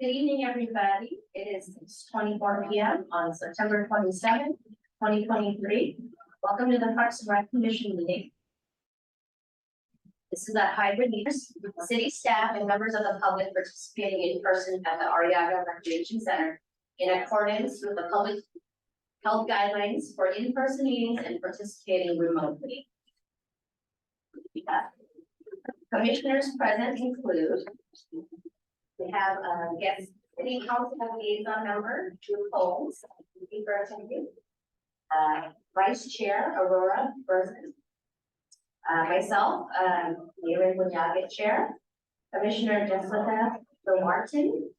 Good evening, everybody. It is 6:24 p.m. on September 27th, 2023. Welcome to the Parks and Rec Commission meeting. This is a hybrid meeting. City staff and members of the public participating in person at the Arriaga Recreation Center in accordance with the public health guidelines for in-person meetings and participating remotely. Commissioners present include, we have a guest city council liaison member, Drew Coles, speaker attending, vice chair, Aurora Burson, myself, Mayor Bunyaga chair, Commissioner Jessica Martin,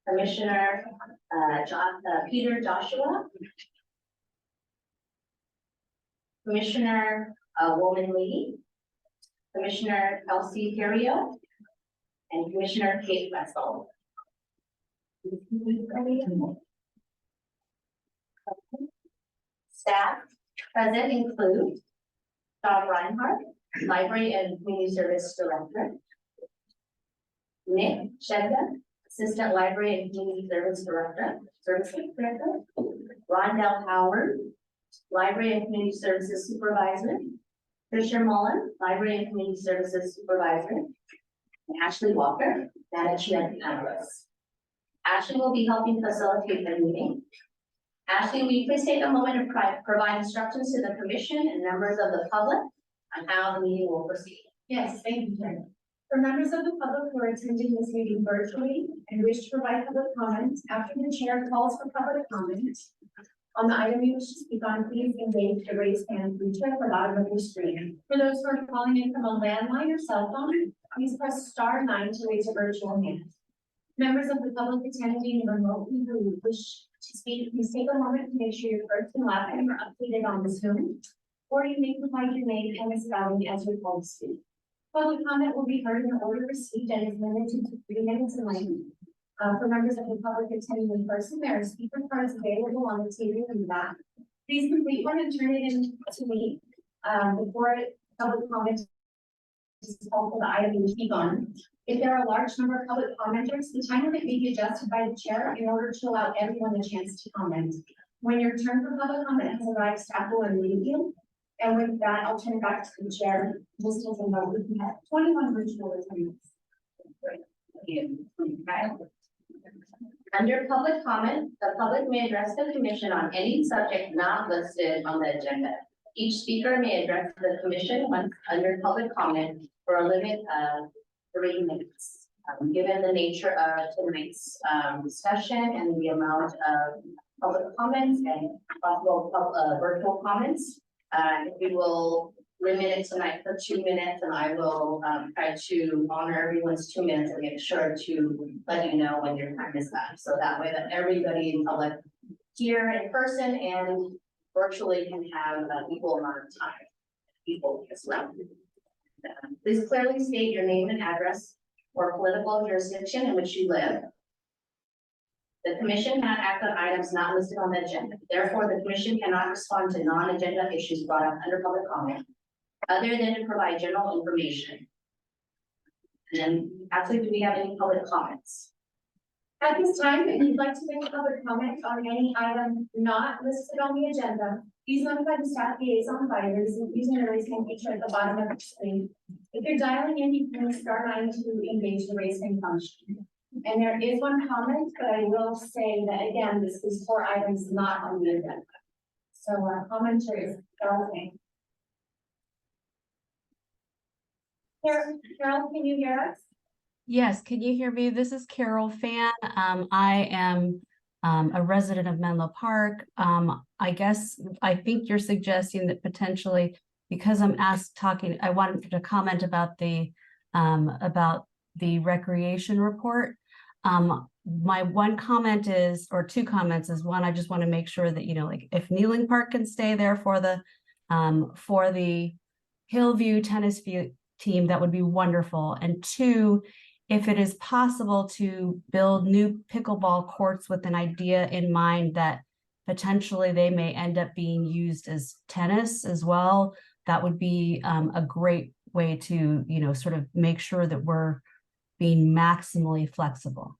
Commissioner Peter Joshua, Commissioner Woman Lee, Commissioner Elsie Terrio, and Commissioner Kate Westall. Staff present include Don Reinhardt, Library and Community Service Director, Nick Shedda, Assistant Library and Community Service Director, Rondell Howard, Library and Community Services Supervisor, Tricia Mullen, Library and Community Services Supervisor, and Ashley Walker, Management Analyst. Ashley will be helping facilitate the meeting. Ashley, will you please take a moment and provide instructions to the commission and members of the public on how the meeting will proceed? Yes, thank you, Chair. For members of the public who are attending this meeting virtually and wish to provide public comments, after the chair calls for public comment on the item you wish to speak on, please engage the raise hand feature at the bottom of your screen. For those who are calling in from a landline or cell phone, please press *9 to raise a virtual hand. Members of the public attending remotely who wish to speak, please take a moment to make sure your first and last name are updated on the Zoom, or you may provide your name and spelling as you're called to speak. Public comment will be heard in the order received and is limited to 3 minutes in length. For members of the public attending in person, there are speaker cards available on the table in the back. Please complete one and turn it in to me before public comment is called for the item you speak on. If there are a large number of public commenters, the time limit may be adjusted by the chair in order to allow everyone a chance to comment. When your turn for public comment has arrived, staff will unmute you. And with that, I'll turn it back to the chair. Just as a note, we have 21 virtual attendants. Under public comment, the public may address the commission on any subject not listed on the agenda. Each speaker may address the commission once under public comment for a limit of 3 minutes. Given the nature of tonight's discussion and the amount of public comments and possible virtual comments, we will limit it tonight for 2 minutes, and I will try to honor everyone's 2 minutes and make sure to let you know when your time is up. So that way that everybody in public here in person and virtually can have an equal amount of time. People as well. Please clearly state your name and address or political jurisdiction in which you live. The commission cannot act on items not listed on the agenda. Therefore, the commission cannot respond to non-agenda issues brought up under public comment, other than to provide general information. And then, actually, do we have any public comments? At this time, if you'd like to make a public comment on any item not listed on the agenda, please notify the staff liaison by using the raise hand feature at the bottom of the screen. If you're dialing in, you can use *9 to engage the raise hand function. And there is one comment, but I will say that again, this is for items not on the agenda. So our commenter is Carol Fan. Carol, can you hear us? Yes, can you hear me? This is Carol Fan. I am a resident of Menlo Park. I think you're suggesting that potentially, because I'm I wanted to comment about the recreation report. My one comment is, or two comments is, one, I just want to make sure that, like if Kneeling Park can stay there for the Hillview tennis team, that would be wonderful. And two, if it is possible to build new pickleball courts with an idea in mind that potentially they may end up being used as tennis as well, that would be a great way to, sort of make sure that we're being maximally flexible.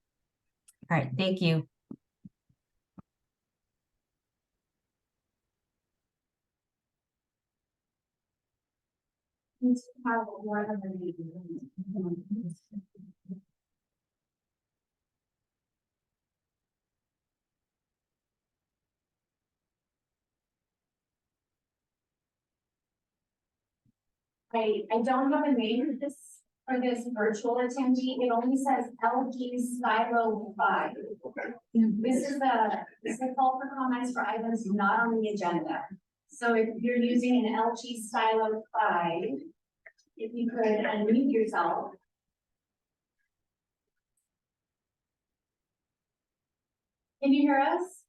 All right, thank you. I don't have a name for this virtual attendee. It only says LG Silo 5. This is the call for comments for items not on the agenda. So if you're using an LG Silo 5, if you could unmute yourself. Can you hear us?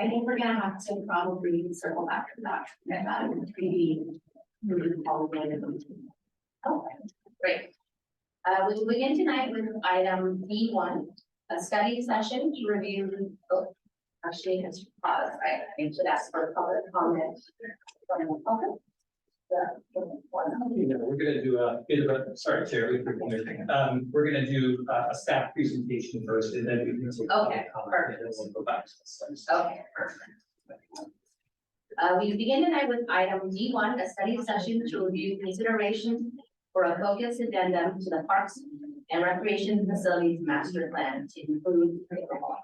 I think we're gonna have to probably circle back to that. That would be really problematic. Okay, great. We will begin tonight with item D1, a study session to review, actually, it's pause, I should ask for public comment. From the public. You know, we're gonna do a bit of a, sorry, Chair, we're gonna do a staff presentation first, and then we can take. Okay, comment, and then we'll go back to the slides. Okay, perfect. We begin tonight with item D1, a study session to review consideration for a focused addendum to the Parks and Recreation Facilities Master Plan to include pickleball.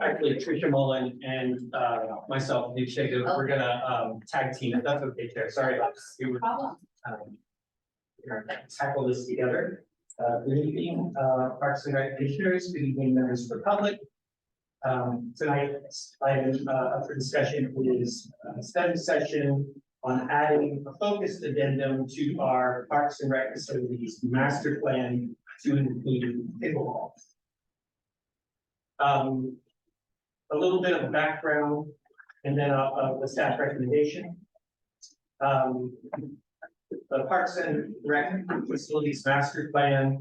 Actually, Tricia Mullen and myself, Nick Shaker, we're gonna tag team, if that's okay, Chair, sorry about this. We were Problem. we're gonna tackle this together. Good evening, Parks and Rec Commissioners, good evening, members of the public. Tonight's item up for discussion is a study session on adding a focused addendum to our Parks and Rec Facilities Master Plan to include pickleball. A little bit of background and then the staff recommendation. The Parks and Rec Facilities Master Plan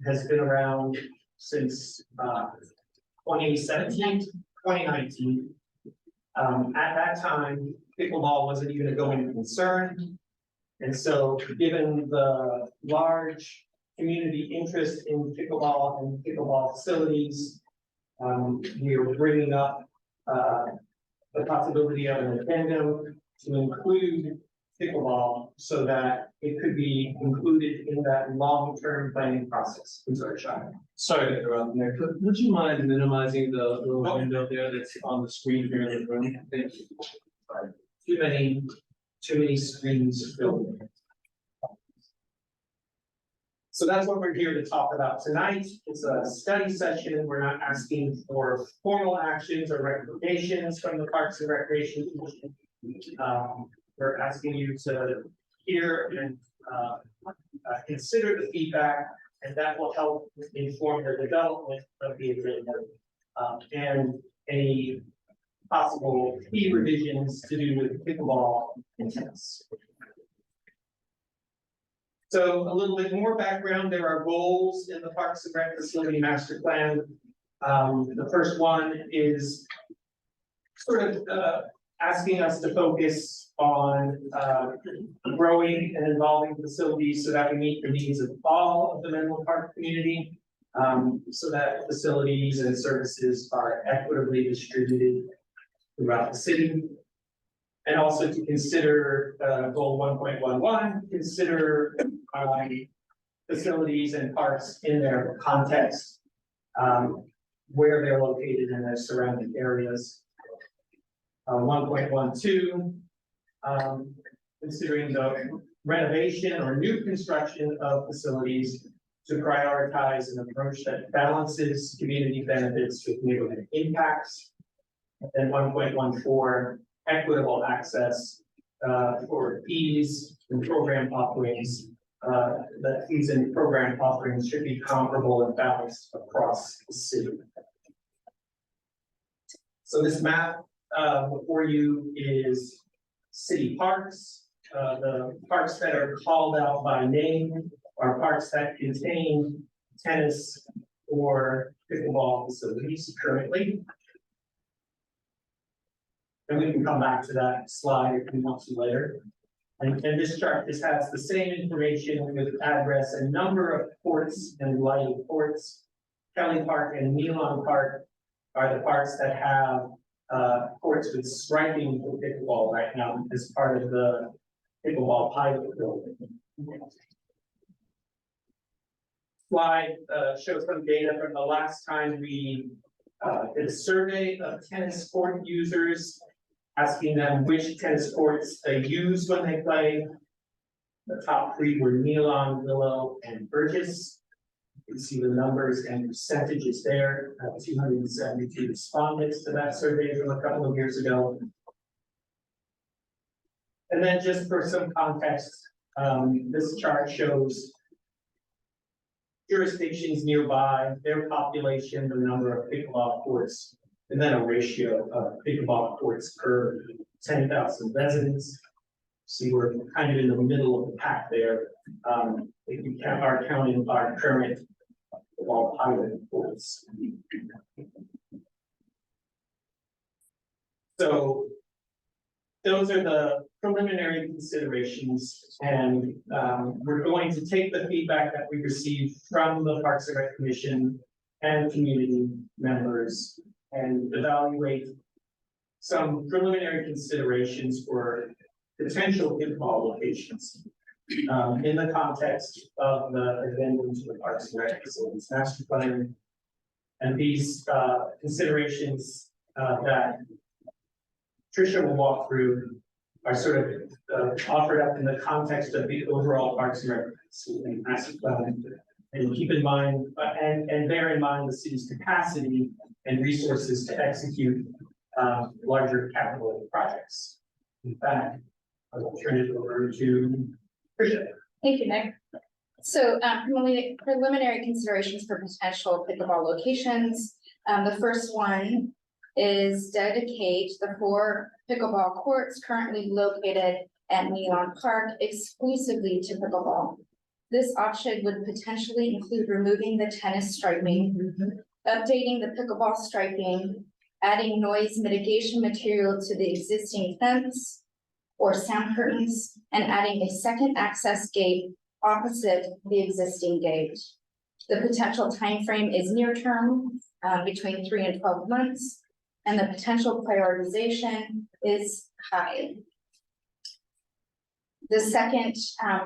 has been around since 2017, 2019. At that time, pickleball wasn't even a going concern. And so given the large community interest in pickleball and pickleball facilities, we are bringing up the possibility of an addendum to include pickleball so that it could be included in that long-term planning process. I'm sorry, Sean. Sorry to interrupt, Nick. Would you mind minimizing the little window there that's on the screen here in the room? Thank you. Too many screens filled. So that's what we're here to talk about tonight. It's a study session. We're not asking for formal actions or recommendations from the Parks and Recreation Commission. We're asking you to hear and consider the feedback, and that will help inform the development of the agenda and any possible key revisions to do with pickleball and tennis. So a little bit more background, there are goals in the Parks and Rec Facility Master Plan. The first one is sort of asking us to focus on growing and involving facilities so that we meet the needs of all of the Menlo Park community, so that facilities and services are equitably distributed throughout the city. And also to consider goal 1.11, consider facilities and parks in their context, where they're located in their surrounding areas. 1.12, considering the renovation or new construction of facilities to prioritize an approach that balances community benefits with neighborhood impacts. And 1.14, equitable access for fees and program offerings. That fees and program offerings should be comparable and balanced across the city. So this map before you is city parks. The parks that are called out by name are parks that contain tennis or pickleball facilities currently. And we can come back to that slide if we want to later. And this chart, this has the same information with address and number of courts and lighting courts. Kelly Park and Nealon Park are the parks that have courts with striping for pickleball right now as part of the pickleball pilot building. Slide shows some data from the last time we did a survey of tennis court users, asking them which tennis courts they use when they play. The top three were Nealon, Willow, and Burgess. You can see the numbers and percentages there. 272 respondents to that survey from a couple of years ago. And then just for some context, this chart shows jurisdictions nearby, their population, the number of pickleball courts, and then a ratio of pickleball courts per 10,000 residents. See, we're kind of in the middle of the pack there. If you are counting our current pickleball pilot courts. So those are the preliminary considerations, and we're going to take the feedback that we received from the Parks and Rec Commission and community members and evaluate some preliminary considerations for potential pickleball locations in the context of the addendum to the Parks and Rec Facilities Master Plan. And these considerations that Tricia will walk through are sort of offered up in the context of the overall Parks and Rec Master Plan. And keep in mind, and bear in mind the city's capacity and resources to execute larger capital projects. In fact, I will turn it over to Tricia. Thank you, Nick. So preliminary considerations for potential pickleball locations. The first one is dedicate the 4 pickleball courts currently located at Nealon Park exclusively to pickleball. This option would potentially include removing the tennis striping, updating the pickleball striping, adding noise mitigation material to the existing fence or sound curtains, and adding a second access gate opposite the existing gate. The potential time frame is near term, between 3 and 12 months, and the potential prioritization is high. The second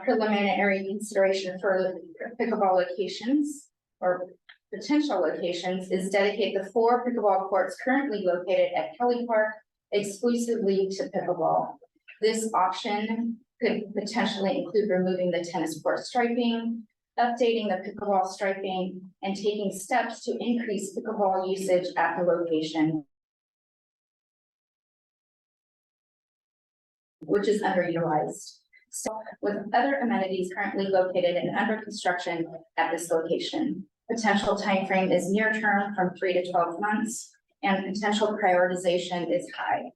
preliminary consideration for pickleball locations or potential locations is dedicate the 4 pickleball courts currently located at Kelly Park exclusively to pickleball. This option could potentially include removing the tennis court striping, updating the pickleball striping, and taking steps to increase pickleball usage at the location, which is underutilized. So with other amenities currently located and under construction at this location, potential timeframe is near term from 3 to 12 months, and potential prioritization is high.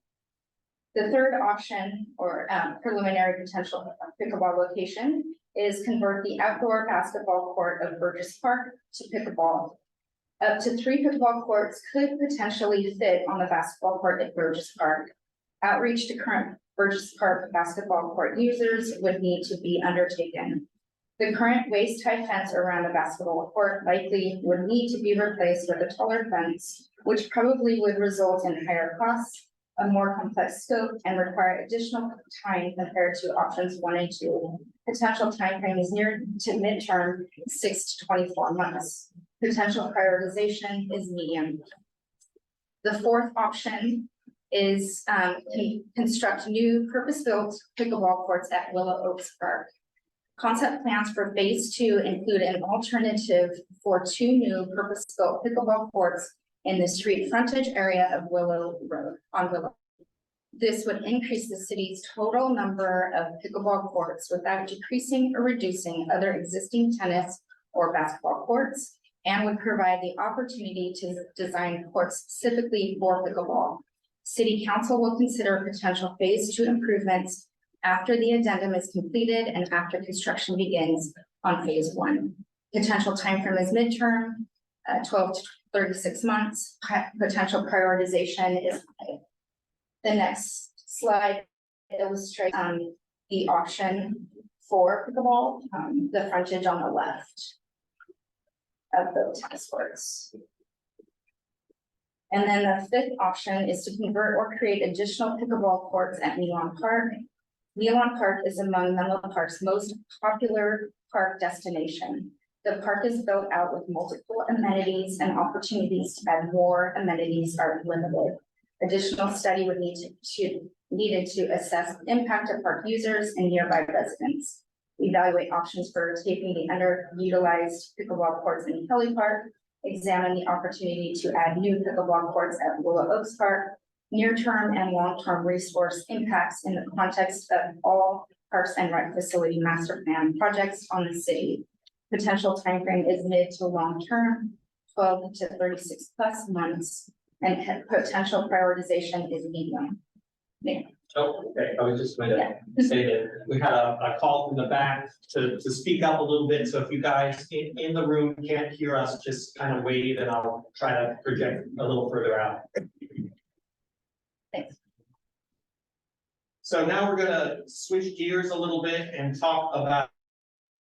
The third option or preliminary potential pickleball location is convert the outdoor basketball court of Burgess Park to pickleball. Up to 3 pickleball courts could potentially fit on the basketball court at Burgess Park. Outreach to current Burgess Park basketball court users would need to be undertaken. The current waist-high fence around the basketball court likely would need to be replaced with a taller fence, which probably would result in higher costs, a more complex scope, and require additional time compared to options 1 and 2. Potential timeframe is near to midterm, 6 to 24 months. Potential prioritization is medium. The fourth option is construct new purpose-built pickleball courts at Willow Oaks Park. Concept plans for phase 2 include an alternative for 2 new purpose-built pickleball courts in the street frontage area of Willow Road on Willow. This would increase the city's total number of pickleball courts without decreasing or reducing other existing tennis or basketball courts, and would provide the opportunity to design courts specifically for pickleball. City Council will consider potential phase 2 improvements after the addendum is completed and after construction begins on phase 1. Potential timeframe is midterm, 12 to 36 months. Potential prioritization is high. The next slide illustrates the option for pickleball, the frontage on the left of the tennis courts. And then the fifth option is to convert or create additional pickleball courts at Milan Park. Milan Park is among Menlo Park's most popular park destination. The park is built out with multiple amenities, and opportunities to add more amenities are limited. Additional study would needed to assess the impact of park users and nearby residents. Evaluate options for taking the underutilized pickleball courts in Kelly Park. Examine the opportunity to add new pickleball courts at Willow Oaks Park. Near-term and long-term resource impacts in the context of all Parks and Rec facility master plan projects on the city. Potential timeframe is mid to long-term, 12 to 36 plus months, and potential prioritization is medium. Oh, okay, I was just going to say that we had a call from the back to speak up a little bit, so if you guys in the room can't hear us, just kind of wave and I'll try to project a little further out. Thanks. So now we're gonna switch gears a little bit and talk about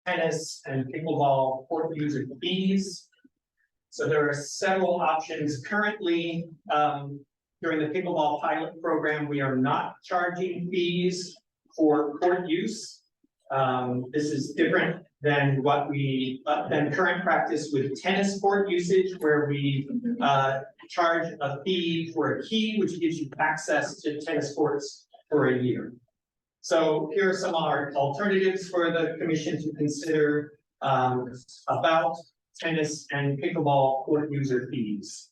tennis and pickleball court user fees. So there are several options currently, during the pickleball pilot program, we are not charging fees for court use. This is different than than current practice with tennis court usage, where we charge a fee for a key, which gives you access to tennis courts for a year. So here are some of our alternatives for the commission to consider about tennis and pickleball court user fees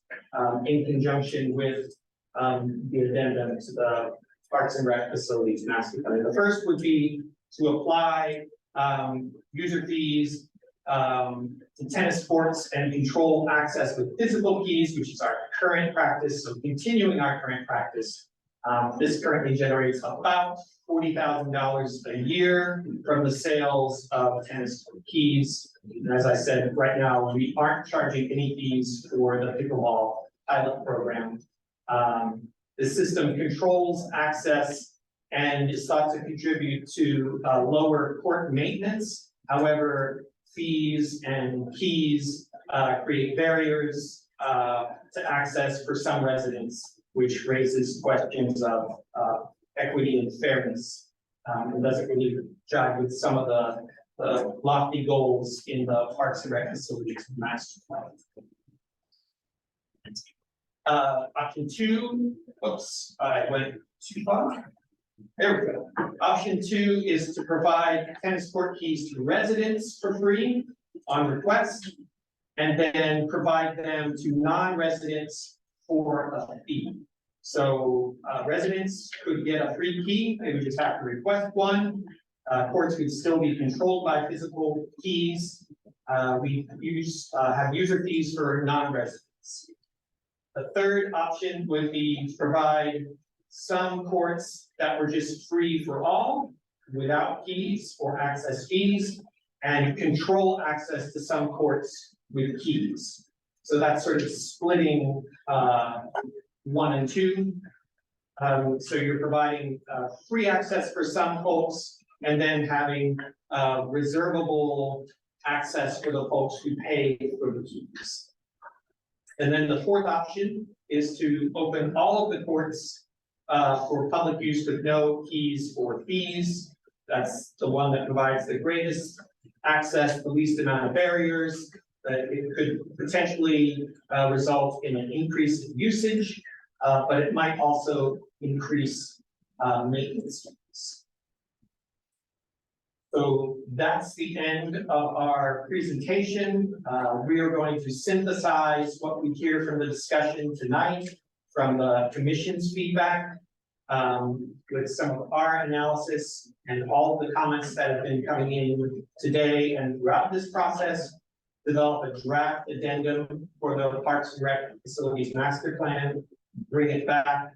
in conjunction with the addendum to the Parks and Rec facilities master plan. The first would be to apply user fees to tennis courts and control access with physical keys, which is our current practice. So continuing our current practice, this currently generates about $40,000 a year from the sales of tennis court keys. And as I said, right now, we aren't charging any fees for the pickleball pilot program. The system controls access and is thought to contribute to lower court maintenance. However, fees and keys create barriers to access for some residents, which raises questions of equity and fairness. And doesn't really jive with some of the lofty goals in the Parks and Rec facilities master plan. Option two, oops, I went too far. There we go. Option two is to provide tennis court keys to residents for free on request, and then provide them to non-residents for a fee. So residents could get a free key, they would just have to request one. Courts would still be controlled by physical keys. We have user fees for non-residents. The third option would be to provide some courts that were just free for all, without keys or access fees, and control access to some courts with keys. So that's sort of splitting one and two. So you're providing free access for some folks, and then having reservable access for the folks who pay for the keys. And then the fourth option is to open all of the courts for public use with no keys or fees. That's the one that provides the greatest access, the least amount of barriers. It could potentially result in an increase in usage, but it might also increase maintenance fees. So that's the end of our presentation. We are going to synthesize what we hear from the discussion tonight from the commission's feedback with some of our analysis and all of the comments that have been coming in today and throughout this process. Develop a draft addendum for the Parks and Rec facilities master plan, bring it back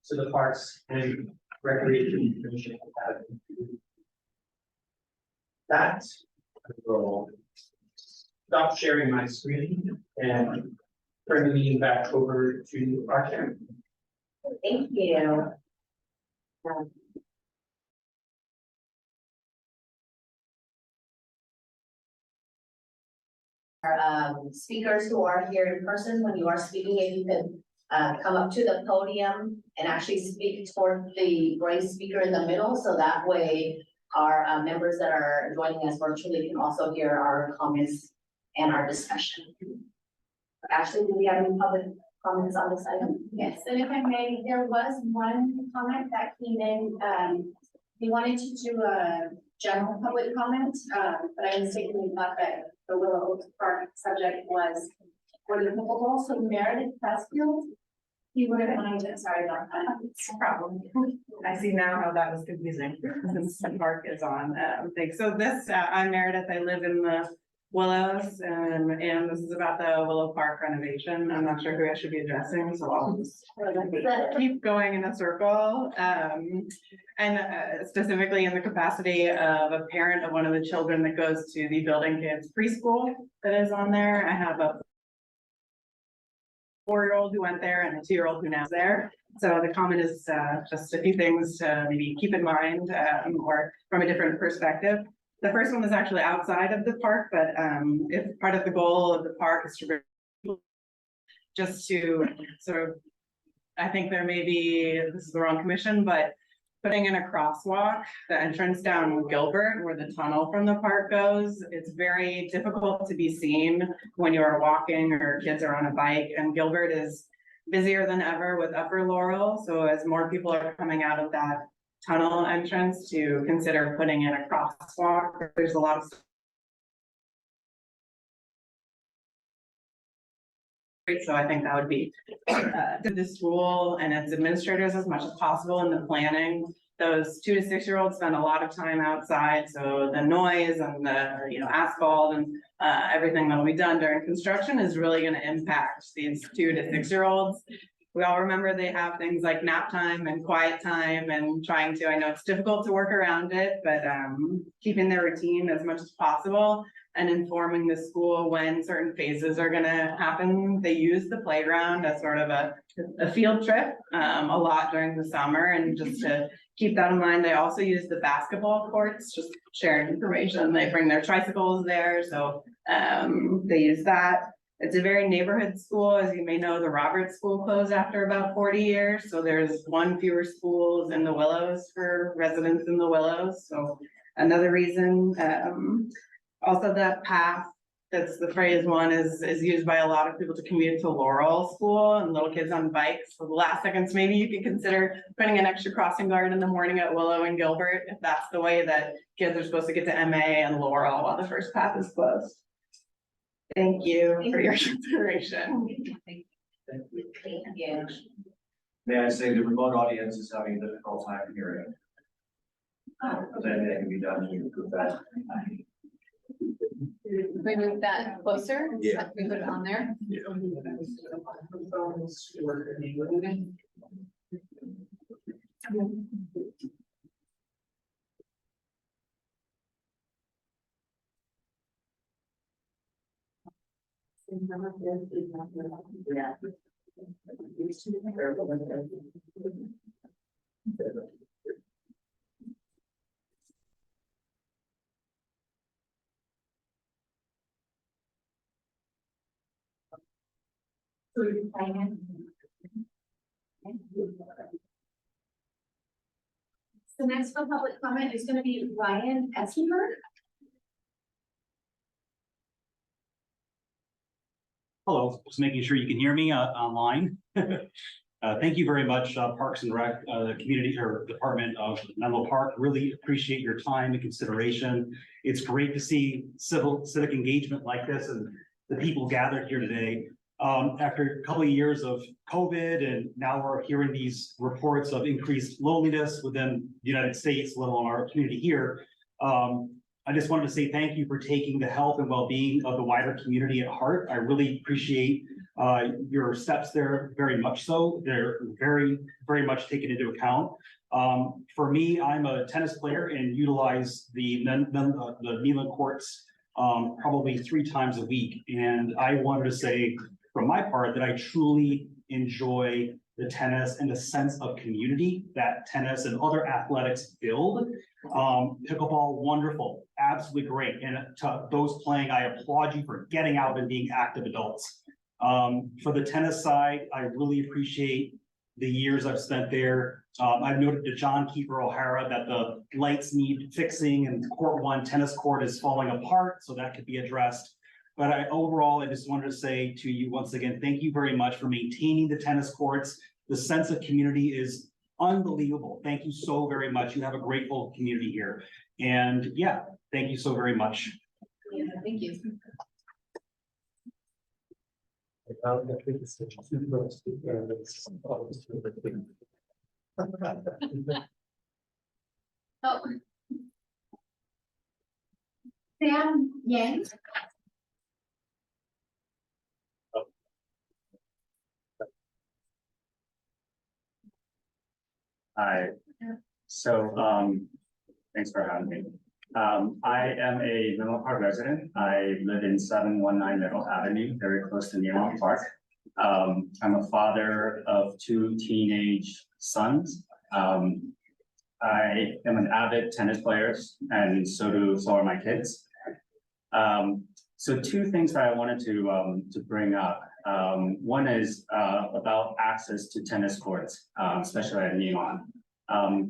to the Parks and Recreation Commission. That I will stop sharing my screen and turn the meeting back over to our chairman. Thank you. Our speakers who are here in person, when you are speaking, if you could come up to the podium and actually speak toward the right speaker in the middle, so that way our members that are joining us virtually can also hear our comments and our discussion. Ashley, do we have any public comments on this item? Yes, and if I may, there was one comment that came in, we wanted to do a general public comment, but I mistakenly thought that the Willow Oak Park subject was for the pickleball, so Meredith Pressfield. He would have minded, sorry about that. It's a problem. I see now how that was confusing, since the park is on, thing. So this, I'm Meredith, I live in the Willows, and this is about the Willow Park renovation. I'm not sure who I should be addressing, so I'll just keep going in a circle. Specifically in the capacity of a parent of one of the children that goes to the Building Kids preschool that is on there. I have a 4-year-old who went there and a 2-year-old who now is there. So the comment is just a few things to maybe keep in mind or from a different perspective. The first one is actually outside of the park, but if part of the goal of the park is to bring just to sort of, I think there may be, this is the wrong commission, but putting in a crosswalk, the entrance down Gilbert where the tunnel from the park goes, it's very difficult to be seen when you are walking or kids are on a bike, and Gilbert is busier than ever with Upper Laurel. So as more people are coming out of that tunnel entrance, to consider putting in a crosswalk, there's a lot of so I think that would be to the school and its administrators as much as possible in the planning. Those 2 to 6-year-olds spend a lot of time outside, so the noise and the asphalt and everything that will be done during construction is really going to impact these 2 to 6-year-olds. We all remember they have things like nap time and quiet time, and trying to, I know it's difficult to work around it, but keeping their routine as much as possible and informing the school when certain phases are gonna happen. They use the playground as sort of a field trip a lot during the summer, and just to keep that in mind, they also use the basketball courts, just sharing information. They bring their tricycles there, so they use that. It's a very neighborhood school. As you may know, the Roberts School closed after about 40 years. So there's one fewer schools in the Willows for residents in the Willows. So another reason, also that path, that's the phrase one, is used by a lot of people to commute to Laurel School and little kids on bikes. So the last seconds, maybe you could consider putting an extra crossing guard in the morning at Willow and Gilbert, if that's the way that kids are supposed to get to MA and Laurel while the first path is closed. Thank you for your consideration. Thank you. May I say the remote audience is having a difficult time hearing? Is there anything that can be done to improve that? We move that closer? Yeah. We put it on there? Yeah. So next for public comment is gonna be Ryan Essenberg. Hello, just making sure you can hear me online. Thank you very much, Parks and Rec, the community or Department of Menlo Park. Really appreciate your time and consideration. It's great to see civic engagement like this and the people gathered here today. After a couple of years of COVID, and now we're hearing these reports of increased loneliness within the United States, let alone our community here. I just wanted to say thank you for taking the health and well-being of the wider community at heart. I really appreciate your steps there very much so. They're very, very much taken into account. For me, I'm a tennis player and utilize the Neyland courts probably 3 times a week. And I wanted to say from my part that I truly enjoy the tennis and the sense of community that tennis and other athletics build. Pickleball, wonderful, absolutely great. And to those playing, I applaud you for getting out and being active adults. For the tennis side, I really appreciate the years I've spent there. I've noted to John Keeper O'Hara that the lights need fixing and court 1 tennis court is falling apart, so that could be addressed. But overall, I just wanted to say to you once again, thank you very much for maintaining the tennis courts. The sense of community is unbelievable. Thank you so very much. You have a grateful community here. And yeah, thank you so very much. Yeah, thank you. Oh. Sam Yang. Hi, so, thanks for having me. I am a Menlo Park resident. I live in 719 Middle Avenue, very close to Neon Park. I'm a father of 2 teenage sons. I am an avid tennis player, and so are my kids. So 2 things that I wanted to bring up. One is about access to tennis courts, especially at Neon. I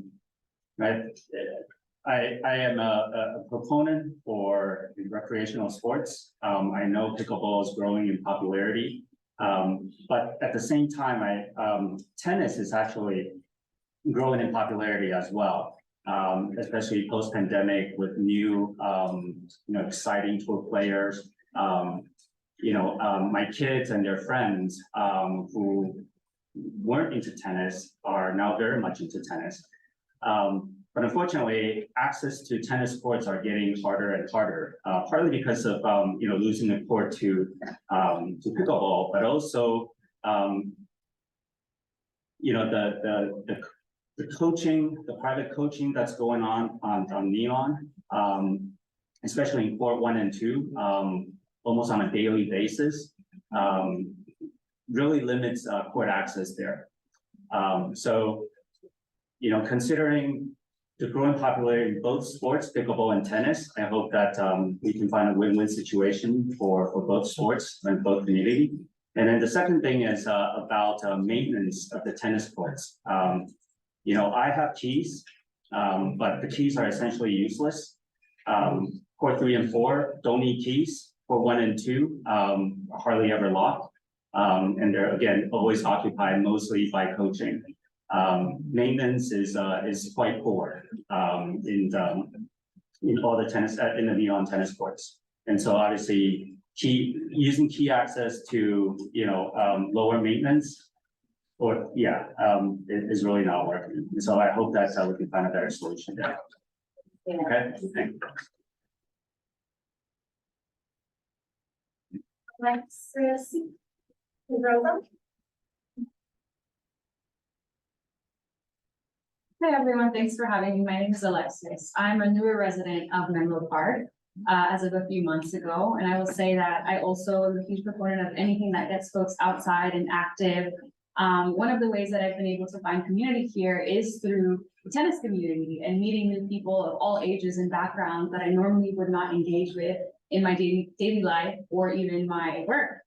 am a proponent for recreational sports. I know pickleball is growing in popularity, but at the same time, tennis is actually growing in popularity as well, especially post-pandemic with new, exciting tour players. My kids and their friends who weren't into tennis are now very much into tennis. But unfortunately, access to tennis courts are getting harder and harder, partly because of losing the court to pickleball, but also the coaching, the private coaching that's going on Neon, especially in court 1 and 2, almost on a daily basis, really limits court access there. So, considering the growing popularity in both sports, pickleball and tennis, I hope that we can find a win-win situation for both sports and both community. And then the second thing is about maintenance of the tennis courts. I have keys, but the keys are essentially useless. Court 3 and 4 don't need keys. Court 1 and 2 are hardly ever locked. And they're, again, always occupied mostly by coaching. Maintenance is quite poor in all the tennis in the Neon tennis courts. And so obviously using key access to lower maintenance is really not working. And so I hope that we can find a better solution there. Yeah. Okay, thank you. Alexis Rosa. Hi, everyone. Thanks for having me. My name is Alexis. I'm a newer resident of Menlo Park as of a few months ago. And I will say that I also am a huge proponent of anything that gets folks outside and active. One of the ways that I've been able to find community here is through the tennis community and meeting new people of all ages and backgrounds that I normally would not engage with in my daily life or even my work.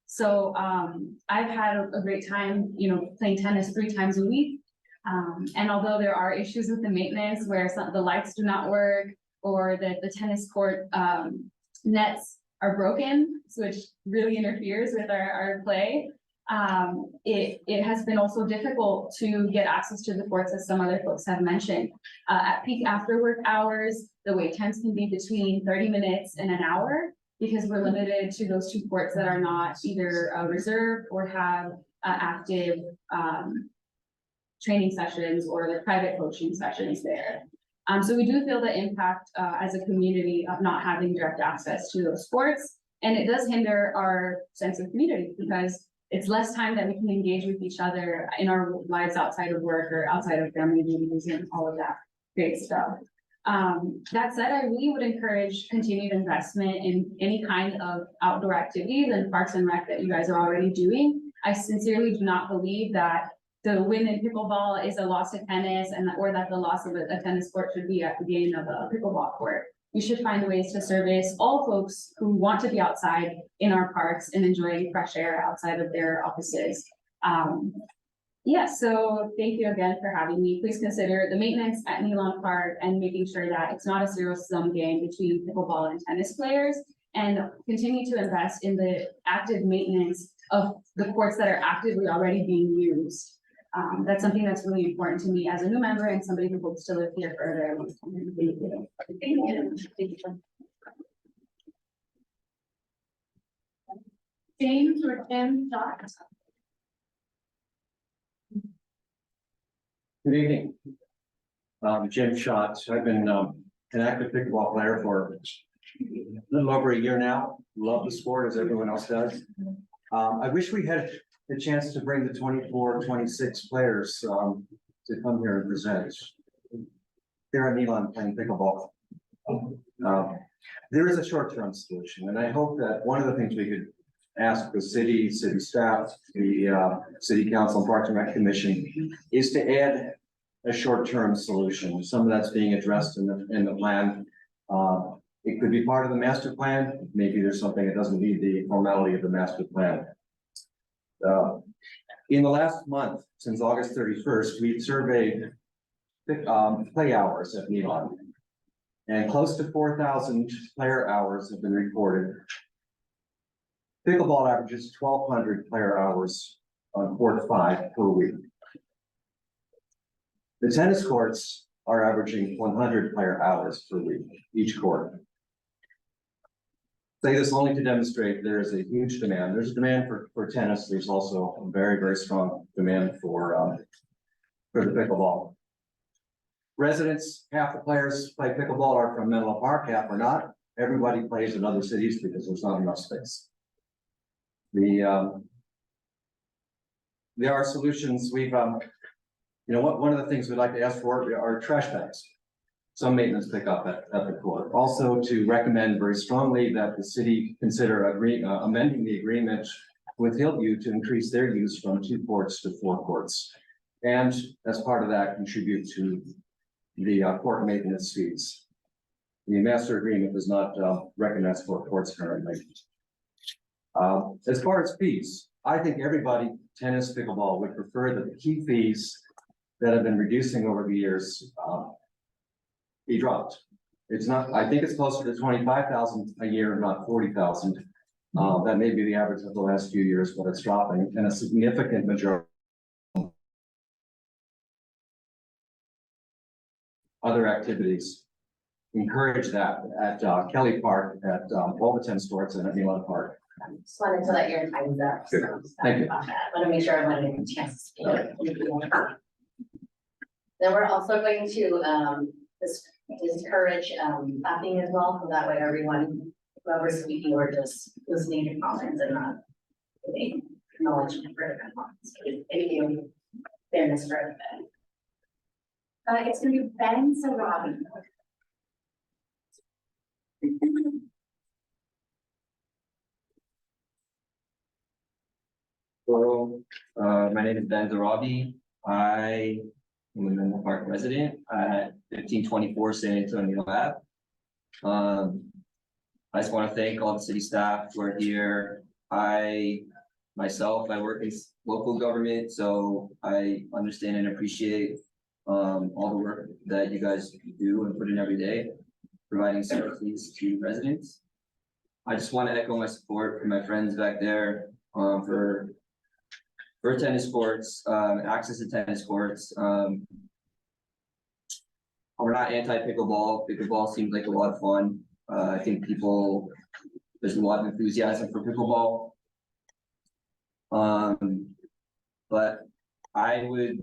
So I've had a great time, playing tennis 3 times a week. And although there are issues with the maintenance where the lights do not work or that the tennis court nets are broken, which really interferes with our play, it has been also difficult to get access to the courts, as some other folks have mentioned. At peak after work hours, the wait times can be between 30 minutes and an hour because we're limited to those 2 courts that are not either reserved or have active training sessions or the private coaching sessions there. So we do feel the impact as a community of not having direct access to those sports. And it does hinder our sense of community because it's less time that we can engage with each other in our lives outside of work or outside of family meetings and all of that great stuff. That said, I really would encourage continued investment in any kind of outdoor activities and parks and rec that you guys are already doing. I sincerely do not believe that the win in pickleball is a loss to tennis and that, or that the loss of a tennis court should be at the gain of a pickleball court. We should find ways to service all folks who want to be outside in our parks and enjoying fresh air outside of their offices. Yeah, so thank you again for having me. Please consider the maintenance at Nealon Park and making sure that it's not a zero-sum game between pickleball and tennis players. And continue to invest in the active maintenance of the courts that are actively already being used. That's something that's really important to me as a new member and somebody who hopes to live here for a very long time. Thank you. Thank you. James or Tim Dot. Good evening. Jim Schott. I've been an active pickleball player for a little over a year now. Love the sport as everyone else does. I wish we had the chance to bring the 24, 26 players to come here and present. They're in Nealon playing pickleball. There is a short-term solution, and I hope that one of the things we could ask the city staff, the city council and Parks and Rec Commission is to add a short-term solution. Some of that's being addressed in the plan. It could be part of the master plan. Maybe there's something that doesn't need the formality of the master plan. In the last month, since August 31st, we've surveyed play hours at Nealon. And close to 4,000 player hours have been reported. Pickleball averages 1,200 player hours on court 5 per week. The tennis courts are averaging 100 player hours per week, each court. Say this only to demonstrate there is a huge demand. There's a demand for tennis. There's also a very, very strong demand for the pickleball. Residents, half the players play pickleball are from Menlo Park, half are not. Everybody plays in other cities because there's not enough space. There are solutions. We've, one of the things we'd like to ask for are trash bags. Some maintenance pickup at the court. Also to recommend very strongly that the city consider amending the agreement with Hillview to increase their use from 2 courts to 4 courts. And as part of that, contribute to the court maintenance fees. The master agreement does not recognize 4 courts currently. As far as fees, I think everybody, tennis, pickleball, would prefer that the key fees that have been reducing over the years be dropped. It's not, I think it's closer to 25,000 a year, not 40,000. That may be the average of the last few years, but it's dropping, and a significant majority. Other activities encourage that at Kelly Park, at all the tennis courts, and at Nealon Park. Just wanted to let your time's up. Good. Thank you. Want to make sure everyone gets a chance to speak. Then we're also going to discourage clapping as well, so that way everyone, whoever's speaking, we're just listening to comments and not giving acknowledgement for different comments. Thank you. Fairness for everybody. It's gonna be Ben Sarabi. Hello, my name is Ben Zarabi. I am a Menlo Park resident at 1524 San Antonio Ave. I just want to thank all the city staff who are here. I work in local government, so I understand and appreciate all the work that you guys do and put in every day, providing services to residents. I just want to echo my support for my friends back there for tennis courts, access to tennis courts. We're not anti-pickleball. Pickleball seems like a lot of fun. I think there's a lot of enthusiasm for pickleball. But I would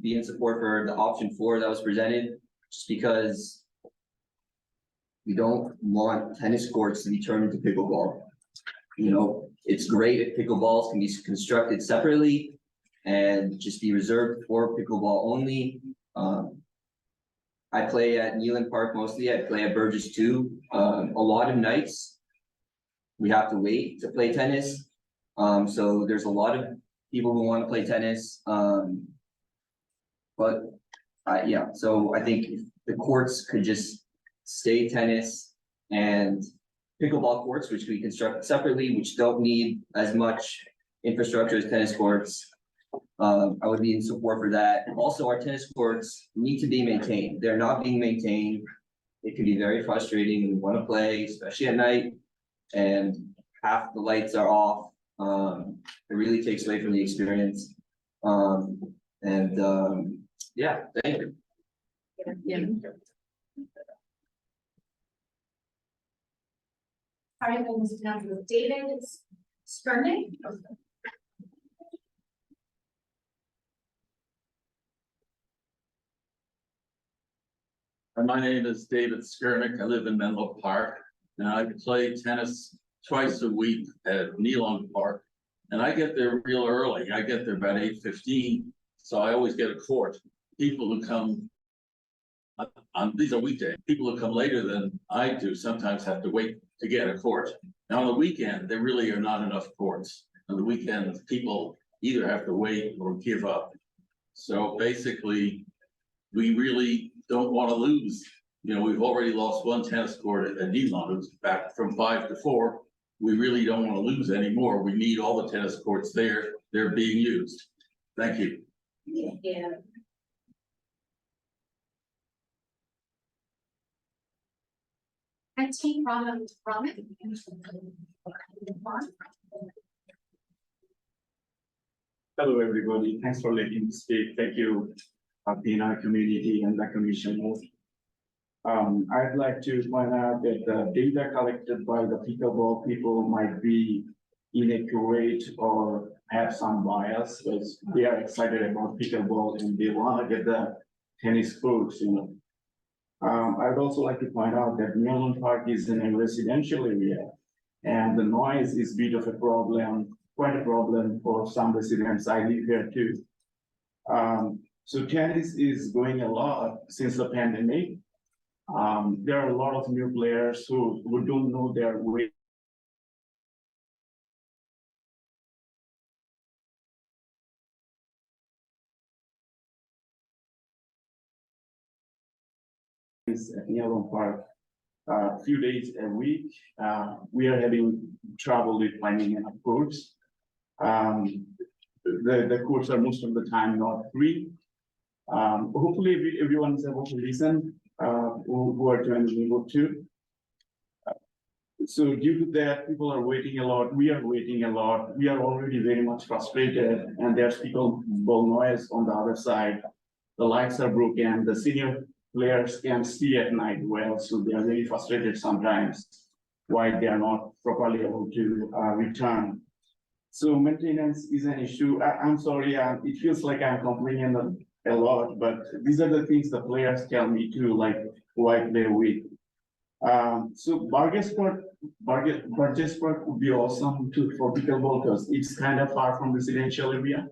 be in support for the option 4 that was presented, just because we don't want tennis courts to be turned into pickleball. You know, it's great if pickleballs can be constructed separately and just be reserved for pickleball only. I play at Nealon Park mostly. I play at Burgess too. A lot of nights we have to wait to play tennis. So there's a lot of people who want to play tennis. But yeah, so I think if the courts could just stay tennis and pickleball courts, which we construct separately, which don't need as much infrastructure as tennis courts. I would be in support for that. Also, our tennis courts need to be maintained. They're not being maintained. It can be very frustrating when you want to play, especially at night, and half the lights are off. It really takes away from the experience. Yeah, thank you. All right, then, Mr. Council, David Skurnick. My name is David Skirmick. I live in Menlo Park, and I play tennis twice a week at Nealon Park. And I get there real early. I get there about 8:15, so I always get a court. People who come on these are weekdays. People who come later than I do sometimes have to wait to get a court. Now on the weekend, there really are not enough courts. On the weekend, people either have to wait or give up. So basically, we really don't want to lose. You know, we've already lost one tennis court at Nealon. It was back from 5 to 4. We really don't want to lose anymore. We need all the tennis courts there. They're being used. Thank you. Yeah. And Team Ronald. Hello, everybody. Thanks for letting me speak. Thank you, being our community and the commission. I'd like to point out that the data collected by the pickleball people might be inaccurate or have some bias, because they are excited about pickleball and they want to get the tennis courts, you know. I'd also like to point out that Nealon Park is in a residential area, and the noise is a bit of a problem, quite a problem for some residents. I live here too. So tennis is going a lot since the pandemic. There are a lot of new players who don't know their way. At Nealon Park, a few days a week. We are having trouble with finding enough courts. The courts are most of the time not free. Hopefully everyone is able to listen, who are able to. So due to that, people are waiting a lot. We are waiting a lot. We are already very much frustrated, and there's pickleball noise on the other side. The lights are broken. The senior players can see at night well, so they are very frustrated sometimes why they are not properly able to return. So maintenance is an issue. I'm sorry, it feels like I'm complaining a lot, but these are the things the players tell me too, like why they're weak. So Burgessburg would be awesome too for pickleball because it's kind of far from residential area.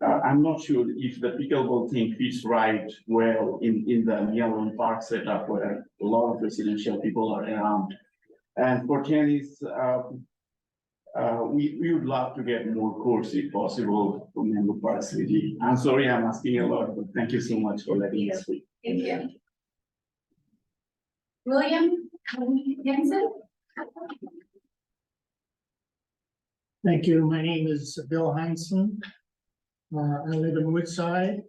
I'm not sure if the pickleball thing fits right well in the Nealon Park setup where a lot of residential people are around. And for tennis, we would love to get more courts if possible from Menlo Park City. I'm sorry I'm asking a lot, but thank you so much for letting me speak. Thank you. William Henson. Thank you. My name is Bill Heinzen. I live in Woodside.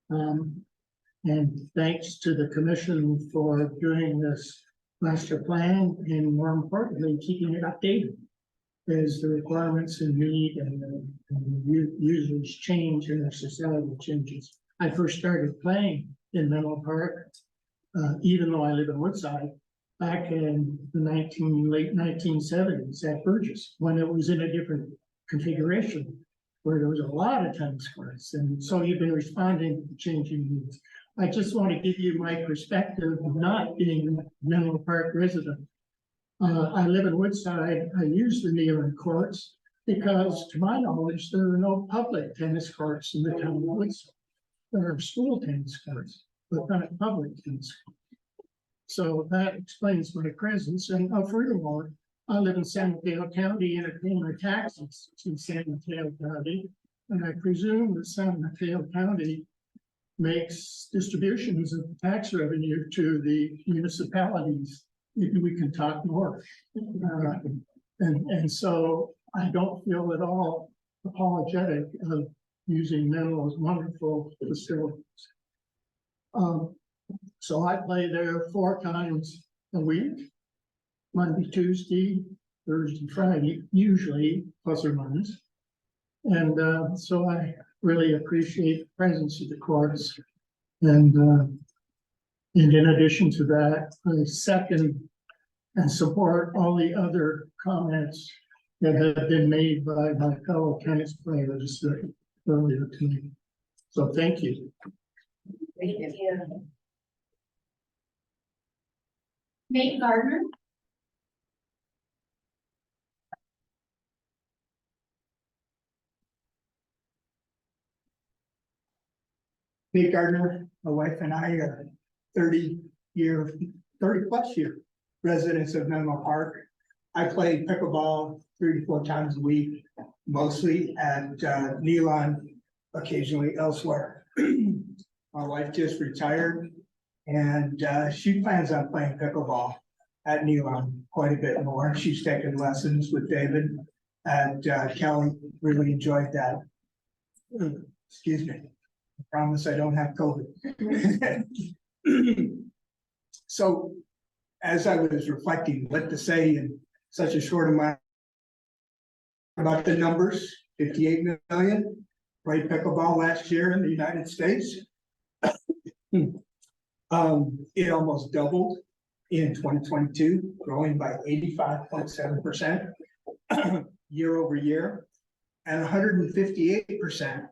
And thanks to the commission for doing this master plan and more importantly, keeping it updated as the requirements and need and the users change and the society changes. I first started playing in Menlo Park, even though I live in Woodside, back in the late 1970s at Burgess, when it was in a different configuration, where there was a lot of tennis courts. And so you've been responding to the changing needs. I just want to give you my perspective of not being a Menlo Park resident. I live in Woodside. I use the Nealon courts because, to my knowledge, there are no public tennis courts in the town of Woodside. There are school tennis courts, but not public tennis courts. So that explains my presence. And furthermore, I live in San Mateo County and I pay my taxes in San Mateo County. And I presume that San Mateo County makes distributions of tax revenue to the municipalities. Maybe we can talk more. And so I don't feel at all apologetic of using Menlo's wonderful facilities. So I play there 4 times a week, Monday, Tuesday, Thursday, Friday, usually plus or minus. And so I really appreciate the presence of the courts. And in addition to that, I second and support all the other comments that have been made by my fellow tennis players earlier tonight. So thank you. Thank you. Nate Gardner. Nate Gardner, my wife and I are 30 plus year residents of Menlo Park. I play pickleball 3 to 4 times a week, mostly at Nealon, occasionally elsewhere. My wife just retired and she plans on playing pickleball at Nealon quite a bit more. She's taken lessons with David and Kelly. Really enjoyed that. Excuse me. I promise I don't have COVID. So as I was reflecting what to say in such a short amount about the numbers, 58 million played pickleball last year in the United States. It almost doubled in 2022, growing by 85.7% year over year, and 158%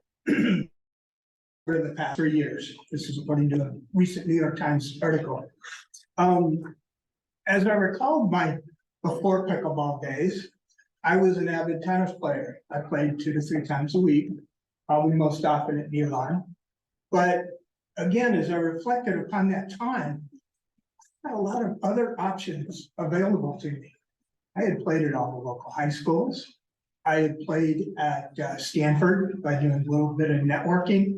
for the past 3 years. This is according to a recent New York Times article. As I recall my before pickleball days, I was an avid tennis player. I played 2 to 3 times a week, probably most often at Nealon. But again, as I reflected upon that time, I had a lot of other options available to me. I had played at all the local high schools. I had played at Stanford by doing a little bit of networking.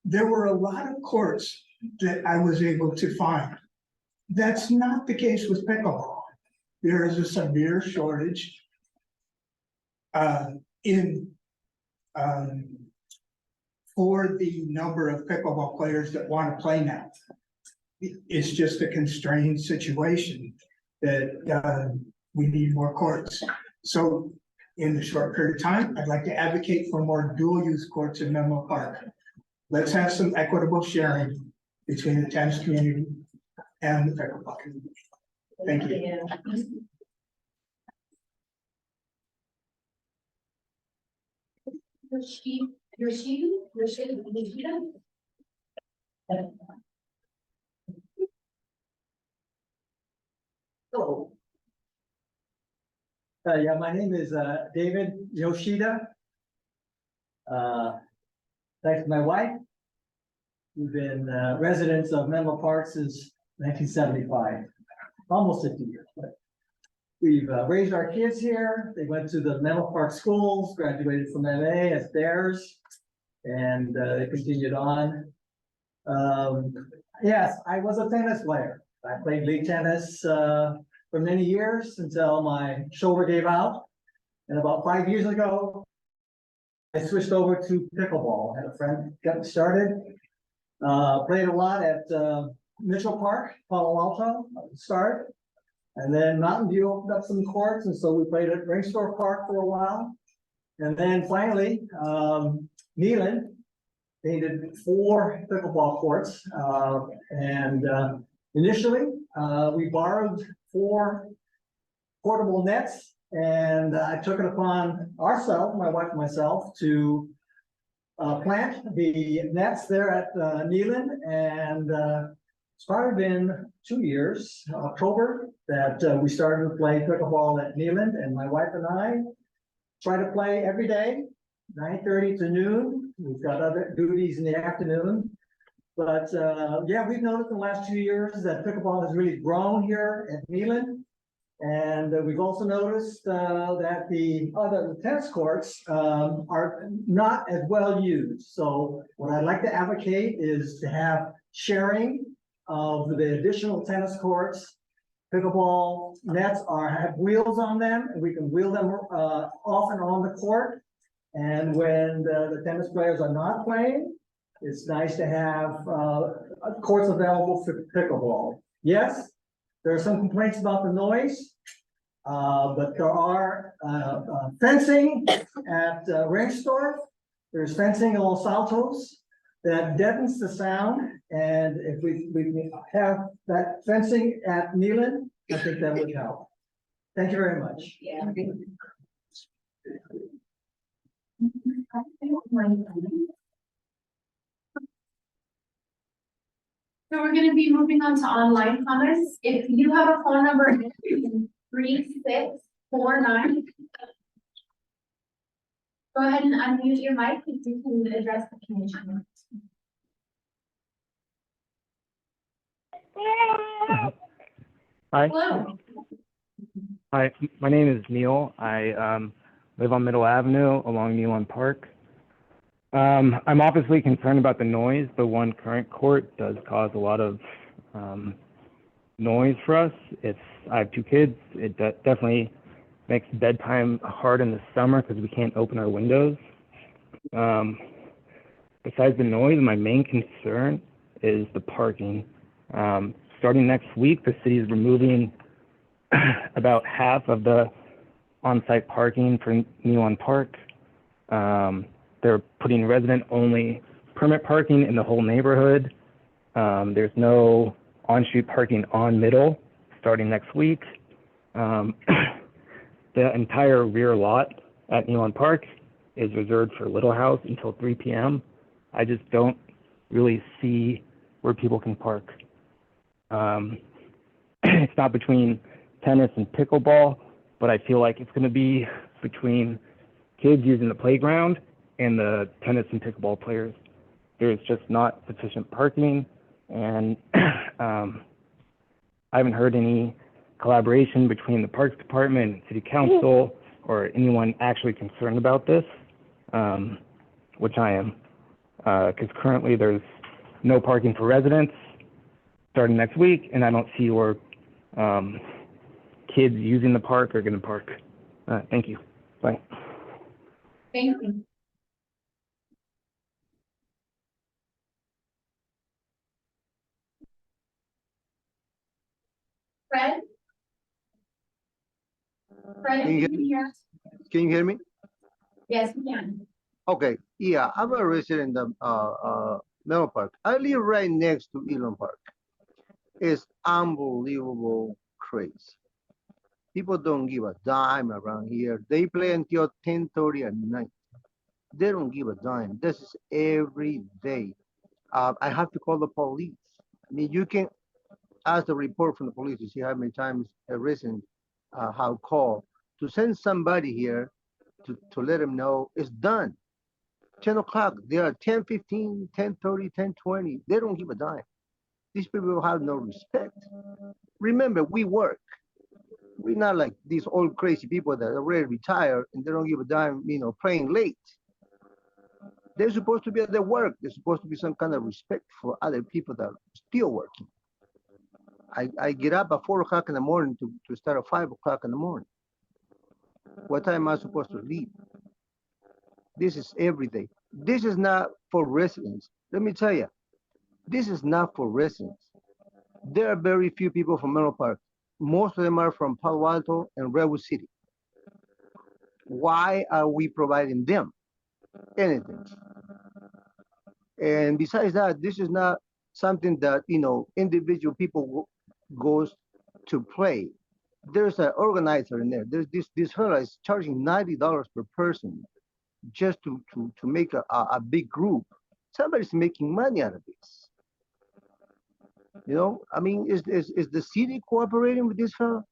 There were a lot of courts that I was able to find. That's not the case with pickleball. There is a severe shortage for the number of pickleball players that want to play now. It's just a constrained situation that we need more courts. So in the short period of time, I'd like to advocate for more dual use courts in Menlo Park. Let's have some equitable sharing between the tennis community and the pickleball community. Thank you. Hello. Yeah, my name is David Yoshida. Thanks to my wife. We've been residents of Menlo Park since 1975, almost 50 years. But we've raised our kids here. They went to the Menlo Park schools, graduated from MA as theirs, and they continued on. Yes, I was a tennis player. I played league tennis for many years until my shoulder gave out. And about 5 years ago, I switched over to pickleball. I had a friend got me started. Played a lot at Mitchell Park, Palo Alto at the start. And then Mountain View opened up some courts, and so we played at Ringstore Park for a while. And then finally, Nealon painted 4 pickleball courts. Initially, we borrowed 4 portable nets, and I took it upon ourselves, my wife and myself, to plant the nets there at Nealon, and started in 2 years, October, that we started to play pickleball at Nealon, and my wife and I try to play every day, 9:30 to noon. We've got other duties in the afternoon. But yeah, we've noticed in the last 2 years that pickleball has really grown here at Nealon. And we've also noticed that the other tennis courts are not as well used. So what I'd like to advocate is to have sharing of the additional tennis courts. Pickleball nets have wheels on them, and we can wheel them off and on the court. And when the tennis players are not playing, it's nice to have courts available for pickleball. Yes, there are some complaints about the noise. But there are fencing at Ringstorf. There's fencing in Los Altos that deadens the sound. And if we have that fencing at Neelan, I think that would help. Thank you very much. Yeah. So we're gonna be moving on to online comments. If you have a phone number 3649. Go ahead and unmute your mic if you can address the commission. Hi. Hello. Hi, my name is Neil. I live on Middle Avenue along Nealon Park. I'm obviously concerned about the noise. The one current court does cause a lot of noise for us. I have 2 kids. It definitely makes bedtime hard in the summer because we can't open our windows. Besides the noise, my main concern is the parking. Starting next week, the city is removing about half of the on-site parking for Nealon Park. They're putting resident-only permit parking in the whole neighborhood. There's no on-street parking on Middle starting next week. The entire rear lot at Nealon Park is reserved for Little House until 3 p.m. I just don't really see where people can park. It's not between tennis and pickleball, but I feel like it's going to be between kids using the playground and the tennis and pickleball players. There's just not sufficient parking, and I haven't heard any collaboration between the Parks Department and City Council or anyone actually concerned about this, which I am, because currently there's no parking for residents starting next week, and I don't see where kids using the park are going to park. Thank you. Bye. Thank you. Fred? Fred, Can you can you hear us? Can you hear me? Yes, we can. Okay, yeah, I'm a resident of Menlo Park. I live right next to Elon Park. It's unbelievable crazy. People don't give a dime around here. They play until 10:30 at night. They don't give a dime. This is every day. I have to call the police. I mean, you can ask the report from the police to see how many times a resident have called to send somebody here to let them know it's done. 10 o'clock, they are 10:15, 10:30, 10:20. They don't give a dime. These people have no respect. Remember, we work. We're not like these old crazy people that are already retired and they don't give a dime, playing late. They're supposed to be at their work. There's supposed to be some kind of respect for other people that are still working. I get up at 4 o'clock in the morning to start at 5 o'clock in the morning. What time am I supposed to leave? This is every day. This is not for residents. Let me tell you, this is not for residents. There are very few people from Menlo Park. Most of them are from Palo Alto and Redwood City. Why are we providing them anything? And besides that, this is not something that, individual people goes to play. There's an organizer in there. There's this fellow is charging $90 per person just to make a big group. Somebody's making money out of this. I mean, is the city cooperating with this fellow?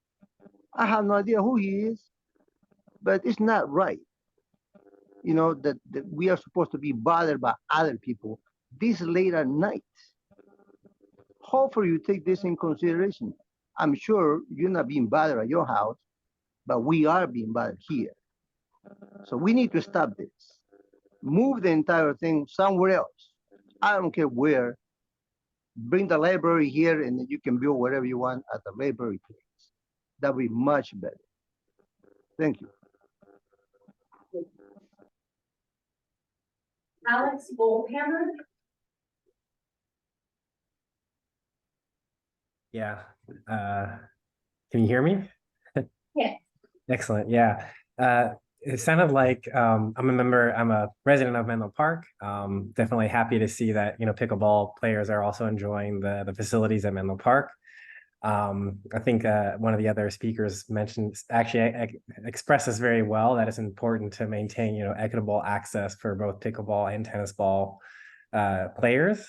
I have no idea who he is, but it's not right. That we are supposed to be bothered by other people this late at night. Hopefully you take this in consideration. I'm sure you're not being bothered at your house, but we are being bothered here. So we need to stop this. Move the entire thing somewhere else. I don't care where. Bring the library here and you can build whatever you want at the library place. That would be much better. Thank you. Alex Goldhammer. Yeah, can you hear me? Yeah. Excellent, yeah. It sounded like, I'm a resident of Menlo Park. Definitely happy to see that, pickleball players are also enjoying the facilities at Menlo Park. I think one of the other speakers mentioned, actually expressed this very well, that it's important to maintain, equitable access for both pickleball and tennis ball players.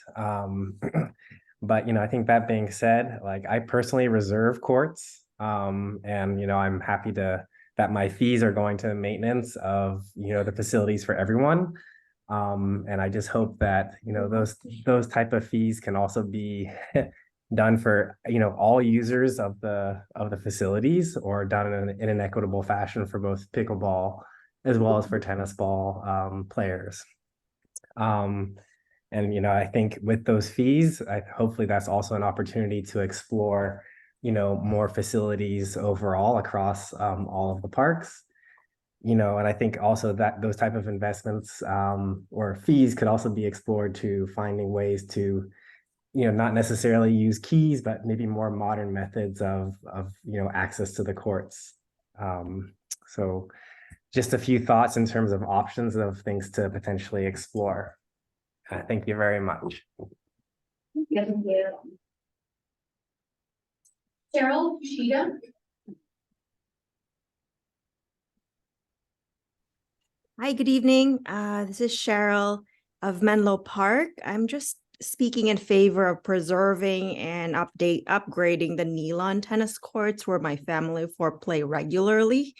But, I think that being said, like I personally reserve courts, and, I'm happy that my fees are going to maintenance of, the facilities for everyone. And I just hope that, those type of fees can also be done for, all users of the facilities, or done in an equitable fashion for both pickleball as well as for tennis ball players. And, I think with those fees, hopefully that's also an opportunity to explore, more facilities overall across all of the parks. And I think also that those type of investments or fees could also be explored to finding ways to, not necessarily use keys, but maybe more modern methods of access to the courts. So just a few thoughts in terms of options of things to potentially explore. Thank you very much. Thank you. Cheryl Sheeta. Hi, good evening. This is Cheryl of Menlo Park. I'm just speaking in favor of preserving and upgrading the Nylon tennis courts where my family play regularly.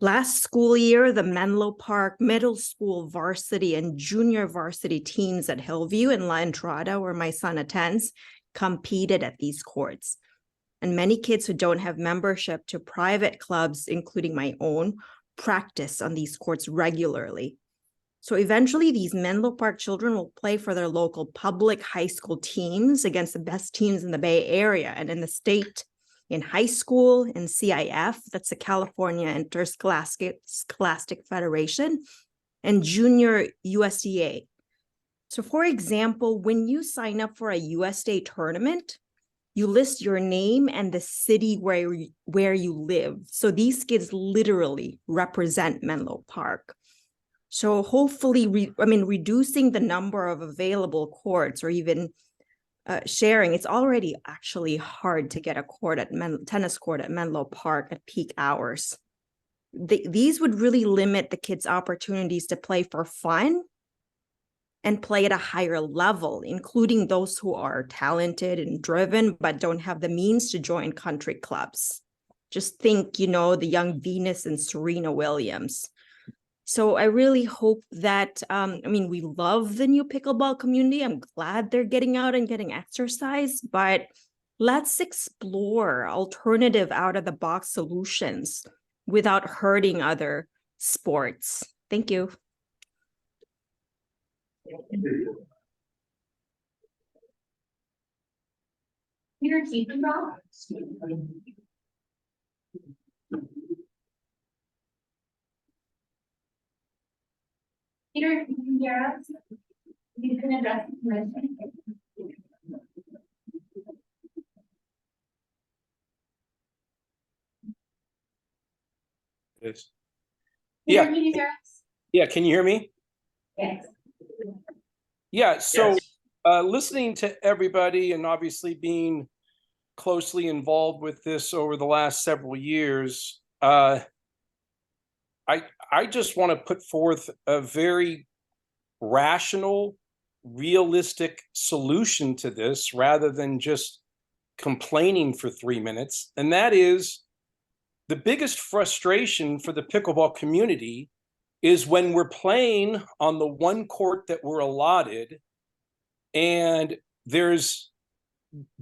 Last school year, the Menlo Park Middle School varsity and junior varsity teams at Hillview and La Entrada, where my son attends, competed at these courts. And many kids who don't have membership to private clubs, including my own, practice on these courts regularly. So eventually these Menlo Park children will play for their local public high school teams against the best teams in the Bay Area and in the state. In high school, in CIF, that's the California Interscholastic Federation, and junior USDA. So for example, when you sign up for a USDA tournament, you list your name and the city where you live. So these kids literally represent Menlo Park. So hopefully, reducing the number of available courts or even sharing, it's already actually hard to get a tennis court at Menlo Park at peak hours. These would really limit the kids' opportunities to play for fun and play at a higher level, including those who are talented and driven, but don't have the means to join country clubs. Just think, the young Venus and Serena Williams. So I really hope that, we love the new pickleball community. I'm glad they're getting out and getting exercise, but let's explore alternative out-of-the-box solutions without hurting other sports. Thank you. Peter Keefenbach. Peter, can you hear us? You can address the commission. Yes. Peter, Yeah. can you hear us? Yeah, can you hear me? Yes. Yeah, so listening to everybody and obviously being closely involved with this over the last several years, I just want to put forth a very rational, realistic solution to this rather than just complaining for 3 minutes. And that is the biggest frustration for the pickleball community is when we're playing on the one court that we're allotted and there's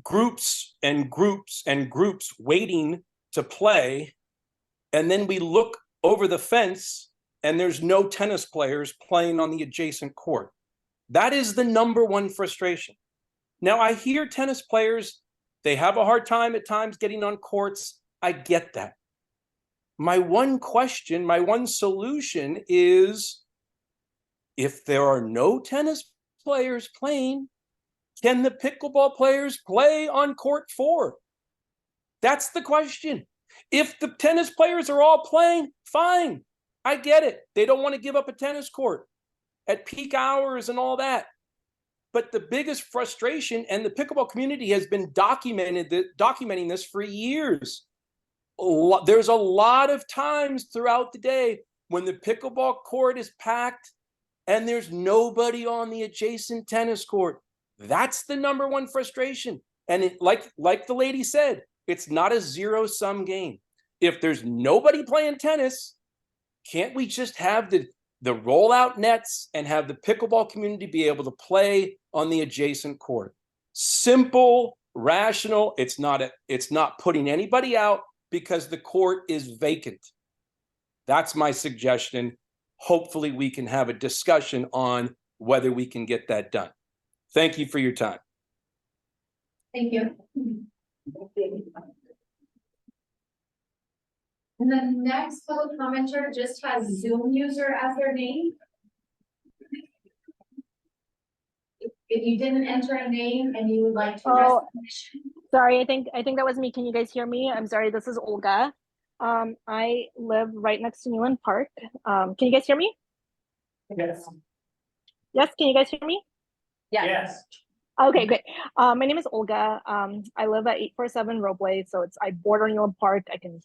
groups and groups and groups waiting to play. And then we look over the fence and there's no tennis players playing on the adjacent court. That is the number one frustration. Now, I hear tennis players, they have a hard time at times getting on courts. I get that. My one question, my one solution is, if there are no tennis players playing, can the pickleball players play on court 4? That's the question. If the tennis players are all playing, fine. I get it. They don't want to give up a tennis court at peak hours and all that. But the biggest frustration, and the pickleball community has been documenting this for years. There's a lot of times throughout the day when the pickleball court is packed and there's nobody on the adjacent tennis court. That's the number one frustration. And it, like the lady said, it's not a zero-sum game. If there's nobody playing tennis, can't we just have the rollout nets and have the pickleball community be able to play on the adjacent court? Simple, rational. It's not putting anybody out because the court is vacant. That's my suggestion. Hopefully we can have a discussion on whether we can get that done. Thank you for your time. Thank you. And the next public commenter just has Zoom user as their name. If you didn't enter a name and you would like to address the commission. Sorry, I think that was me. Can you guys hear me? I'm sorry, this is Olga. I live right next to Newland Park. Can you guys hear me? Yes. Yes, can you guys hear me? Yes. Okay, great. My name is Olga. I live at 847 Robley, so I border Newland Park. I can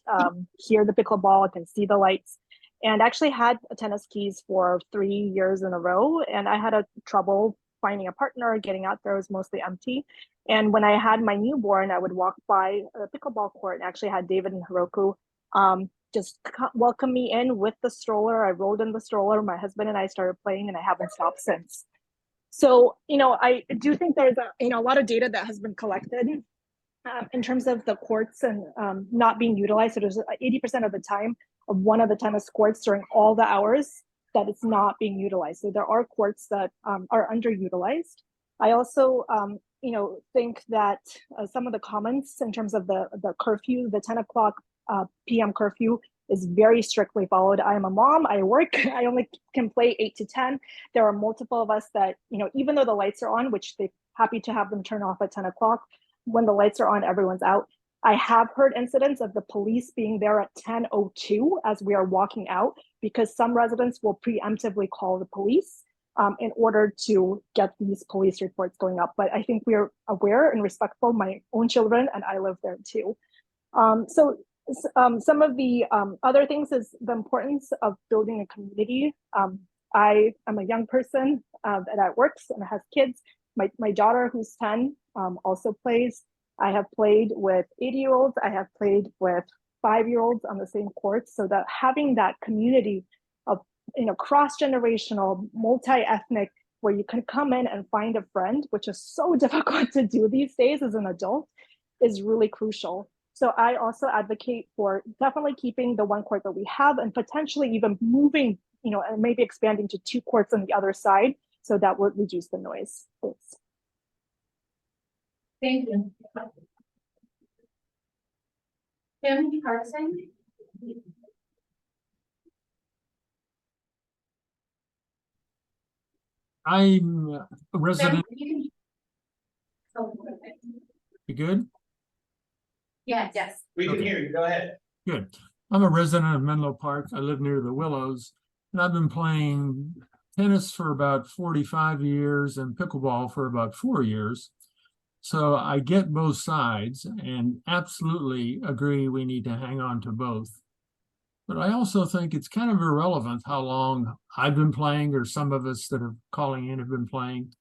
hear the pickleball, I can see the lights. And I actually had tennis keys for 3 years in a row, and I had trouble finding a partner, getting out there was mostly empty. And when I had my newborn, I would walk by a pickleball court and actually had David and Hiroku just welcome me in with the stroller. I rolled in the stroller, my husband and I started playing, and I haven't stopped since. So, I do think there's a lot of data that has been collected in terms of the courts and not being utilized. So there's 80% of the time of one of the tennis courts during all the hours that it's not being utilized. So there are courts that are underutilized. I also, think that some of the comments in terms of the curfew, the 10 o'clock PM curfew is very strictly followed. I am a mom, I work, I only can play 8 to 10. There are multiple of us that, even though the lights are on, which they're happy to have them turn off at 10 o'clock, when the lights are on, everyone's out. I have heard incidents of the police being there at 10:02 as we are walking out, because some residents will preemptively call the police in order to get these police reports going up. But I think we're aware and respectful, my own children, and I live there too. Some of the other things is the importance of building a community. I am a young person that works and has kids. My daughter, who's 10, also plays. I have played with 80-year-olds. I have played with 5-year-olds on the same courts. So that having that community of cross-generational, multi-ethnic, where you can come in and find a friend, which is so difficult to do these days as an adult, is really crucial. So I also advocate for definitely keeping the one court that we have and potentially even moving, and maybe expanding to 2 courts on the other side, so that would reduce the noise. Thanks. Thank you. Kim Carson. I'm a resident. You good? Yes. Yes. We can hear you. Go ahead. Good. I'm a resident of Menlo Park. I live near the Willows, and I've been playing tennis for about 45 years and pickleball for about 4 years. So I get both sides and absolutely agree we need to hang on to both. But I also think it's kind of irrelevant how long I've been playing, or some of us that are calling in have been playing,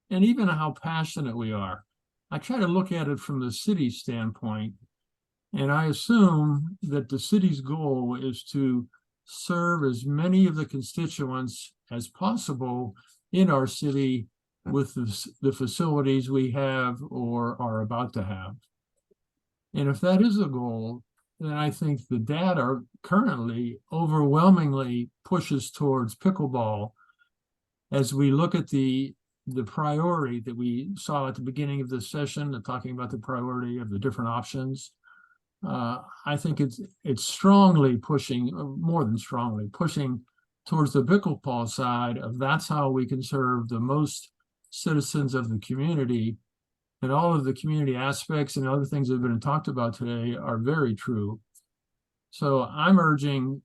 and even how passionate we are. I try to look at it from the city standpoint, and I assume that the city's goal is to serve as many of the constituents as possible in our city with the facilities we have or are about to have. And if that is a goal, then I think the data currently overwhelmingly pushes towards pickleball. As we look at the priority that we saw at the beginning of this session, talking about the priority of the different options, I think it's strongly pushing, more than strongly, pushing towards the pickleball side of that's how we can serve the most citizens of the community. And all of the community aspects and other things that have been talked about today are very true. So I'm urging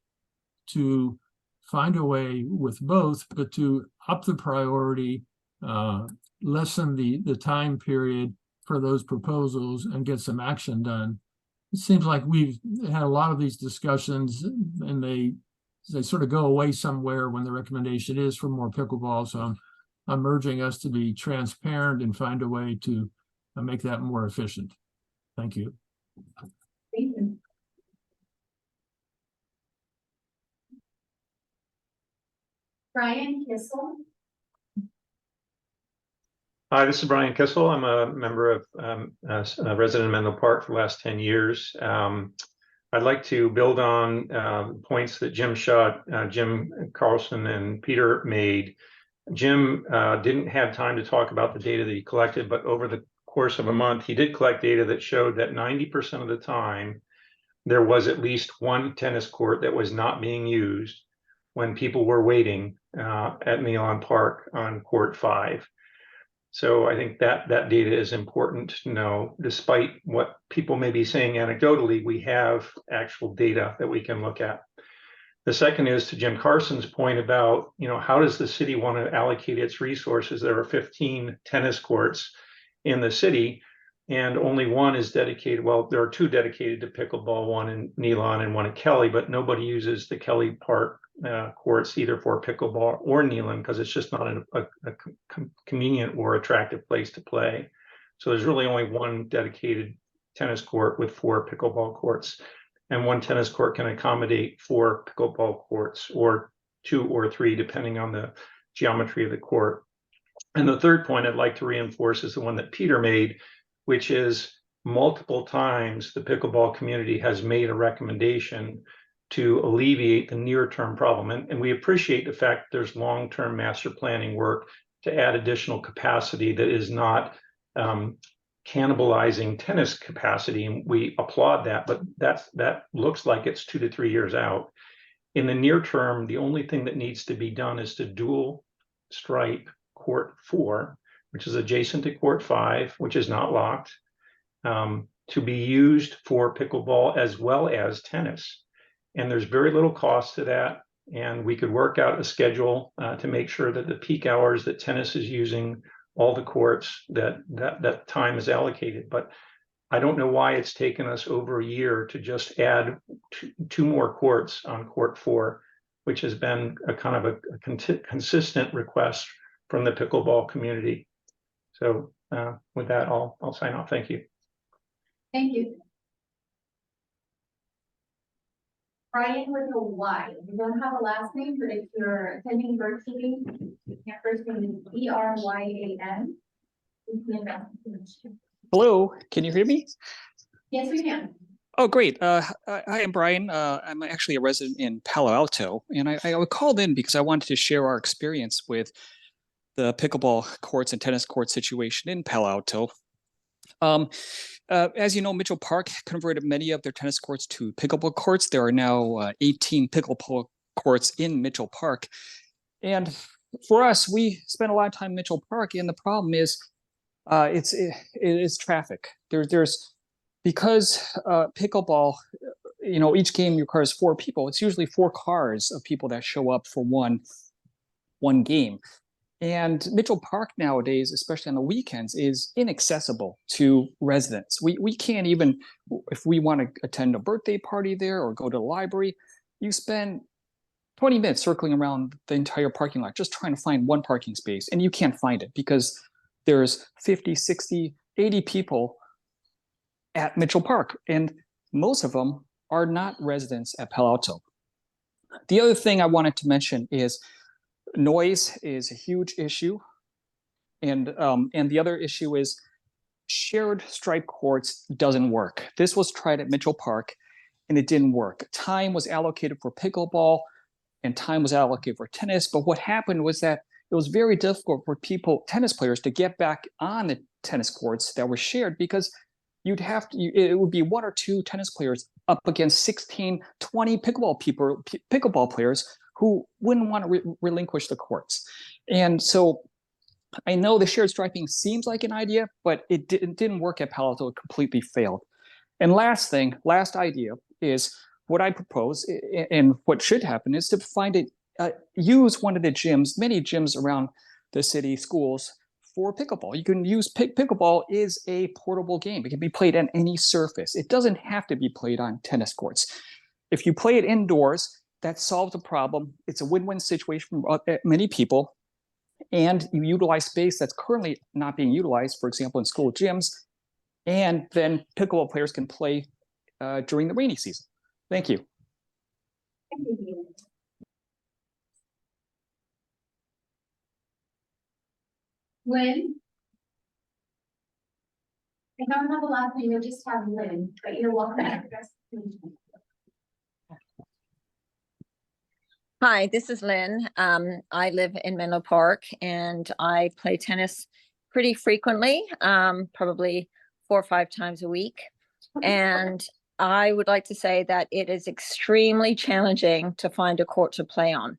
to find a way with both, but to up the priority, lessen the time period for those proposals and get some action done. It seems like we've had a lot of these discussions and they sort of go away somewhere when the recommendation is for more pickleball. So I'm urging us to be transparent and find a way to make that more efficient. Thank you. Thank you. Brian Kissel. Hi, this is Brian Kissel. I'm a member of a resident of Menlo Park for the last 10 years. I'd like to build on points that Jim Shaw, Jim Carlson, and Peter made. Jim didn't have time to talk about the data that he collected, but over the course of a month, he did collect data that showed that 90% of the time, there was at least one tennis court that was not being used when people were waiting at Milan Park on court 5. So I think that data is important to know. Despite what people may be saying anecdotally, we have actual data that we can look at. The second is to Jim Carson's point about, how does the city want to allocate its resources? There are 15 tennis courts in the city, and only one is dedicated. Well, there are 2 dedicated to pickleball, one in Nealon and one at Kelly, but nobody uses the Kelly Park courts either for pickleball or Nealon because it's just not a convenient or attractive place to play. So there's really only one dedicated tennis court with 4 pickleball courts, and one tennis court can accommodate 4 pickleball courts, or 2 or 3 depending on the geometry of the court. And the third point I'd like to reinforce is the one that Peter made, which is multiple times the pickleball community has made a recommendation to alleviate the near-term problem. And we appreciate the fact there's long-term master planning work to add additional capacity that is not cannibalizing tennis capacity. And we applaud that, but that looks like it's 2 to 3 years out. In the near term, the only thing that needs to be done is to dual stripe court 4, which is adjacent to court 5, which is not locked, to be used for pickleball as well as tennis. And there's very little cost to that. And we could work out a schedule to make sure that the peak hours that tennis is using all the courts, that time is allocated. But I don't know why it's taken us over a year to just add 2 more courts on court 4, which has been a kind of a consistent request from the pickleball community. So with that, I'll sign off. Thank you. Thank you. Brian with a Y. You don't have a last name, but if you're attending virtually, your first name is B-R-Y-A-N. Hello, can you hear me? Yes, we can. Oh, great. Hi, I'm Brian. I'm actually a resident in Palo Alto, and I called in because I wanted to share our experience with the pickleball courts and tennis court situation in Palo Alto. As you know, Mitchell Park converted many of their tennis courts to pickleball courts. There are now 18 pickleball courts in Mitchell Park. And for us, we spend a lot of time in Mitchell Park, and the problem is it's traffic. There's because pickleball, each game requires 4 people. It's usually 4 cars of people that show up for one game. And Mitchell Park nowadays, especially on the weekends, is inaccessible to residents. We can't even, if we want to attend a birthday party there or go to the library, you spend 20 minutes circling around the entire parking lot just trying to find one parking space, and you can't find it because there's 50, 60, 80 people at Mitchell Park, and most of them are not residents at Palo Alto. The other thing I wanted to mention is noise is a huge issue. And the other issue is shared stripe courts doesn't work. This was tried at Mitchell Park and it didn't work. Time was allocated for pickleball and time was allocated for tennis. But what happened was that it was very difficult for tennis players to get back on the tennis courts that were shared because you'd have to, it would be 1 or 2 tennis players up against 16, 20 pickleball players who wouldn't want to relinquish the courts. And so I know the shared striping seems like an idea, but it didn't work at Palo Alto. It completely failed. And last idea is what I propose, and what should happen is to use one of the gyms, many gyms around the city schools for pickleball. You can use pickleball is a portable game. It can be played on any surface. It doesn't have to be played on tennis courts. If you play it indoors, that solves a problem. It's a win-win situation for many people. And you utilize space that's currently not being utilized, for example, in school gyms. And then pickleball players can play during the rainy season. Thank you. Thank you. Lynn? I don't have a last name, you'll just have Lynn, but you're welcome to address the commission. Hi, this is Lynn. I live in Menlo Park and I play tennis pretty frequently, probably 4 or 5 times a week. And I would like to say that it is extremely challenging to find a court to play on.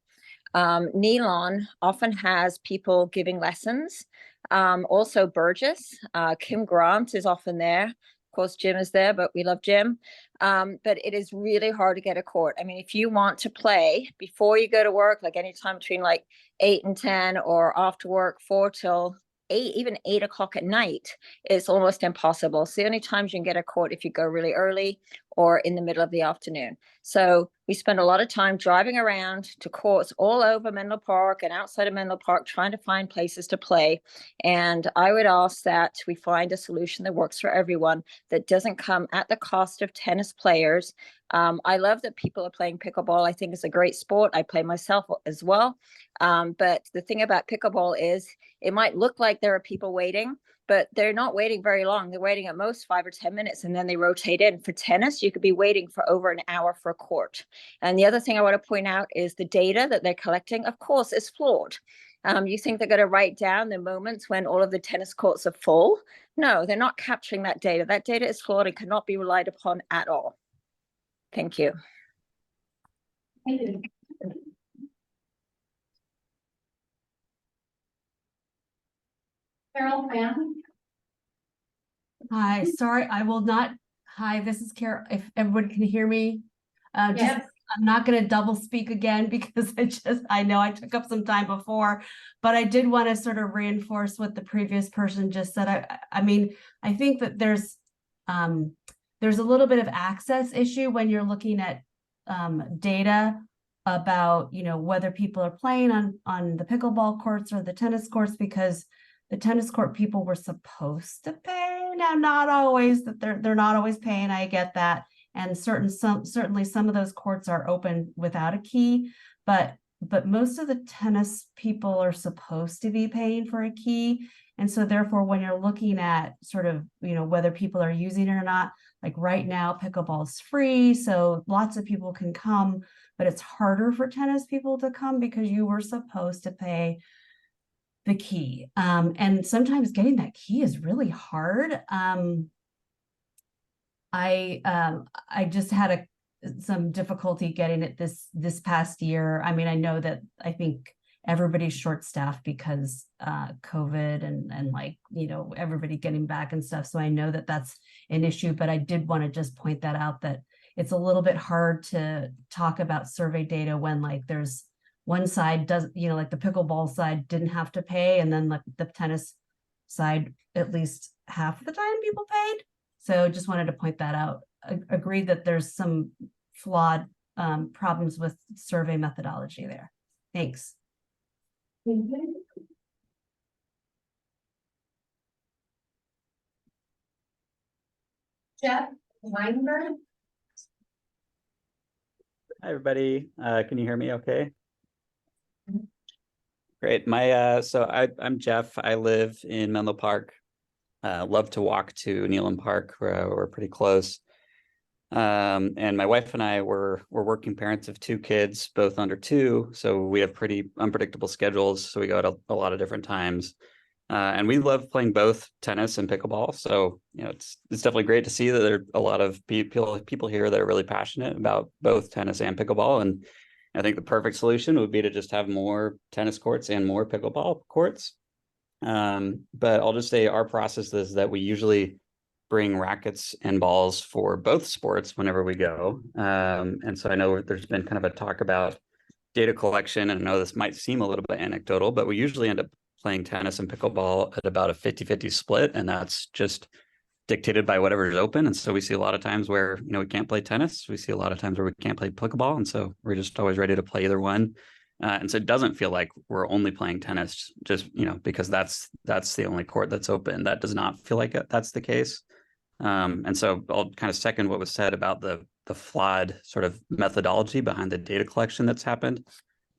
Neelon often has people giving lessons. Also Burgess, Kim Grant is often there. Of course, Jim is there, but we love Jim. But it is really hard to get a court. I mean, if you want to play before you go to work, like anytime between like 8 and 10 or after work, 4 till 8, even 8 o'clock at night, it's almost impossible. So the only times you can get a court if you go really early or in the middle of the afternoon. So we spend a lot of time driving around to courts all over Menlo Park and outside of Menlo Park trying to find places to play. And I would ask that we find a solution that works for everyone, that doesn't come at the cost of tennis players. I love that people are playing pickleball. I think it's a great sport. I play myself as well. But the thing about pickleball is it might look like there are people waiting, but they're not waiting very long. They're waiting at most 5 or 10 minutes and then they rotate in. For tennis, you could be waiting for over an hour for a court. And the other thing I want to point out is the data that they're collecting, of course, is flawed. You think they're going to write down the moments when all of the tennis courts are full? No, they're not capturing that data. That data is flawed and cannot be relied upon at all. Thank you. Thank you. Carol Pham? Hi, sorry, I will not. Hi, this is Carol. If everyone can hear me, Yes. I'm not going to double speak again because I know I took up some time before, but I did want to sort of reinforce what the previous person just said. I mean, I think that there's a little bit of access issue when you're looking at data about, you know, whether people are playing on the pickleball courts or the tennis courts, because the tennis court people were supposed to pay. Now, not always, that they're not always paying. I get that. And certainly some of those courts are open without a key, but most of the tennis people are supposed to be paying for a key. And so therefore, when you're looking at sort of, you know, whether people are using it or not, like right now, pickleball is free. So lots of people can come, but it's harder for tennis people to come because you were supposed to pay the key. And sometimes getting that key is really hard. I just had some difficulty getting it this past year. I mean, I know that I think everybody's short-staffed because COVID and like, you know, everybody getting back and stuff. So I know that that's an issue, but I did want to just point that out, that it's a little bit hard to talk about survey data when like there's one side does, you know, like the pickleball side didn't have to pay, and then like the tennis side, at least half the time people paid. So just wanted to point that out. Agreed that there's some flawed problems with survey methodology there. Thanks. Jeff Weinberg? Hi, everybody. Can you hear me okay? Great. I'm Jeff. I live in Menlo Park. Love to walk to Neelam Park. We're pretty close. And my wife and I we're working parents of 2 kids, both under 2. So we have pretty unpredictable schedules. So we go at a lot of different times. And we love playing both tennis and pickleball. So, it's definitely great to see that there are a lot of people here that are really passionate about both tennis and pickleball. And I think the perfect solution would be to just have more tennis courts and more pickleball courts. But I'll just say our process is that we usually bring rackets and balls for both sports whenever we go. And so I know there's been kind of a talk about data collection, and I know this might seem a little bit anecdotal, but we usually end up playing tennis and pickleball at about a 50-50 split, and that's just dictated by whatever's open. And so we see a lot of times where, we can't play tennis. We see a lot of times where we can't play pickleball. And so we're just always ready to play either one. And so it doesn't feel like we're only playing tennis just, because that's the only court that's open. That does not feel like that's the case. And so I'll kind of second what was said about the flawed sort of methodology behind the data collection that's happened.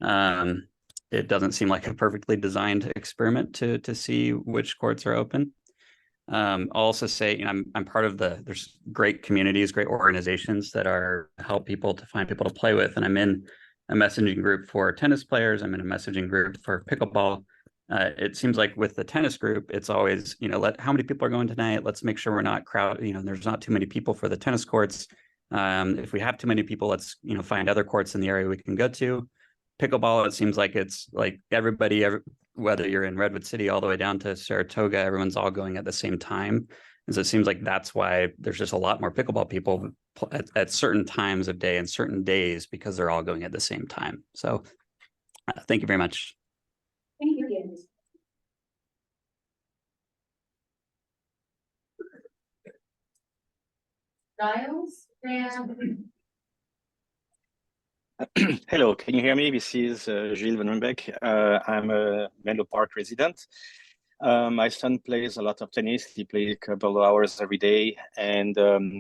It doesn't seem like a perfectly designed experiment to see which courts are open. I'll also say, I'm part of there's great communities, great organizations that help people to find people to play with. And I'm in a messaging group for tennis players. I'm in a messaging group for pickleball. It seems like with the tennis group, it's always, how many people are going tonight? Let's make sure we're not crowded, there's not too many people for the tennis courts. If we have too many people, let's, find other courts in the area we can go to. Pickleball, it seems like it's like everybody, whether you're in Redwood City all the way down to Saratoga, everyone's all going at the same time. And so it seems like that's why there's just a lot more pickleball people at certain times of day and certain days, because they're all going at the same time. So thank you very much. Thank you. Giles, Graham. Hello, can you hear me? This is Gilles Van Rumbeck. I'm a Menlo Park resident. My son plays a lot of tennis. He plays a couple of hours every day, and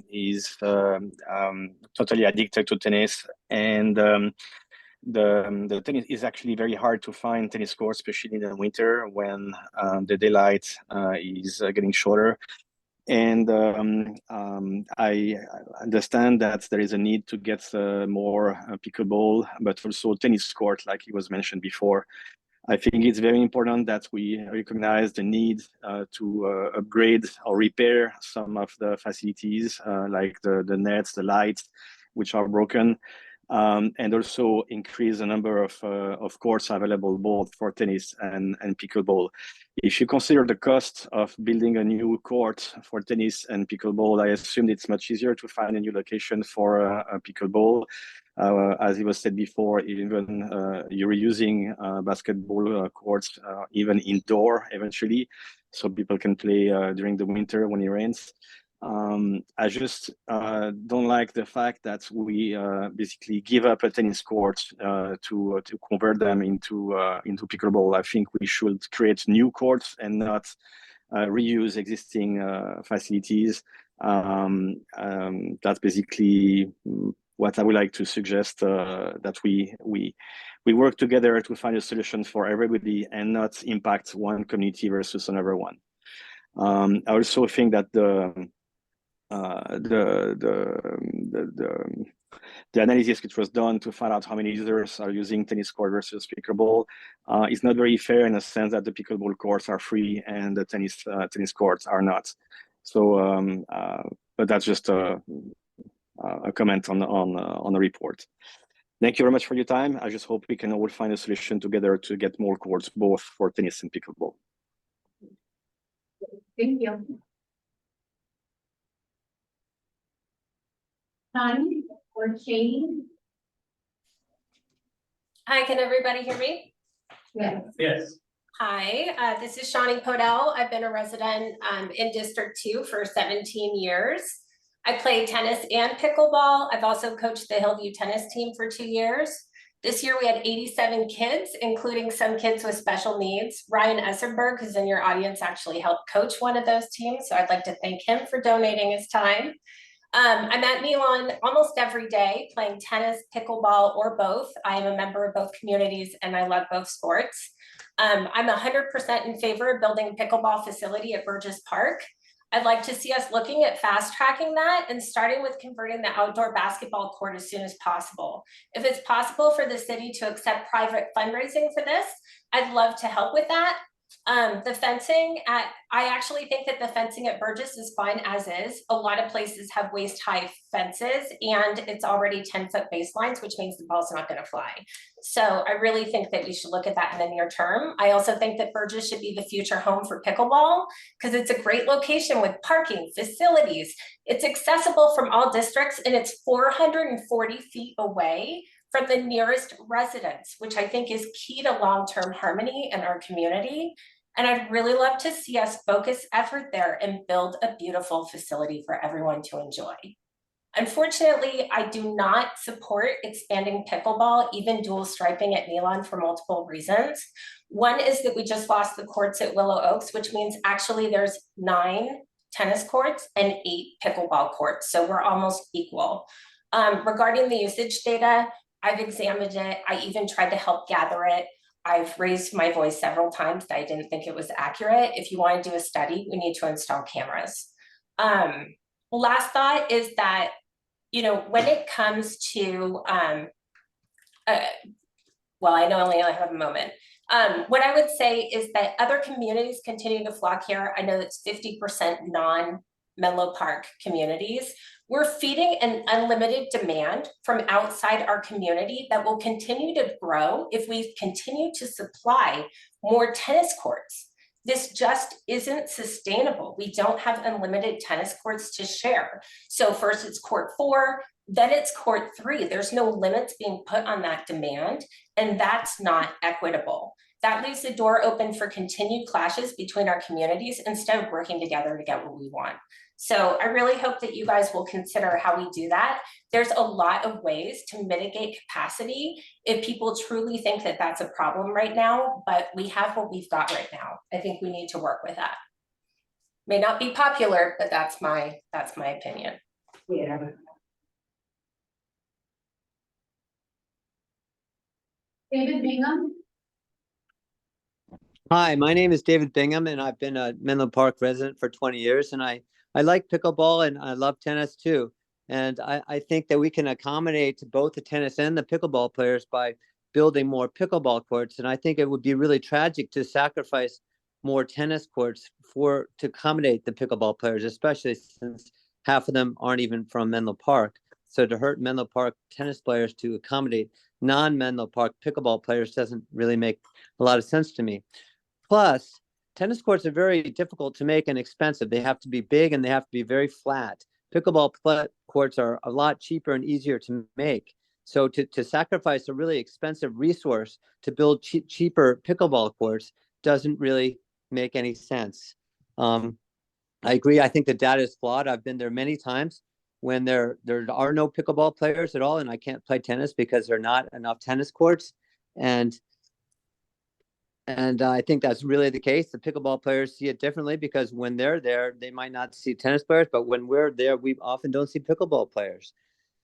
he's totally addicted to tennis. And the tennis is actually very hard to find tennis courts, especially in the winter when the daylight is getting shorter. And I understand that there is a need to get more pickleball, but also tennis court, like it was mentioned before. I think it's very important that we recognize the need to upgrade or repair some of the facilities, like the nets, the lights, which are broken, and also increase the number of courts available both for tennis and pickleball. If you consider the cost of building a new court for tennis and pickleball, I assume it's much easier to find a new location for a pickleball. As it was said before, even you're reusing basketball courts, even indoor eventually, so people can play during the winter when it rains. I just don't like the fact that we basically give up a tennis court to convert them into pickleball. I think we should create new courts and not reuse existing facilities. That's basically what I would like to suggest, that we work together to find a solution for everybody and not impact one community versus another one. I also think that the analysis which was done to find out how many users are using tennis court versus pickleball is not very fair, in a sense that the pickleball courts are free and the tennis courts are not. So, but that's just a comment on the report. Thank you very much for your time. I just hope we can all find a solution together to get more courts, both for tennis and pickleball. Thank you. Shani or Shane? Hi, can everybody hear me? Yes. Yes. Hi, this is Shani Podell. I've been a resident in District 2 for 17 years. I play tennis and pickleball. I've also coached the Hillview tennis team for 2 years. This year we had 87 kids, including some kids with special needs. Ryan Essenberg, who's in your audience, actually helped coach one of those teams. So I'd like to thank him for donating his time. I'm at Neelam almost every day playing tennis, pickleball, or both. I am a member of both communities and I love both sports. I'm 100% in favor of building a pickleball facility at Burgess Park. I'd like to see us looking at fast tracking that and starting with converting the outdoor basketball court as soon as possible. If it's possible for the city to accept private fundraising for this, I'd love to help with that. The fencing I actually think that the fencing at Burgess is fine as is. A lot of places have waist high fences and it's already 10-foot baselines, which means the ball's not going to fly. So I really think that we should look at that in the near term. I also think that Burgess should be the future home for pickleball because it's a great location with parking, facilities. It's accessible from all districts and it's 440 feet away from the nearest residence, which I think is key to long-term harmony in our community. And I'd really love to see us focus effort there and build a beautiful facility for everyone to enjoy. Unfortunately, I do not support expanding pickleball, even dual striping at Nealon for multiple reasons. One is that we just lost the courts at Willow Oaks, which means actually there's 9 tennis courts and 8 pickleball courts. So we're almost equal. Regarding the usage data, I've examined it. I even tried to help gather it. I've raised my voice several times that I didn't think it was accurate. If you want to do a study, we need to install cameras. Last thought is that, you know, when it comes to, well, I know I only have a moment. What I would say is that other communities continue to flock here. I know it's 50% non-Menlo Park communities. We're feeding an unlimited demand from outside our community that will continue to grow if we continue to supply more tennis courts. This just isn't sustainable. We don't have unlimited tennis courts to share. So first it's court 4, then it's court 3. There's no limits being put on that demand, and that's not equitable. That leaves the door open for continued clashes between our communities instead of working together to get what we want. So I really hope that you guys will consider how we do that. There's a lot of ways to mitigate capacity if people truly think that that's a problem right now, but we have what we've got right now. I think we need to work with that. May not be popular, but that's my opinion. Yeah. David Bingham. Hi, my name is David Bingham, and I've been a Menlo Park resident for 20 years, and I like pickleball and I love tennis too. And I think that we can accommodate both the tennis and the pickleball players by building more pickleball courts. And I think it would be really tragic to sacrifice more tennis courts to accommodate the pickleball players, especially since half of them aren't even from Menlo Park. So to hurt Menlo Park tennis players to accommodate non-Menlo Park pickleball players doesn't really make a lot of sense to me. Plus, tennis courts are very difficult to make and expensive. They have to be big and they have to be very flat. Pickleball courts are a lot cheaper and easier to make. So to sacrifice a really expensive resource to build cheaper pickleball courts doesn't really make any sense. I agree. I think the data is flawed. I've been there many times when there are no pickleball players at all, and I can't play tennis because there are not enough tennis courts. And I think that's really the case. The pickleball players see it differently because when they're there, they might not see tennis players, but when we're there, we often don't see pickleball players.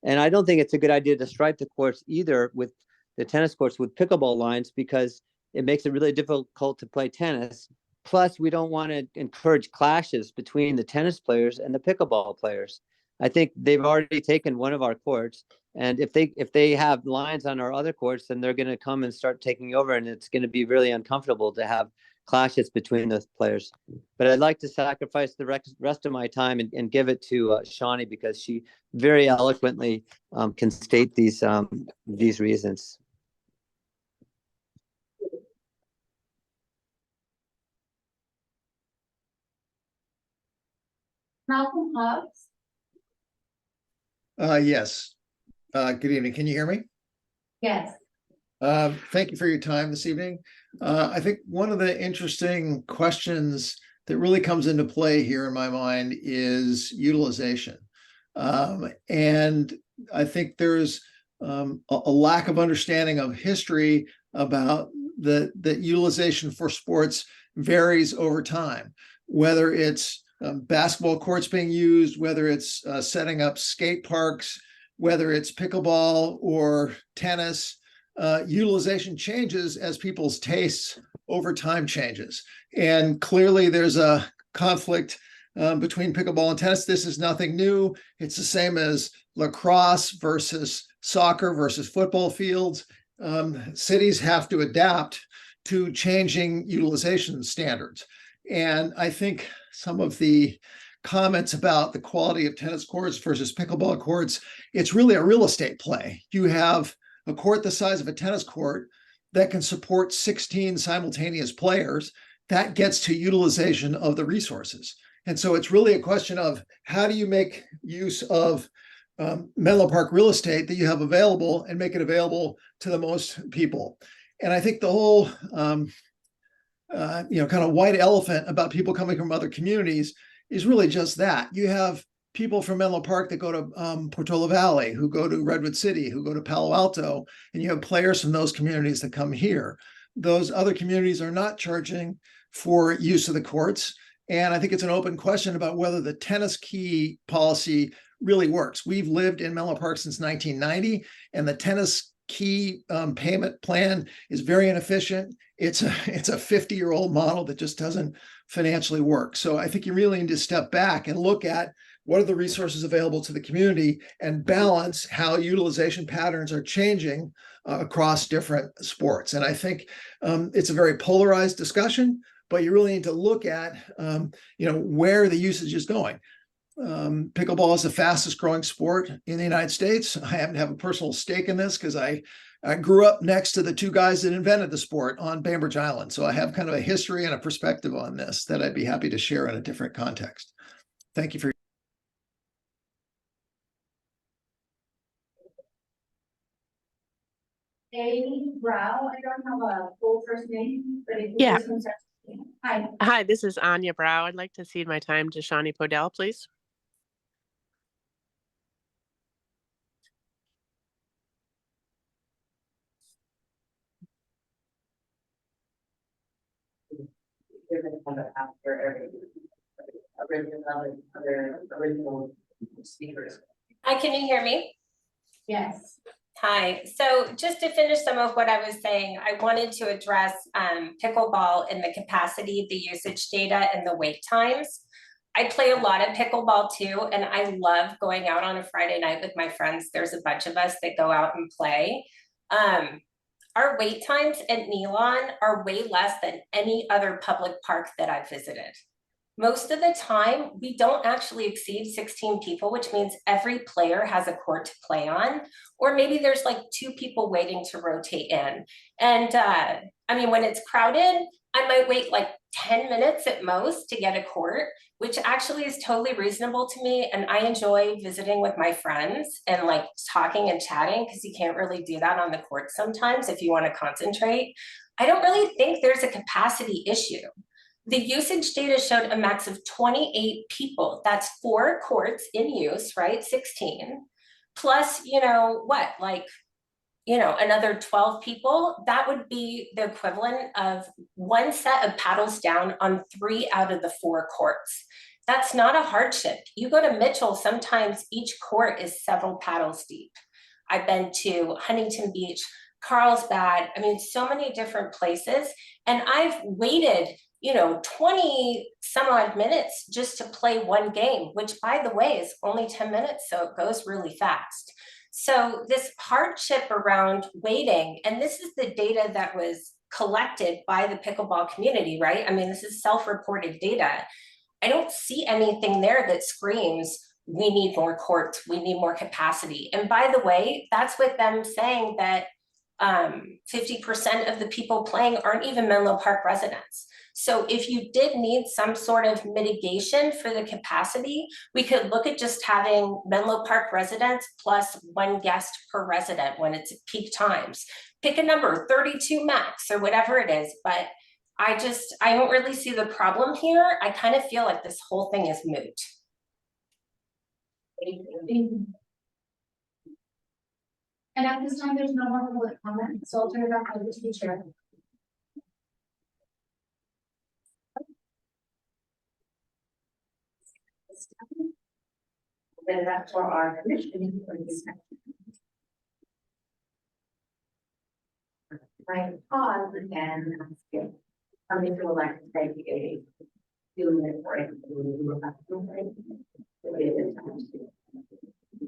And I don't think it's a good idea to stripe the courts either with the tennis courts with pickleball lines because it makes it really difficult to play tennis. Plus, we don't want to encourage clashes between the tennis players and the pickleball players. I think they've already taken one of our courts. And if they have lines on our other courts, then they're going to come and start taking over, and it's going to be really uncomfortable to have clashes between those players. But I'd like to sacrifice the rest of my time and give it to Shawnee because she very eloquently can state these reasons. Malcolm Hobbs. Yes. Good evening. Can you hear me? Yes. Thank you for your time this evening. I think one of the interesting questions that really comes into play here in my mind is utilization. And I think there's a lack of understanding of history about that utilization for sports varies over time, whether it's basketball courts being used, whether it's setting up skate parks, whether it's pickleball or tennis, utilization changes as people's tastes over time changes. And clearly there's a conflict between pickleball and tennis. This is nothing new. It's the same as lacrosse versus soccer versus football fields. Cities have to adapt to changing utilization standards. And I think some of the comments about the quality of tennis courts versus pickleball courts, it's really a real estate play. You have a court the size of a tennis court that can support 16 simultaneous players. That gets to utilization of the resources. And so it's really a question of how do you make use of Menlo Park real estate that you have available and make it available to the most people. And I think the whole kind of white elephant about people coming from other communities is really just that. You have people from Menlo Park that go to Portola Valley, who go to Redwood City, who go to Palo Alto, and you have players from those communities that come here. Those other communities are not charging for use of the courts. And I think it's an open question about whether the tennis key policy really works. We've lived in Menlo Park since 1990, and the tennis key payment plan is very inefficient. It's a 50-year-old model that just doesn't financially work. So I think you really need to step back and look at what are the resources available to the community and balance how utilization patterns are changing across different sports. And I think it's a very polarized discussion, but you really need to look at where the usage is going. Pickleball is the fastest growing sport in the United States. I happen to have a personal stake in this because I grew up next to the two guys that invented the sport on Bainbridge Island. So I have kind of a history and a perspective on this that I'd be happy to share in a different context. Thank you for Amy Brow, I don't have a full first name, but if you Yeah. just want to- Hi. Hi, this is Anya Brow. I'd like to cede my time to Shawnee Podell, please. After every original speakers. Hi, can you hear me? Yes. Hi, so just to finish some of what I was saying, I wanted to address pickleball and the capacity, the usage data, and the wait times. I play a lot of pickleball too, and I love going out on a Friday night with my friends. There's a bunch of us that go out and play. Our wait times at Nealon are way less than any other public park that I've visited. Most of the time, we don't actually exceed 16 people, which means every player has a court to play on, or maybe there's like 2 people waiting to rotate in. And I mean, when it's crowded, I might wait like 10 minutes at most to get a court, which actually is totally reasonable to me. And I enjoy visiting with my friends and like talking and chatting, because you can't really do that on the court sometimes if you want to concentrate. I don't really think there's a capacity issue. The usage data showed a max of 28 people. That's 4 courts in use, right? 16. Plus, another 12 people. That would be the equivalent of 1 set of paddles down on 3 out of the 4 courts. That's not a hardship. You go to Mitchell, sometimes each court is several paddles deep. I've been to Huntington Beach, Carlsbad, I mean, so many different places. And I've waited 20 some odd minutes just to play one game, which by the way is only 10 minutes, so it goes really fast. So this hardship around waiting, and this is the data that was collected by the pickleball community, right? I mean, this is self-reported data. I don't see anything there that screams, we need more courts, we need more capacity. And by the way, that's with them saying that 50% of the people playing aren't even Menlo Park residents. So if you did need some sort of mitigation for the capacity, we could look at just having Menlo Park residents plus 1 guest per resident when it's at peak times. Pick a number, 32 max or whatever it is, but I don't really see the problem here. I kind of feel like this whole thing is moot. And at this time, there's no more public comment, so I'll turn it back over to the chair. Then that's for our commission for this. I pause again. How many people like to take a 2-minute break? Do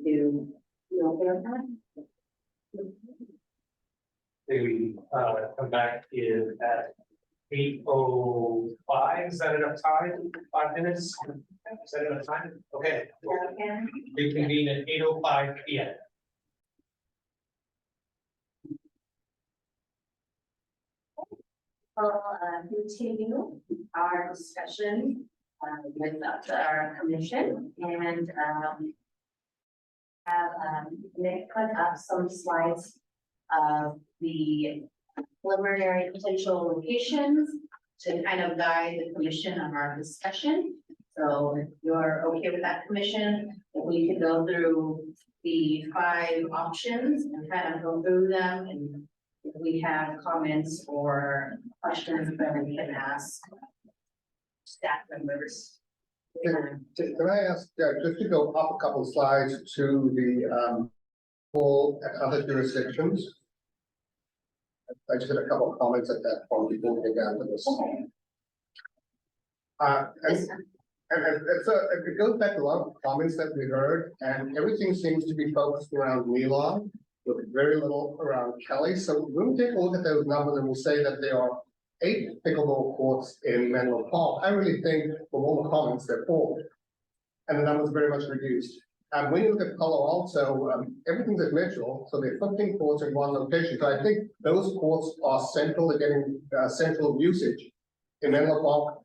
you okay with that? We come back in at 8:05. Is that enough time? 5 minutes? Is that enough time? Okay. Reconvene at 8:05 p.m. We'll continue our discussion with our commission and have Nick put up some slides of the preliminary potential locations to kind of guide the commission on our discussion. So if you're okay with that, commission, we could go through the 5 options and kind of go through them, and if we have comments or questions, then we can ask staff members. Can I ask, just to go up a couple slides to the full and other jurisdictions? I just had a couple of comments at that point before we get down to this. And so it goes back to a lot of comments that we heard, and everything seems to be focused around Nealon, with very little around Kelly. So when we take a look at those numbers and we'll say that there are 8 pickleball courts in Menlo Park, I really think from all the comments they're 4, and the number's very much reduced. And when you look at Palo Alto, everything's at Mitchell, so there are 15 courts in one location. So I think those courts are central to getting central usage. In Menlo Park,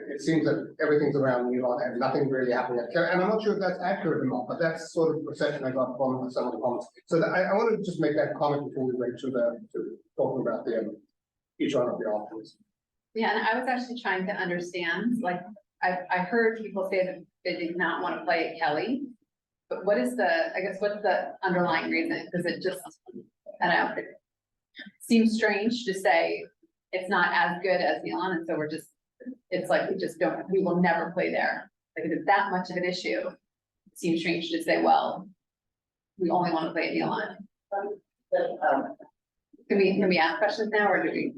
it seems that everything's around Nealon and nothing really happening at Kelly. And I'm not sure if that's accurate or not, but that's sort of the perception I got from some of the comments. So I want to just make that comment before we went to talking about the each one of the options. Yeah, and I was actually trying to understand, like, I heard people say that they did not want to play at Kelly. But what is what's the underlying reason? Because it just, I don't know, it seems strange to say it's not as good as Nealon, and so it's like, we will never play there. Like, if it's that much of an issue, it seems strange to say, well, we only want to play at Nealon. Can we ask questions now, or do we?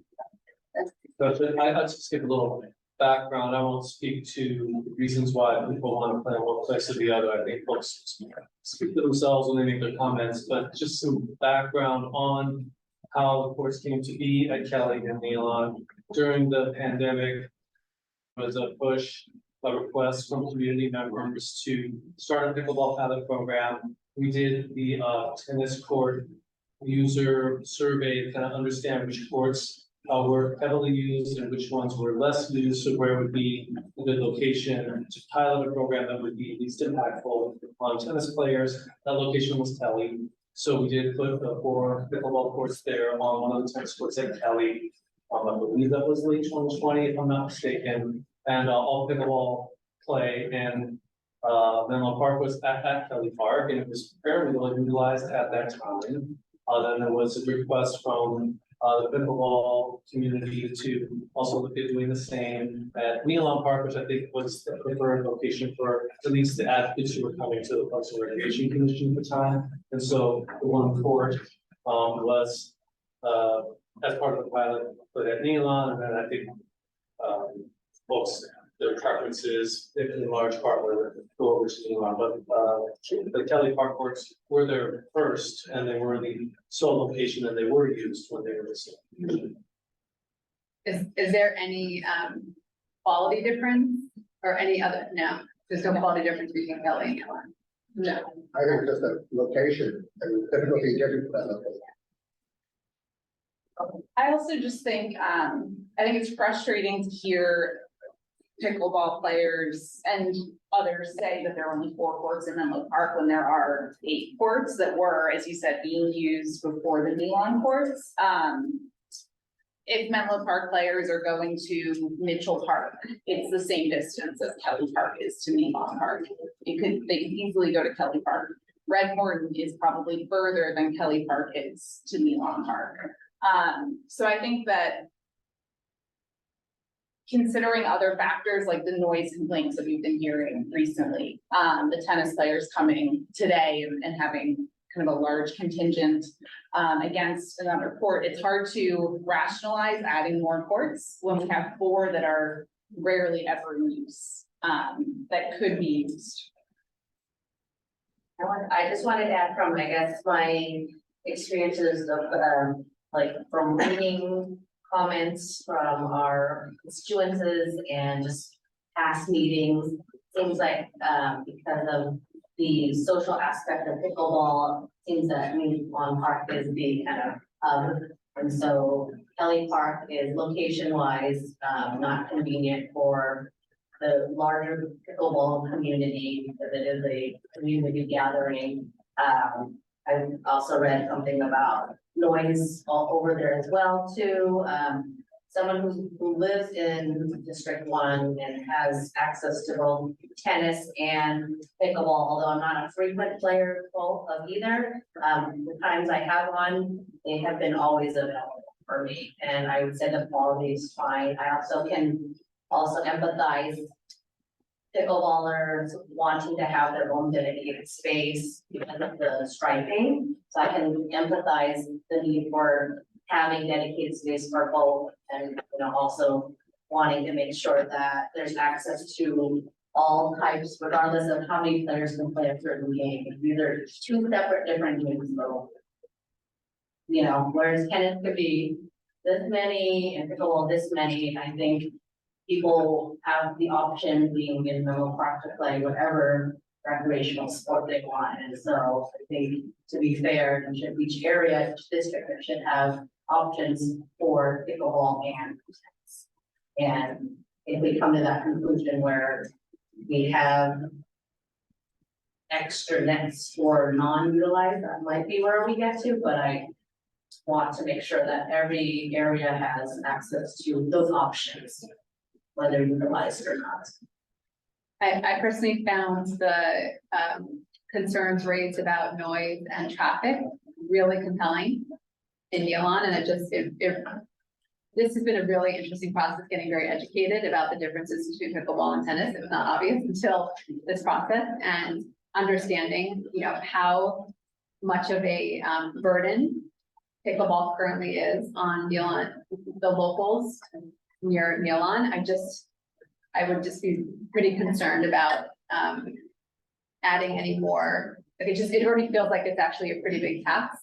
I'll just skip a little background. I won't speak to the reasons why people want to play in one place or the other. I think folks speak to themselves when they make their comments, but just some background on how the courts came to be at Kelly and Nealon. During the pandemic, there was a push, a request from community members to start a pickleball pilot program. We did the tennis court user survey to kind of understand which courts were heavily used and which ones were less used, so where would be a good location to pilot a program that would be least impactful on tennis players. That location was Kelly. So we did put the 4 pickleball courts there on one of the tennis courts at Kelly. I believe that was late 2020, if I'm not mistaken. And all pickleball play and Menlo Park was at Kelly Park, and it was fairly well utilized at that time. Then there was a request from the pickleball community to also look at doing the same at Nealon Park, which I think was the preferred location for at least the advocates who were coming to the Parks and Recreation Commission at the time. And so the one court was as part of the pilot put at Nealon, and then I think folks, their preferences in large part were go over to Nealon, but the Kelly Park courts were there first, and they were the sole location, and they were used when they were the Is there any quality difference or any other? No, there's no quality difference between Kelly and Nealon. No. I think just the location and difficulty getting to that location. I also just think, I think it's frustrating to hear pickleball players and others say that there are only 4 courts in Menlo Park when there are 8 courts that were, as you said, being used before the Nealon courts. If Menlo Park players are going to Mitchell Park, it's the same distance as Kelly Park is to Nealon Park. They could easily go to Kelly Park. Red Morton is probably further than Kelly Park is to Nealon Park. So I think that considering other factors like the noise complaints that we've been hearing recently, the tennis players coming today and having kind of a large contingent against another court, it's hard to rationalize adding more courts when we have 4 that are rarely ever in use, that could be used. I just wanted to add from, I guess, my experiences of, like, from reading comments from our constituents and just past meetings. Seems like, because of the social aspect of pickleball, seems that Lawn Park is the kind of hub. And so Kelly Park is location wise, not convenient for the larger pickleball community, because it is a community gathering. I've also read something about noise all over there as well too. Someone who lives in District 1 and has access to both tennis and pickleball, although I'm not a frequent player both of either. The times I have one, they have been always available for me, and I would say the quality is fine. I also can empathize pickleballers wanting to have their own dedicated space because of the striping. So I can empathize the need for having dedicated space for both, and also wanting to make sure that there's access to all types, regardless of how many players can play a certain game. These are 2 separate different games, so whereas tennis could be this many and pickleball this many, I think people have the option being in Menlo Park to play whatever recreational sport they want. And so I think, to be fair, each area, each district should have options for pickleball and tennis. And if we come to that conclusion where we have extra nets for non-utilized, that might be where we get to, but I want to make sure that every area has access to those options, whether utilized or not. I personally found the concerns raised about noise and traffic really compelling in Nealon, and this has been a really interesting process, getting very educated about the differences between pickleball and tennis. It was not obvious until this process, and understanding, how much of a burden pickleball currently is on Nealon, the locals near Nealon. I would just be pretty concerned about adding any more. Like it already feels like it's actually a pretty big tax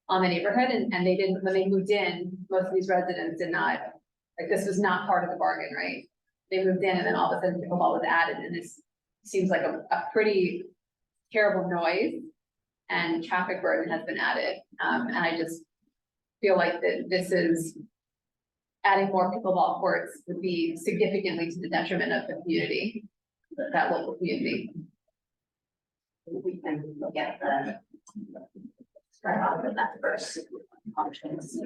on the neighborhood, and they didn't, when they moved in, most of these residents did not, like, this was not part of the bargain, right? They moved in and then all of a sudden pickleball was added, and this seems like a pretty terrible noise and traffic burden has been added. And I just feel like that this is adding more pickleball courts would be significantly to the detriment of the community, that local community. We can look at the start off with that first options.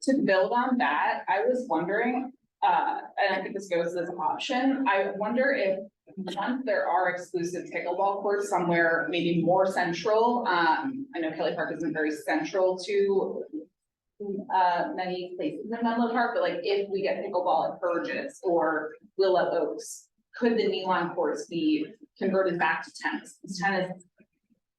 To build on that, I was wondering, and I think this goes as an option, I wonder if once there are exclusive pickleball courts somewhere maybe more central, I know Kelly Park isn't very central to many places in Menlo Park, but like if we get pickleball at Burgess or Willow Oaks, could the Nealon courts be converted back to tennis? Tennis,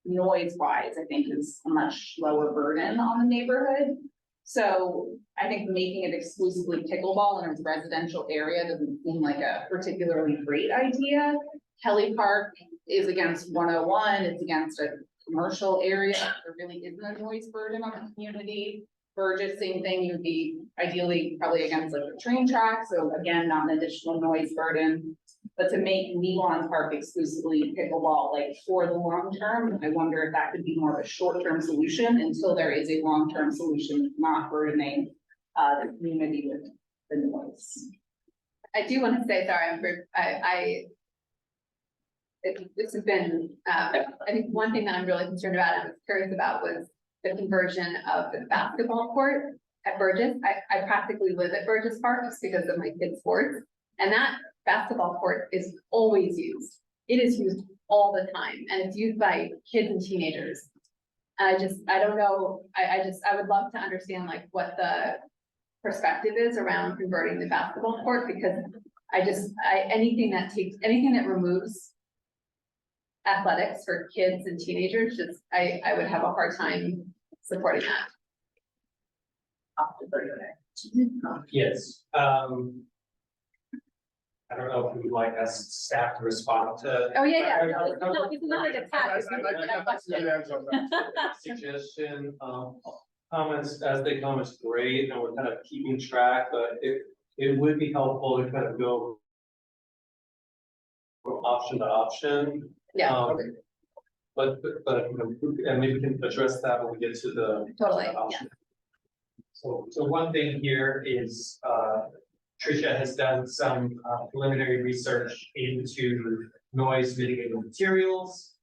noise wise, I think is a much lower burden on the neighborhood. So I think making it exclusively pickleball in a residential area doesn't seem like a particularly great idea. Kelly Park is against 101, it's against a commercial area, there really isn't a noise burden on the community. Burgess, same thing, you'd be ideally probably against like a train track, so again, not an additional noise burden. But to make Nealon Park exclusively pickleball, like for the long term, I wonder if that could be more of a short-term solution until there is a long-term solution, not burdening the community with the noise. I do want to say, sorry, this has been, I think one thing that I'm really concerned about, and I was curious about, was the conversion of the basketball court at Burgess. I practically live at Burgess Park just because of my kids' sports, and that basketball court is always used. It is used all the time, and it's used by kids and teenagers. I don't know, I would love to understand like what the perspective is around converting the basketball court, because anything that removes athletics for kids and teenagers, just, I would have a hard time supporting that. Yes, I don't know if you would like us staff to respond to. Oh, yeah, yeah. No, it's not like a tag, it's not like a question. Suggestion, comments, as they come is great, and we're kind of keeping track, but it would be helpful to kind of go from option to option. Yeah. But, and maybe we can address that when we get to the. Totally, option. So one thing here is, Tricia has done some preliminary research into noise mitigating materials.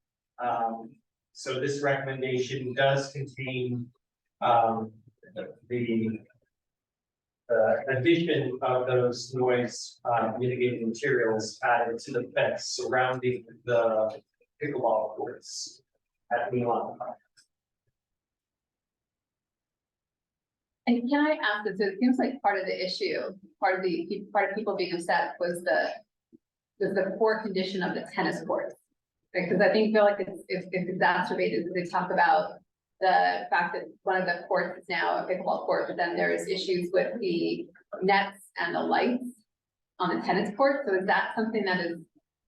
So this recommendation does contain the addition of those noise mitigating materials added to the fence surrounding the pickleball courts at Milan Park. And can I ask this, it seems like part of the issue, part of people being upset was the poor condition of the tennis courts. Because I feel like it's exacerbated, because they talk about the fact that one of the courts is now a pickleball court, but then there's issues with the nets and the lights on the tennis court. So is that something that is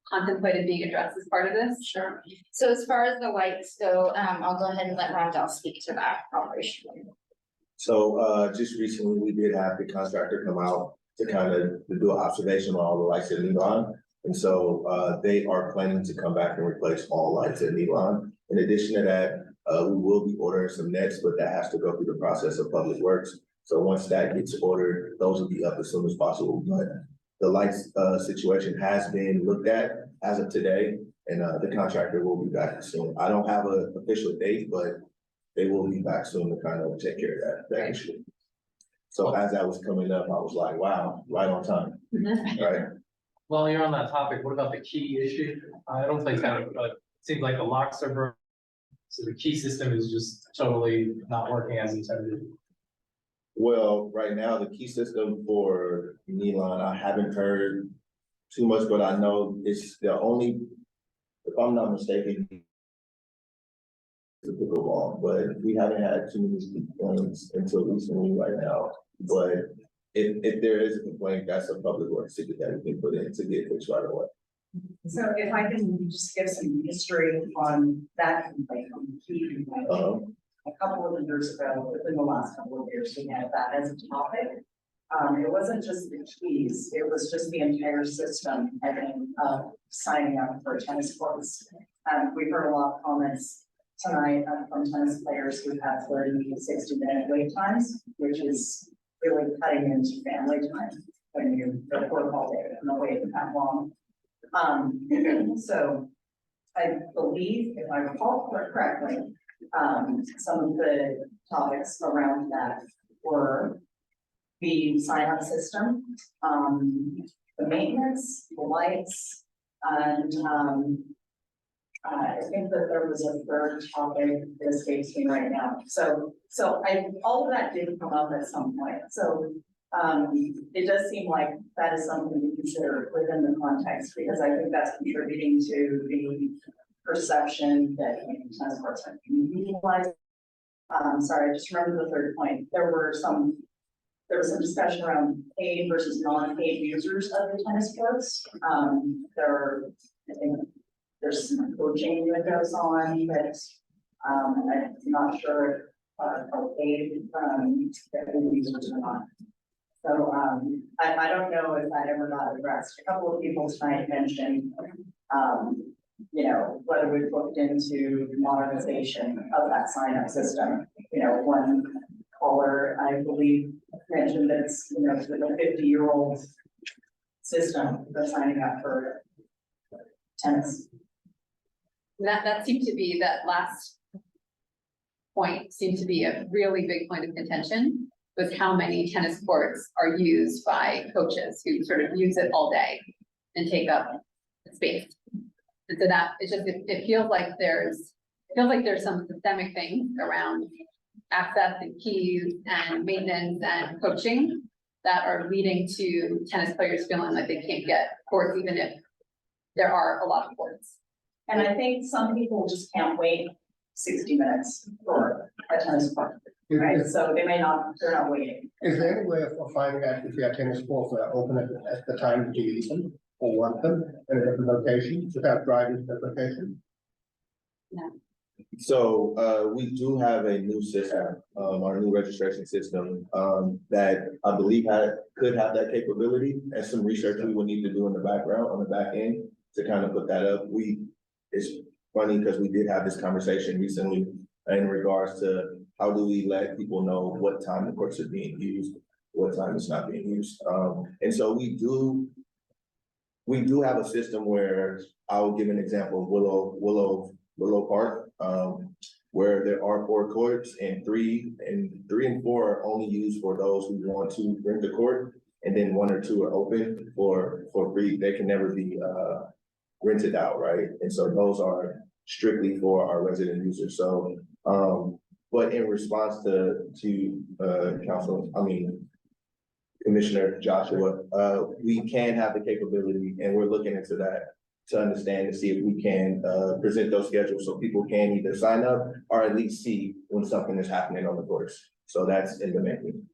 contemplated being addressed as part of this? Sure. So as far as the lights go, I'll go ahead and let Rondell speak to that operationally. So just recently, we did have the contractor come out to kind of do an observation on all the lights at Elon. And so they are planning to come back and replace all lights at Elon. In addition to that, we will be ordering some nets, but that has to go through the process of Public Works. So once that gets ordered, those will be up as soon as possible. But the lights situation has been looked at as of today, and the contractor will be back soon. I don't have an official date, but they will be back soon to kind of take care of that issue. So as that was coming up, I was like, wow, right on time, right? While you're on that topic, what about the key issue? I don't think that, it seems like the locks are broken. So the key system is just totally not working as intended. Well, right now, the key system for Elon, I haven't heard too much, but I know it's the only, if I'm not mistaken, the pickleball, but we haven't had too many complaints until recently right now. But if there is a complaint, that's a Public Works ticket that we can put in to get fixed right away. So if I can just give some history on that complaint, on the key complaint. A couple of years ago, within the last couple of years, we had that as a topic. It wasn't just the keys, it was just the entire system, I think, signing up for tennis courts. We've heard a lot of comments tonight from tennis players who have 30 to 60-minute wait times, which is really cutting into family time when you work all day and wait that long. So I believe, if I recall correctly, some of the topics around that were the sign-up system, the maintenance, the lights, and I think that there was a third topic that escapes me right now. So all of that did come up at some point. So it does seem like that is something to consider within the context, because I think that's contributing to the perception that tennis courts are utilized. Sorry, I just remember the third point. There was some discussion around paid versus non-paid users of the tennis courts. I think there's some coaching that goes on, but I'm not sure if paid users or not. So I don't know if that ever got addressed. A couple of people tonight mentioned, you know, whether we've looked into modernization of that sign-up system. You know, one caller, I believe, mentioned that it's, you know, a 50-year-old system for signing up for tennis. That seemed to be, that last point seemed to be a really big point of contention, was how many tennis courts are used by coaches who sort of use it all day and take up space. And so that, it's just, it feels like there's some systemic things around access and keys and maintenance and coaching that are leading to tennis players feeling like they can't get courts, even if there are a lot of courts. And I think some people just can't wait 60 minutes for a tennis court, right? So they're not waiting. Is there any way of finding out if you have tennis courts that are open at the time to use them or want them in a different location without driving to that location? No. So, we do have a new system, our new registration system, that I believe could have that capability, and some research we will need to do in the background, on the back end, to kind of put that up. It's funny because we did have this conversation recently in regards to how do we let people know what time the courts are being used, what time it's not being used. And so we do have a system where I'll give an example, Willow Park, where there are 4 courts and 3 and 4 are only used for those who want to rent the court. And then 1 or 2 are open for free. They can never be, rented out, right? And so those are strictly for our resident users. So, but in response to Commissioner Joshua, we can have the capability, and we're looking into that to understand and see if we can present those schedules so people can either sign up or at least see when something is happening on the course. So that's in the making.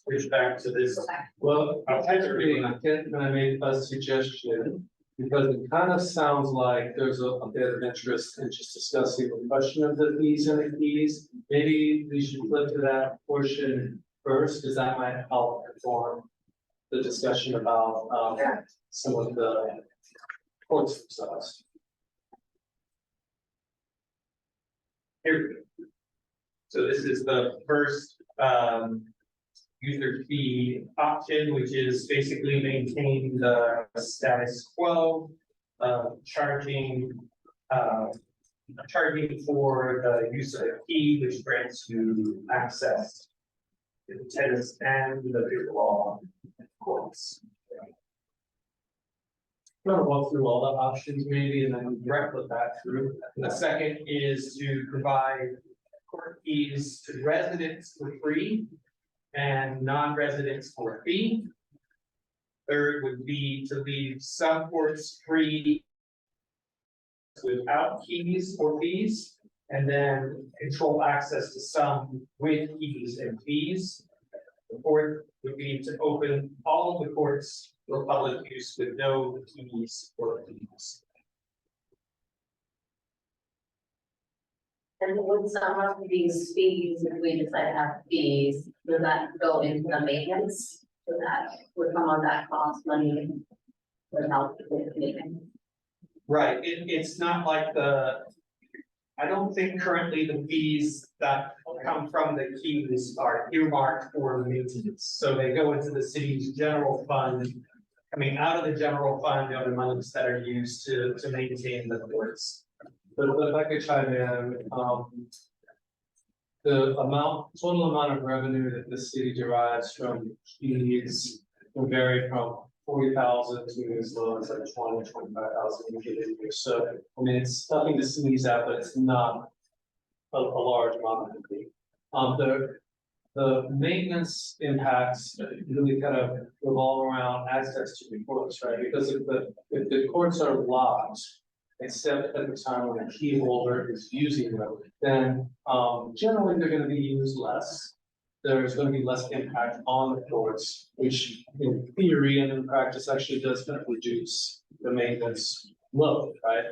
Switch back to this. Well, I made a suggestion, because it kind of sounds like there's a bit of interest in just discussing the question of the fees and the fees. Maybe we should flip to that portion first, because that might help inform the discussion about some of the courts themselves. Here. So this is the first user fee option, which is basically maintaining the status quo, charging for the use of the key, which grants you access to the tennis and the pickleball courts. I'm gonna walk through all the options maybe, and then flip that through. And the second is to provide court keys to residents for free and non-residents for a fee. Third would be to leave some courts free without keys or fees, and then control access to some with keys and fees. The fourth would be to open all of the courts for public use with no keys or fees. And would some of these fees, if we decide to have fees, does that go into the maintenance? So that would some of that cost money would help with maintenance? Right, it's not like I don't think currently the fees that come from the keys are earmarked for the maintenance. So they go into the city's general fund. Coming out of the general fund, the other monies that are used to maintain the courts. But if I could chime in, the total amount of revenue that the city derives from keys will vary from 40,000 to as low as like 25,000 a year. So, I mean, it's nothing to sneeze at, but it's not a large amount of money. The maintenance impacts really kind of revolve around access to the courts, right? Because if the courts are locked, except at the time when the key holder is using them, then generally they're going to be used less. There's going to be less impact on the courts, which in theory and in practice actually does kind of reduce the maintenance load, right?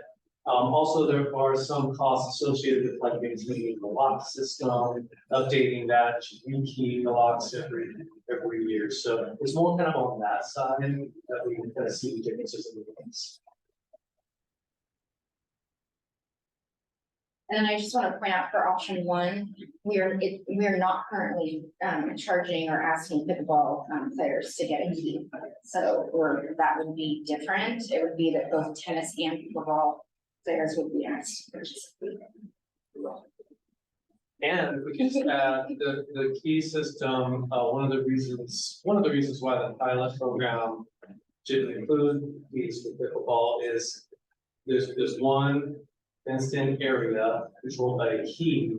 Also, there are some costs associated with like maintaining the lock system, updating that, rekeying the locks every year. So it's more kind of on that side that we can kind of see the differences in the maintenance. And then I just want to point out for option 1, we are not currently charging or asking pickleball players to get a key. So that would be different. It would be that both tennis and pickleball players would be asked to purchase a key. And we can add the key system, one of the reasons why the pilot program didn't include keys for pickleball is there's one fenced-in area controlled by a key,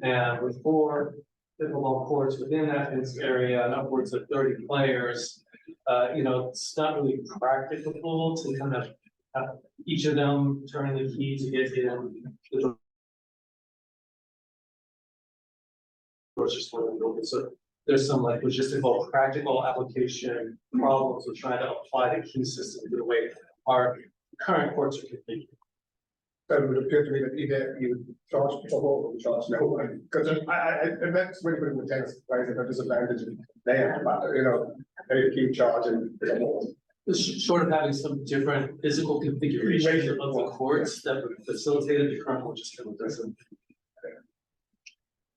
and with 4 pickleball courts within that fenced area and upwards of 30 players, It's not really practicable to kind of have each of them turn the key to get in. The doors just want to open, so there's some like logistical, practical application problems with trying to apply the key system to the way our current courts are configured. That would appear to me that either you charge people or you charge no one, because I met many people with tennis players at a disadvantage, and they have, they keep charging. Short of having some different physical configuration of the courts that would facilitate it, the current logistical doesn't.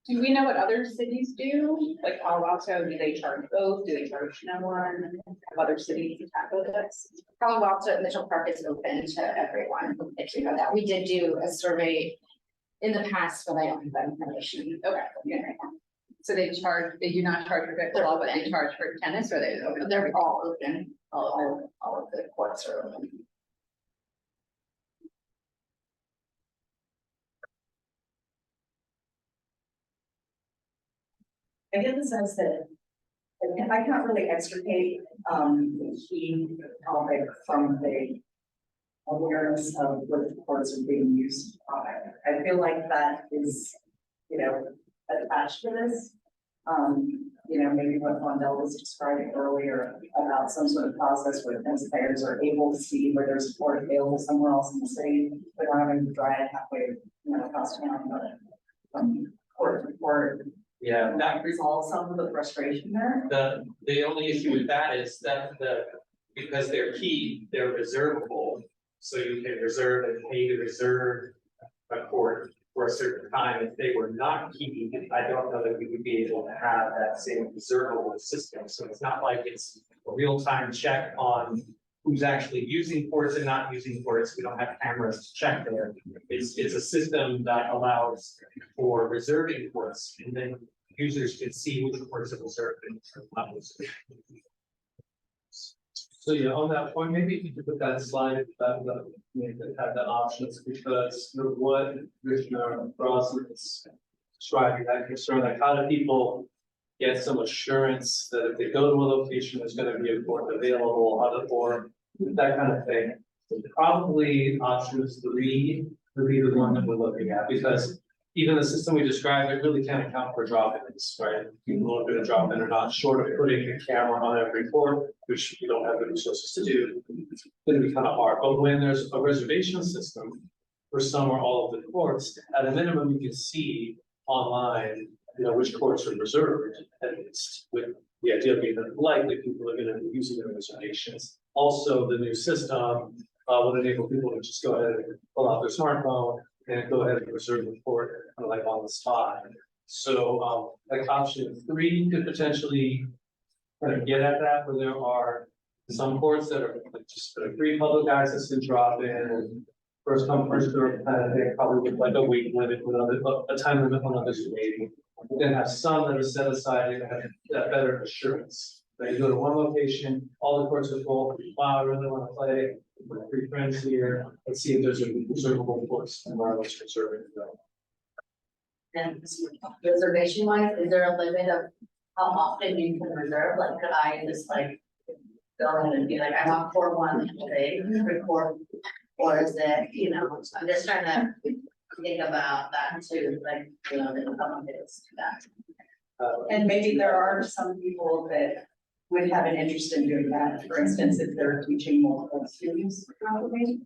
Do we know what other cities do? Like Palo Alto, do they charge both? Do they charge no one? Have other cities tackle this? Palo Alto, Mitchell Park is open to everyone, if you know that. We did do a survey in the past, but I don't have that information. Okay. Yeah, right now. So they do not charge for pickleball, but they charge for tennis, or they open? They're all open, all of the courts are open. I get the sense that, and I can't really extricate, the key topic from the awareness of what the courts are being used by. I feel like that is, attached to this. Maybe what Wendell was describing earlier about some sort of process where tennis players are able to see where there's a court available somewhere else in the city, but not having to drive halfway, across town, from court to court. Yeah, That resolves some of the frustration there. the only issue with that is that because they're key, they're reservable. So you can reserve and pay to reserve a court for a certain time. If they were not key, I don't know that we would be able to have that same reservable system. So it's not like it's a real-time check on who's actually using courts and not using courts. We don't have cameras to check there. It's a system that allows for reserving courts, and then users can see which courts are reserved and not reserved. So yeah, on that point, maybe if you could put that slide that had the options, because what Commissioner Brosnan is describing, that concern, like how do people get some assurance that if they go to a location, there's going to be a court available, or that kind of thing. Probably options 3 would be the one that we're looking at, because even the system we described, it really can't account for drop-ins, right? People are going to drop in or not, short of putting a camera on every court, which you don't have the resources to do. It's going to be kind of hard. But when there's a reservation system for some or all of the courts, at a minimum, you can see online, which courts are reserved, at least, with the idea being that likely people are going to be using their reservations. Also, the new system would enable people to just go ahead and pull out their smartphone and go ahead and reserve the court like on the spot. So like option 3 could potentially kind of get at that, where there are some courts that are like just free public access and drop in and first come first serve kind of thing, probably with like a week limit, with a time limit on others waiting. We then have some that are set aside and have that better assurance. That you go to one location, all the courts are full. Wow, I really want to play with 3 friends here. Let's see if there's a reservable course and where let's reserve it. And reservation wise, is there a limit of how often you can reserve? Like, could I just go in and be like, I want 4-1 today, record? Or is it, I'm just trying to think about that too, like, the common is that. And maybe there are some people that would have an interest in doing that. For instance, if they're teaching multiple students, probably.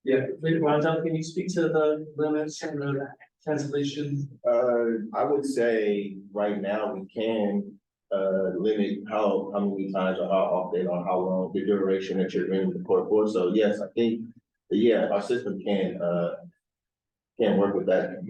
Yeah, Rondell, can you speak to the limits and the cancellation? I would say right now we can limit how many times or how often or how long the duration that you're in the court for. So yes, I think, yeah, our system can work with that.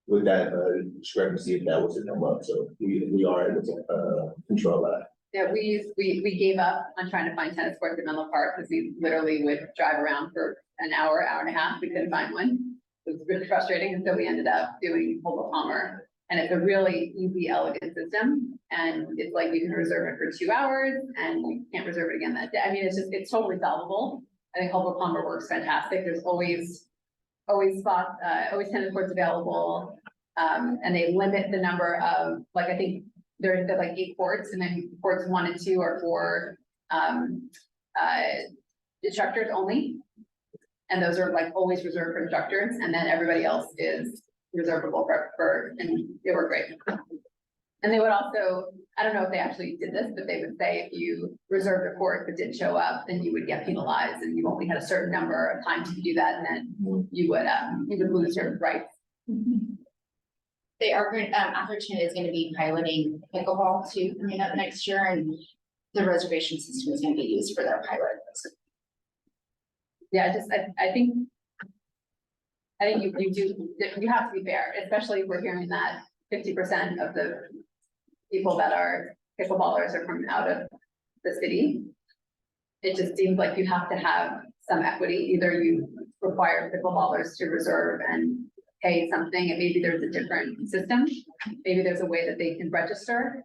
With that discrepancy, if that was to come up, so we are able to control that. Yeah, we gave up on trying to find tennis courts in Menlo Park because we literally would drive around for an hour and a half. We couldn't find one. It was really frustrating, and so we ended up doing Hobo Palmer. And it's a really easy, elegant system, and it's like you can reserve it for 2 hours, and you can't reserve it again that day. I mean, it's totally solvable. I think Hobo Palmer works fantastic. There's always spots, always tennis courts available. And they limit the number of, like, I think they're like 8 courts, and then courts 1 and 2 are for, instructors only. And those are like always reserved for instructors, and then everybody else is reservable and they were great. And they would also, I don't know if they actually did this, but they would say if you reserved a court but didn't show up, then you would get penalized, and you only had a certain number of times to do that, and then you would lose your rights. They are going, Atherton is gonna be piloting pickleball too, coming up next year, and the reservation system is gonna be used for their pilot. Yeah, I think you have to be fair, especially if we're hearing that 50% of the people that are pickleballers are from out of the city. It just seems like you have to have some equity. Either you require pickleballers to reserve and pay something, and maybe there's a different system. Maybe there's a way that they can register.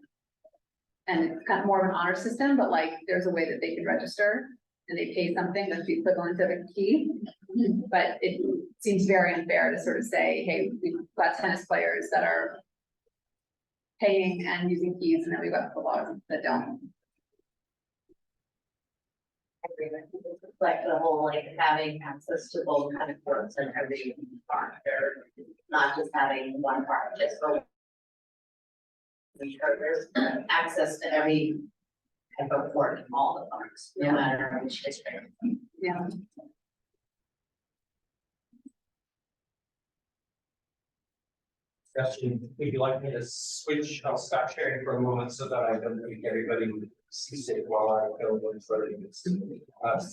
And it's kind of more of an honor system, but like there's a way that they can register and they pay something that's the equivalent of a key. But it seems very unfair to sort of say, hey, we've got tennis players that are paying and using keys, and then we've got pickleballers that don't. Like the whole, like having access to both kind of courts and every park, or not just having one park, just for there's access to every type of court in all the parks, no matter which district. Yeah. Discussion, would you like me to switch? I'll stop sharing for a moment so that I don't make everybody sees it while I go through this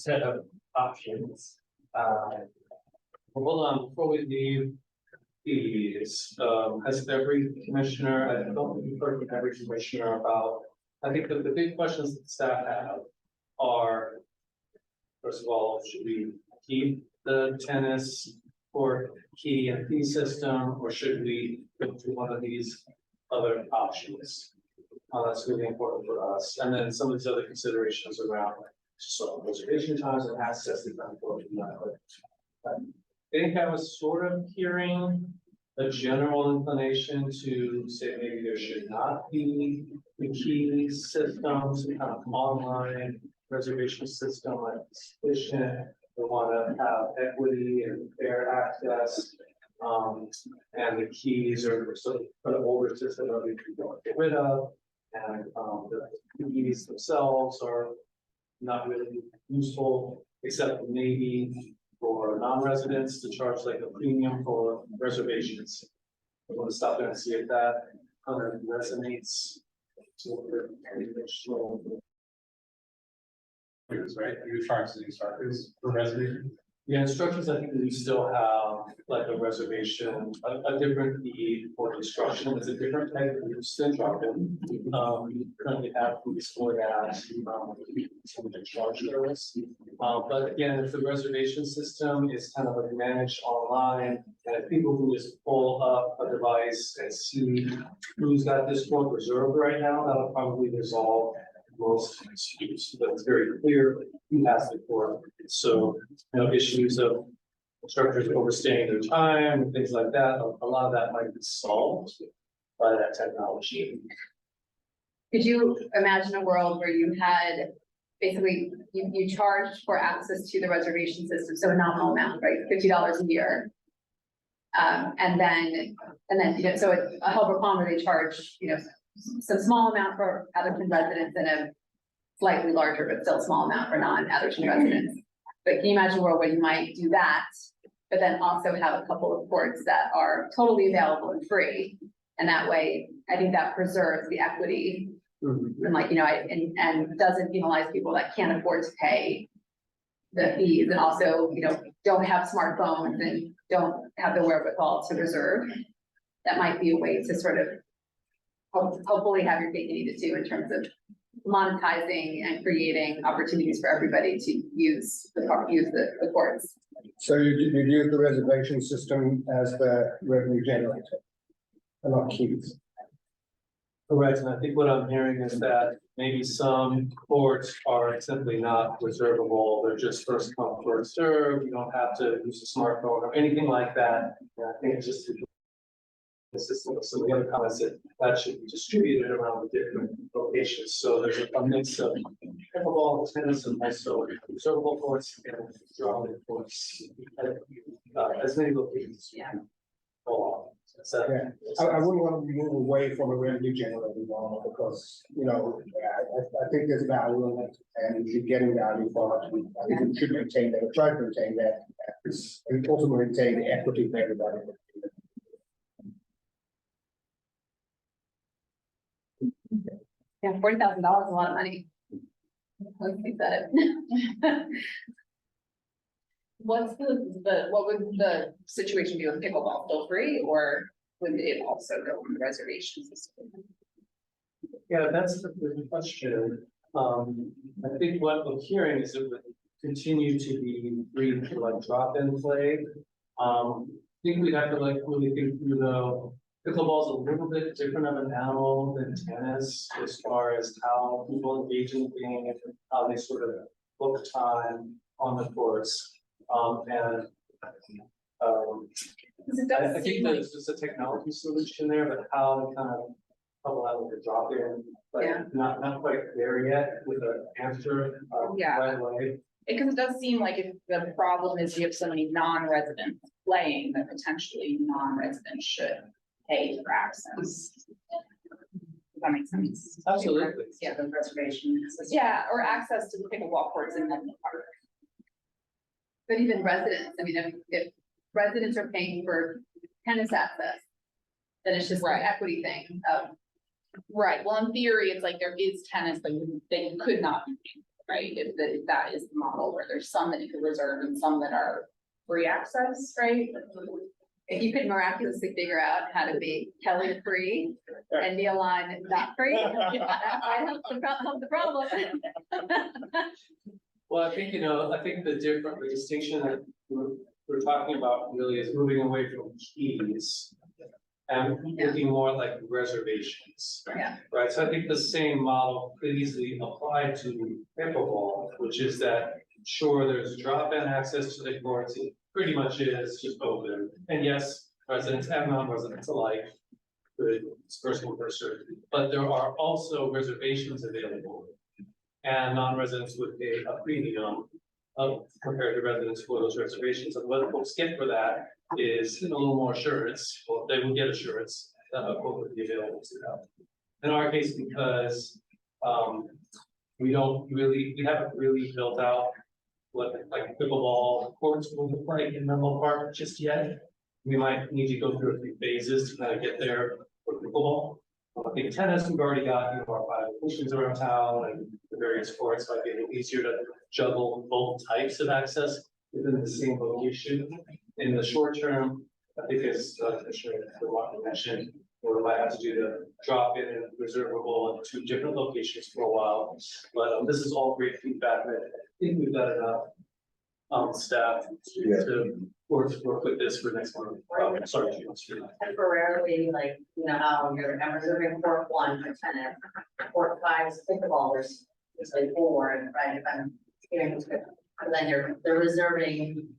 set of options. Hold on, before we leave these, has every commissioner, I don't think we've heard from every commissioner about, I think the big questions that staff have are, first of all, should we keep the tennis court key and fee system, or should we go to one of these other options? That's really important for us. And then some of these other considerations around sort of reservation times and access to them. I think I was sort of hearing a general inclination to say maybe there should not be the key system, some kind of online reservation system like sufficient. We want to have equity and fair access. And the keys are sort of an older system that we don't get rid of. And the keys themselves are not really useful, except maybe for non-residents to charge like a premium for reservations. I want to stop there and see if that kind of resonates. Right, you're charging instructors for reservation. Yeah, instructions, I think we still have like a reservation, a different need for instruction. It's a different type of instruction. We currently have police for that, some of the charge service. But again, if the reservation system is kind of like managed online, and if people who just pull up a device and see who's got this court reserved right now, that'll probably resolve most disputes, but it's very clear who has the court. So, issues of instructors overstaying their time and things like that, a lot of that might be solved by that technology. Could you imagine a world where you had basically you charged for access to the reservation system, so a nominal amount, right? $50 a year. And then so at a Helber Palmer, they charge, some small amount for Atherton residents and a slightly larger, but still small amount for non-Atherton residents. But can you imagine a world where you might do that, but then also have a couple of courts that are totally available and free? And that way, I think that preserves the equity. And like, and doesn't penalize people that can't afford to pay the fees, and also, don't have smartphones and don't have the wherewithal to reserve. That might be a way to sort of hopefully have your cake and eat it too, in terms of monetizing and creating opportunities for everybody to use the courts. So you use the reservation system as the revenue generator, and not keys. Correct, and I think what I'm hearing is that maybe some courts are simply not reservable, they're just first come, first served, you don't have to use a smartphone or anything like that. And I think it's just consistent with some of the other comments that should be distributed around the different locations. So there's a mix of pickleball, tennis, and also observable courts and drawing courts. As many locations. Yeah. Yeah, I wouldn't want to move away from a revenue generating model because, you know, I think there's value in it and we should getting value from it. I think we should maintain that, or try to maintain that, and also maintain the equity for everybody. Yeah, $40,000 is a lot of money. Let's keep that. What's what would the situation be with pickleball, still free, or would it also go on the reservation system? Yeah, that's a good question. I think what we're hearing is it would continue to be free to like drop-in play. I think we'd have to like really think through the pickleball's a little bit different of an animal than tennis as far as how people engage in the game, how they sort of book time on the course. I think there's just a technology solution there, but how to kind of couple that with the drop in, but not quite there yet with an answer right away. Because it does seem like if the problem is you have so many non-residents playing, that potentially non-residents should pay for access. Does that make sense? Absolutely. Yeah, the reservation. Yeah, or access to the pickleball courts in Menlo Park. But even residents, I mean, if residents are paying for tennis access, then it's just an equity thing of. Right, well, in theory, it's like there is tennis, but they could not be, right? If that is the model where there's some that you could reserve and some that are free access, right? If you could miraculously figure out how to be Kelly free and Neil Line not free, that might help the problem. Well, I think, the distinction that we're talking about really is moving away from keys and looking more like reservations. Yeah. Right, so I think the same model could easily apply to pickleball, which is that, sure, there's drop-in access to the courts, it pretty much is just open. And yes, residents and non-residents alike, it's first come, first served, but there are also reservations available. And non-residents would pay a premium compared to residents for those reservations. And what folks get for that is a little more assurance, or they would get assurance that a quote would be available to them. In our case, because we haven't really built out what like pickleball courts will look like in Menlo Park just yet. We might need to go through a few phases to kind of get there for pickleball. I think tennis, we've already got our 5 locations around town, and the various courts might be a little easier to juggle both types of access within the same location. In the short term, I think as Commissioner mentioned, we might have to do the drop in and reservable in 2 different locations for a while. But this is all great feedback. I think we've got enough staff to work with this for next month. Sorry. Temporarily, like, how you're reserving court 1 for tennis, court 5 is pickleball, there's like 4, right? If I'm hearing this correctly. And then they're reserving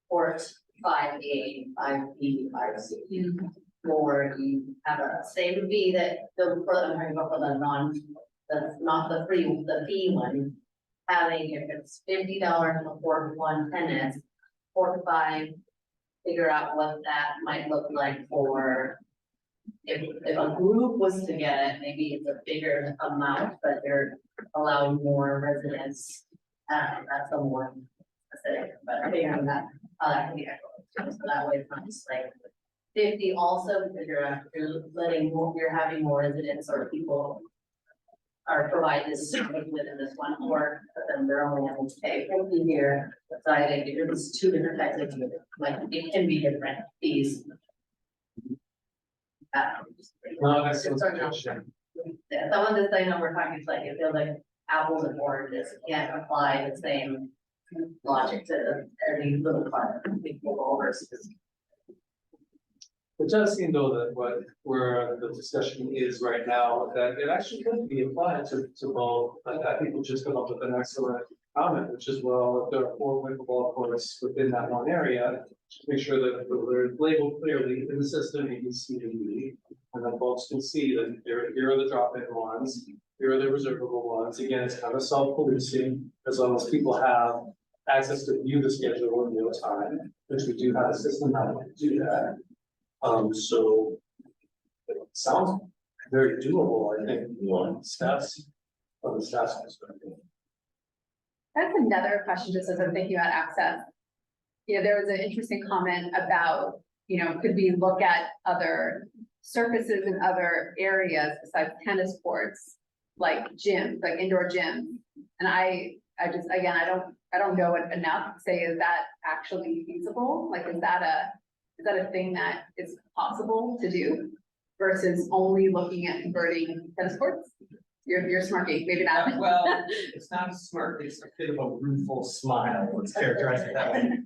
court 5A, 5B, 5C. Or you have a same fee that I'm talking about for not the free, the fee one. Having, if it's $50 for court 1 tennis, court 5, figure out what that might look like for. If a group was to get it, maybe it's a bigger amount, but they're allowing more residents. That's a more specific, but figuring that, that can be equitable. So that way it's not just like 50 also, because you're letting more, you're having more residents or people are provide this service within this one court, but then they're only able to pay 50 here. So I think there's 2 different types of, like, it can be different fees. No, that's Someone just saying, no, we're talking, it's like, it feels like apples and oranges, you can't apply the same logic to every little part, people versus. It does seem though that where the discussion is right now, that it actually could be applied to both. I think we'll just come up with an excellent comment, which is, well, if there are 4 pickleball courts within that one area, just make sure that they're labeled clearly in the system, you can see the D, and then folks can see that here are the drop-in ones, here are the reservable ones. Again, it's kind of self-policing, as long as people have access to view the schedule in real time, which we do have a system how to do that. So it sounds very doable, I think, on steps of the staff's perspective. That's another question, just as I'm thinking about access. You know, there was an interesting comment about, you know, could we look at other surfaces in other areas besides tennis courts, like gyms, like indoor gyms? And I just, again, I don't know it enough to say, is that actually feasible? Like, is that a thing that is possible to do versus only looking at converting tennis courts? You're smirking, maybe not. Well, it's not a smirk, it's a bit of a rueful smile, let's characterize it that way.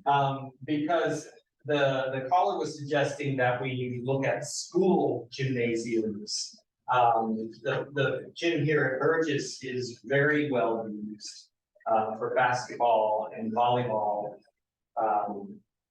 Because the caller was suggesting that we look at school gymnasiums. The gym here at Burgess is very well used for basketball and volleyball,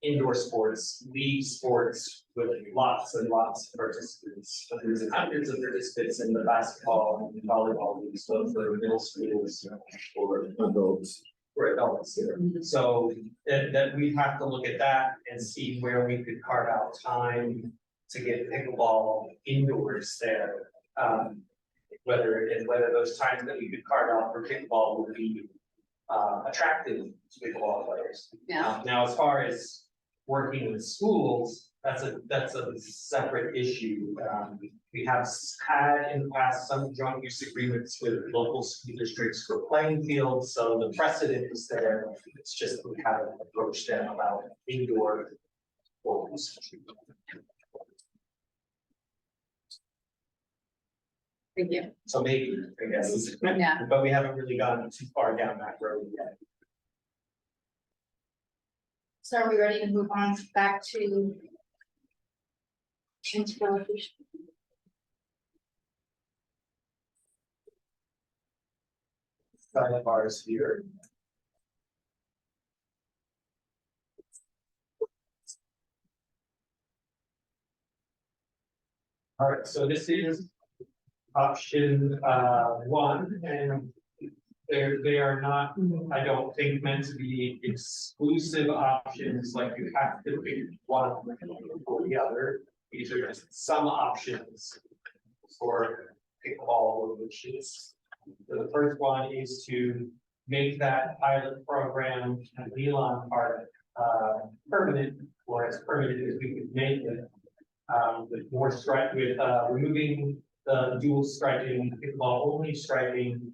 indoor sports, league sports with lots and lots of participants. There's hundreds of participants in the basketball and volleyball leagues, both for middle schools or adults. For adults here. So that we have to look at that and see where we could carve out time to get pickleball indoors there. Whether those times that we could carve out for pickleball would be attractive to pickleball players. Yeah. Now, as far as working with schools, that's a separate issue. We have had in the past some joint use agreements with local school districts for playing fields, so the precedent is there. It's just we haven't approached them about indoor goals. Thank you. So maybe, I guess, Yeah. but we haven't really gone too far down that road yet. So are we ready to move on back to transportation? Silent bars here. All right, so this is option 1, and they are not, I don't think, meant to be exclusive options, like you have to pick one or the other. These are just some options for pickleball, which is, so the first one is to make that pilot program at Elon Park permanent, or as permanent as we could make it. With more strike, with removing the dual striking, pickleball only striking,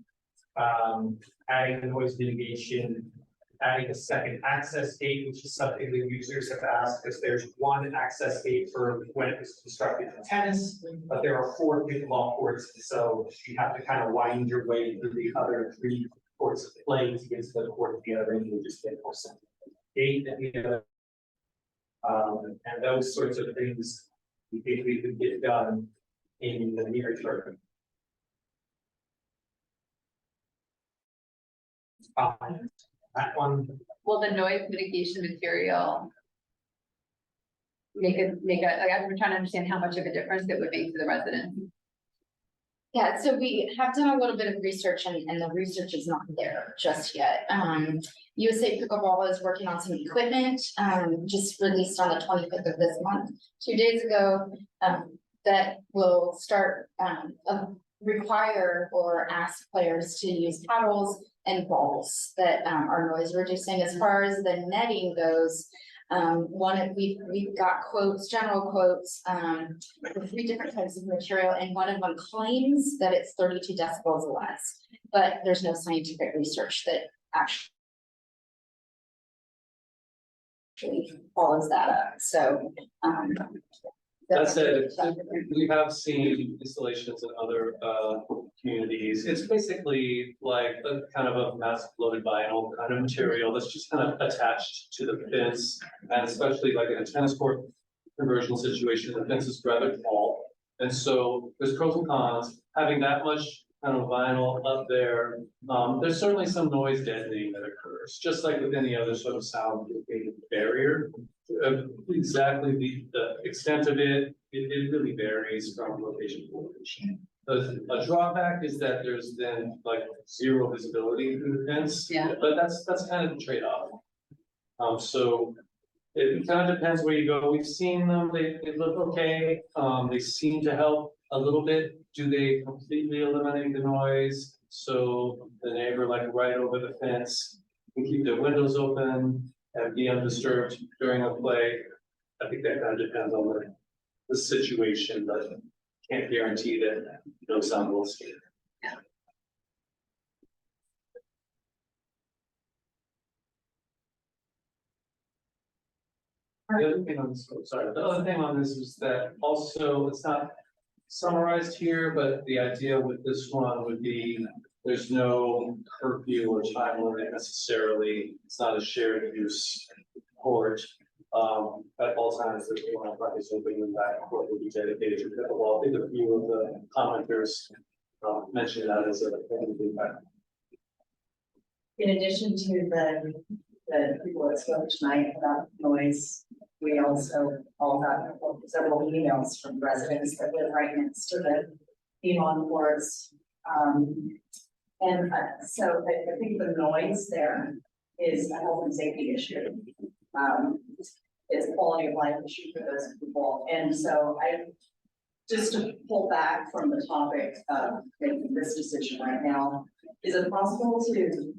adding the noise mitigation, adding a second access gate, which is something that users have asked, because there's one access gate for when it was constructed for tennis, but there are 4 pickleball courts, so you have to kind of wind your way through the other 3 courts of play to get to the court at the other end, you just get more simple gate at the other. And those sorts of things we think we could get done in the near term. That one. Will the noise mitigation material make a, like, I'm trying to understand how much of a difference it would make to the residents? Yeah, so we have done a little bit of research and the research is not there just yet. USA Pickleball is working on some equipment, just released on the 25th of this month, 2 days ago, that will start, require or ask players to use paddles and balls that are noise reducing. As far as the netting goes, we've got quotes, general quotes, for 3 different types of material, and one of them claims that it's 32 decibels or less, but there's no scientific research that actually follows that up. So that said, we have seen installations in other communities. It's basically like a kind of a mass loaded vinyl kind of material that's just kind of attached to the fence. And especially like in a tennis court conversion situation, the fence is rather tall. And so there's pros and cons. Having that much kind of vinyl up there. There's certainly some noise deadening that occurs, just like with any other sort of sound barrier. Exactly the extent of it really varies from location to location. A drawback is that there's then like zero visibility through the fence. Yeah. But that's kind of the trade-off. So it kind of depends where you go. We've seen them, they look okay. They seem to help a little bit. Do they completely eliminate the noise? So the neighbor like right over the fence can keep their windows open and be undisturbed during a play. I think that kind of depends on the situation, but can't guarantee that no sound will escape. The other thing on this, sorry, the other thing on this is that also it's not summarized here, but the idea with this one would be there's no curfew or time limit necessarily. It's not a shared use court. At all times, the one is open and that court will be dedicated to pickleball. I think a few of the commenters mentioned that as a feedback. In addition to the people that spoke tonight about noise, we also all got several emails from residents that live right next to the Elon courts. So I think the noise there is a health and safety issue. It's a quality of life issue for those people. And so just to pull back from the topic of making this decision right now, is it possible to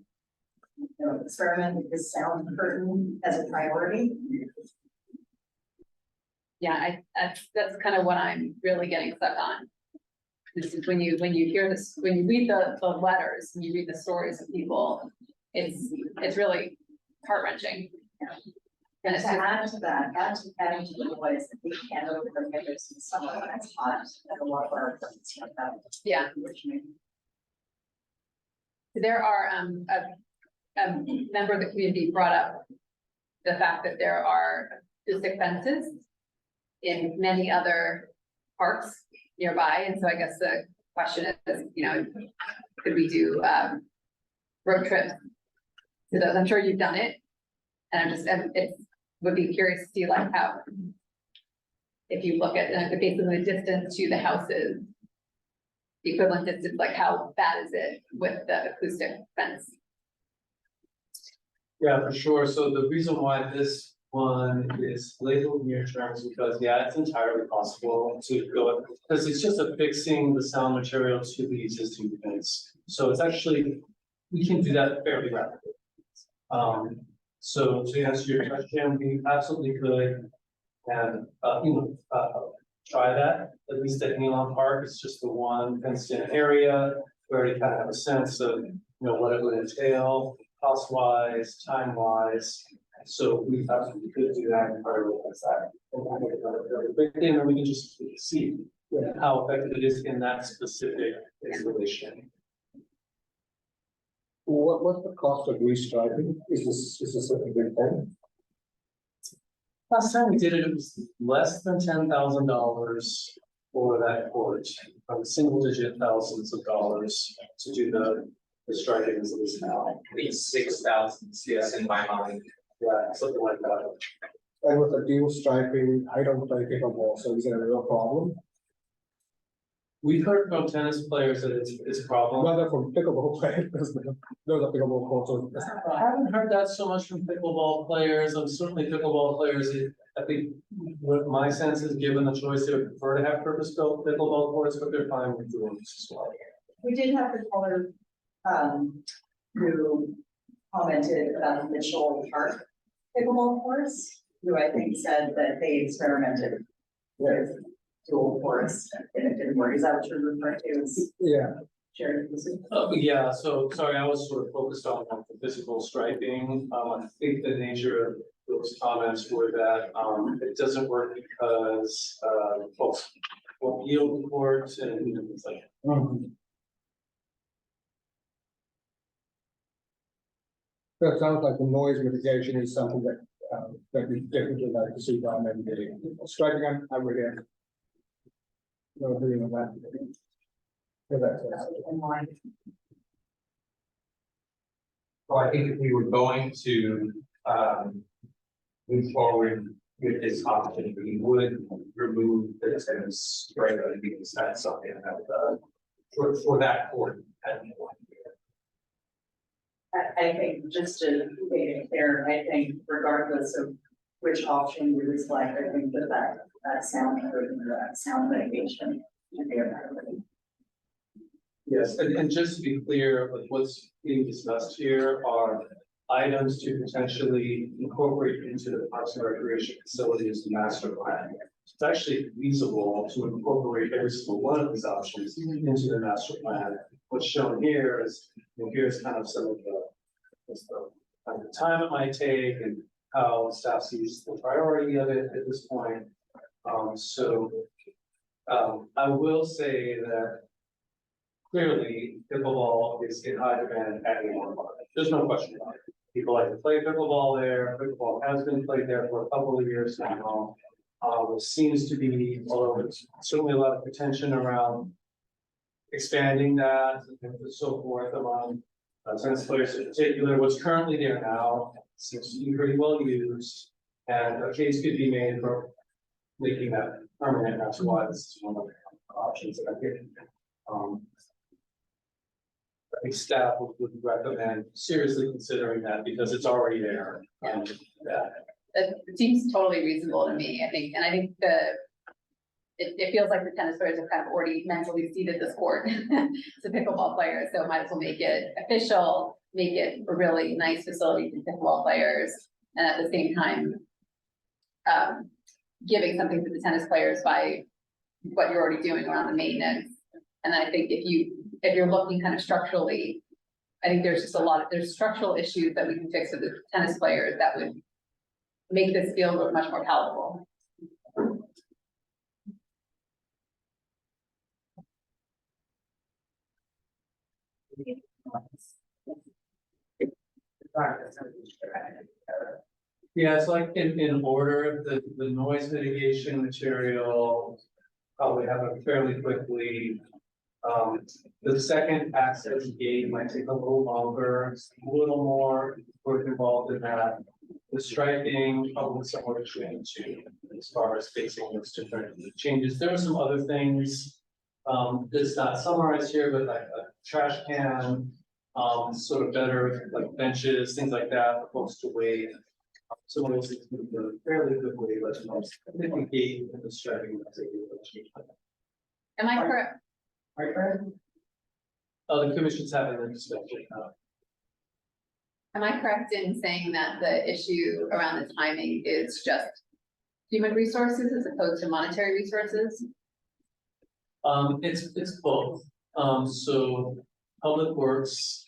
experiment with this sound curtain as a priority? Yeah, that's kind of what I'm really getting stuck on. This is when you hear this, when you read the letters, and you read the stories of people, it's really heart-wrenching. And to add to that, adding to the noise, that we can't open the windows in summer when it's hot, and a lot of our apartments like that. Yeah. There are, a member of the community brought up the fact that there are acoustic fences in many other parks nearby, and so I guess the question is, could we do road trips to those? I'm sure you've done it, and it would be curious to see like how, if you look at basically the distance to the houses, the equivalent distance, like how bad is it with the acoustic fence? Yeah, for sure. So the reason why this one is labeled near term is because, yeah, it's entirely possible to go, because it's just affixing the sound material to the existing fence. So it's actually, we can do that fairly rapidly. So to answer your question, we absolutely could and try that, at least at Elon Park. It's just the one fenced in area. We already kind of have a sense of what it would entail, cost wise, time wise. So we absolutely could do that and prioritize that. And we can just see how effective it is in that specific installation. What's the cost of restriping? Is this a big thing? Last time we did it, it was less than $10,000 for that court, single-digit thousands of dollars to do the striping as it is now. I think 6,000, yes, in my mind. Yeah, something like that. And with the dual striping, I don't play pickleball, so is it a real problem? We've heard from tennis players that it's a problem. Rather from pickleball players, because those are pickleball courts. I haven't heard that so much from pickleball players. Certainly pickleball players. I think what my sense is, given the choice, they would prefer to have purpose-built pickleball courts, but they're fine with doing this as well. We did have the caller, who commented about the Mitchell Park pickleball course, who I think said that they experimented with dual courts and it didn't work. Is that what you're referring to? Yeah. Sure. Yeah, so sorry, I was sort of focused on the physical striping. I think the nature of those comments were that it doesn't work because folks won't yield the court and things like that. That sounds like the noise mitigation is something that that we definitely like to see done every day. Striping, I'm with you. No, agreeing on that. Well, I think if we were going to, move forward with this option, we would remove the tennis striker because that's something that, for that court. I think just to make it clear, I think regardless of which option we select, I think that sound mitigation should be a priority. Yes, and just to be clear, like what's being discussed here are items to potentially incorporate into the Parks and Recreation Facilities master plan. It's actually feasible to incorporate every single one of these options into the master plan. What's shown here is, here's kind of some of the time it might take and how staff sees the priority of it at this point. I will say that clearly pickleball is in high demand at Avon Park. There's no question about it. People like to play pickleball there. Pickleball has been played there for a couple of years now. There seems to be, although there's certainly a lot of attention around expanding that and so forth among tennis players in particular. What's currently there now seems to be pretty well used, and a case could be made for making that permanent. That's why this is one of the options that I think. I think staff would recommend seriously considering that because it's already there. It seems totally reasonable to me, I think, and I think it feels like the tennis players have kind of already mentally ceded the sport to pickleball players, so might as well make it official, make it a really nice facility for pickleball players, and at the same time, giving something to the tennis players by what you're already doing around the maintenance. And I think if you're looking kind of structurally, I think there's just there's structural issues that we can fix with the tennis players that would make this field much more palatable. Yeah, it's like in order, the noise mitigation material probably happen fairly quickly. The second access gate might take a little longer, a little more work involved in that. The striping, probably somewhat between two, as far as facing those different changes. There are some other things, that's not summarized here, but like a trash can, sort of better like benches, things like that for folks to wait. Some of those things move fairly quickly, but I think the gate and the striping. Am I correct? The commission's having a discussion. Am I correct in saying that the issue around the timing is just human resources as opposed to monetary resources? It's both. So Public Works,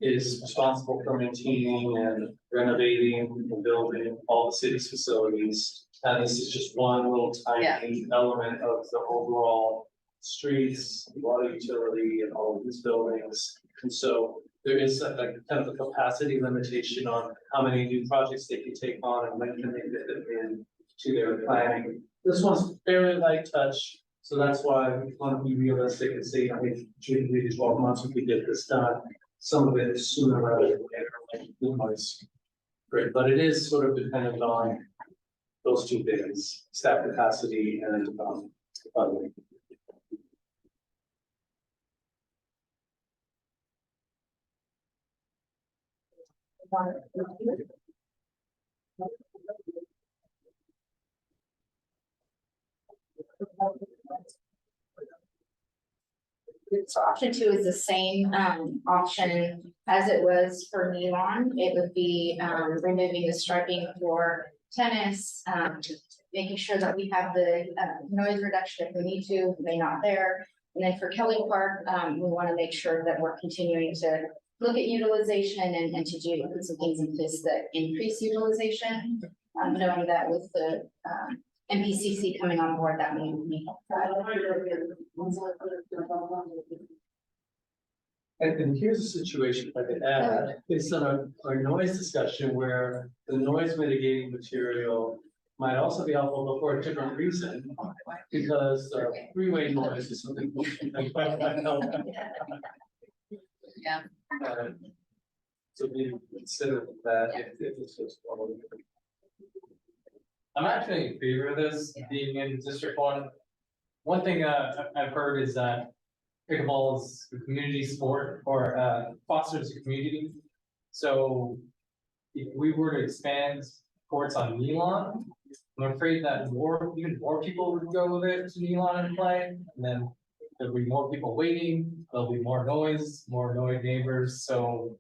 is responsible for maintaining and renovating and building all the city's facilities. And this is just one little tiny element of the overall streets, water utility, and all of these buildings. And so there is a kind of a capacity limitation on how many new projects they can take on and when can they fit them in to their planning. This one's fairly light touch, so that's why we want to be realistic and say, I think 3 to 12 months we could get this done. Some of it is sooner rather than later, like noise. Great, but it is sort of dependent on those two things: staff capacity and funding. So option 2 is the same option as it was for Neon. It would be removing the striping for tennis, making sure that we have the noise reduction if we need to, they not there. And then for Kelly Park, we want to make sure that we're continuing to look at utilization and to do put some things in place that increase utilization. Knowing that with the MPCC coming on board, that may help. And here's a situation, if I could add, based on our noise discussion where the noise mitigating material might also be helpful, but for a different reason. Because freeway noise is something. Yeah. So we consider that if it's just. I'm actually in favor of this, being in District 1. One thing I've heard is that pickleball is a community sport or fosters a community. So if we were to expand courts on Nealon, I'm afraid that even more people would go with it to Nealon and play. And then there'll be more people waiting, there'll be more noise, more annoyed neighbors. So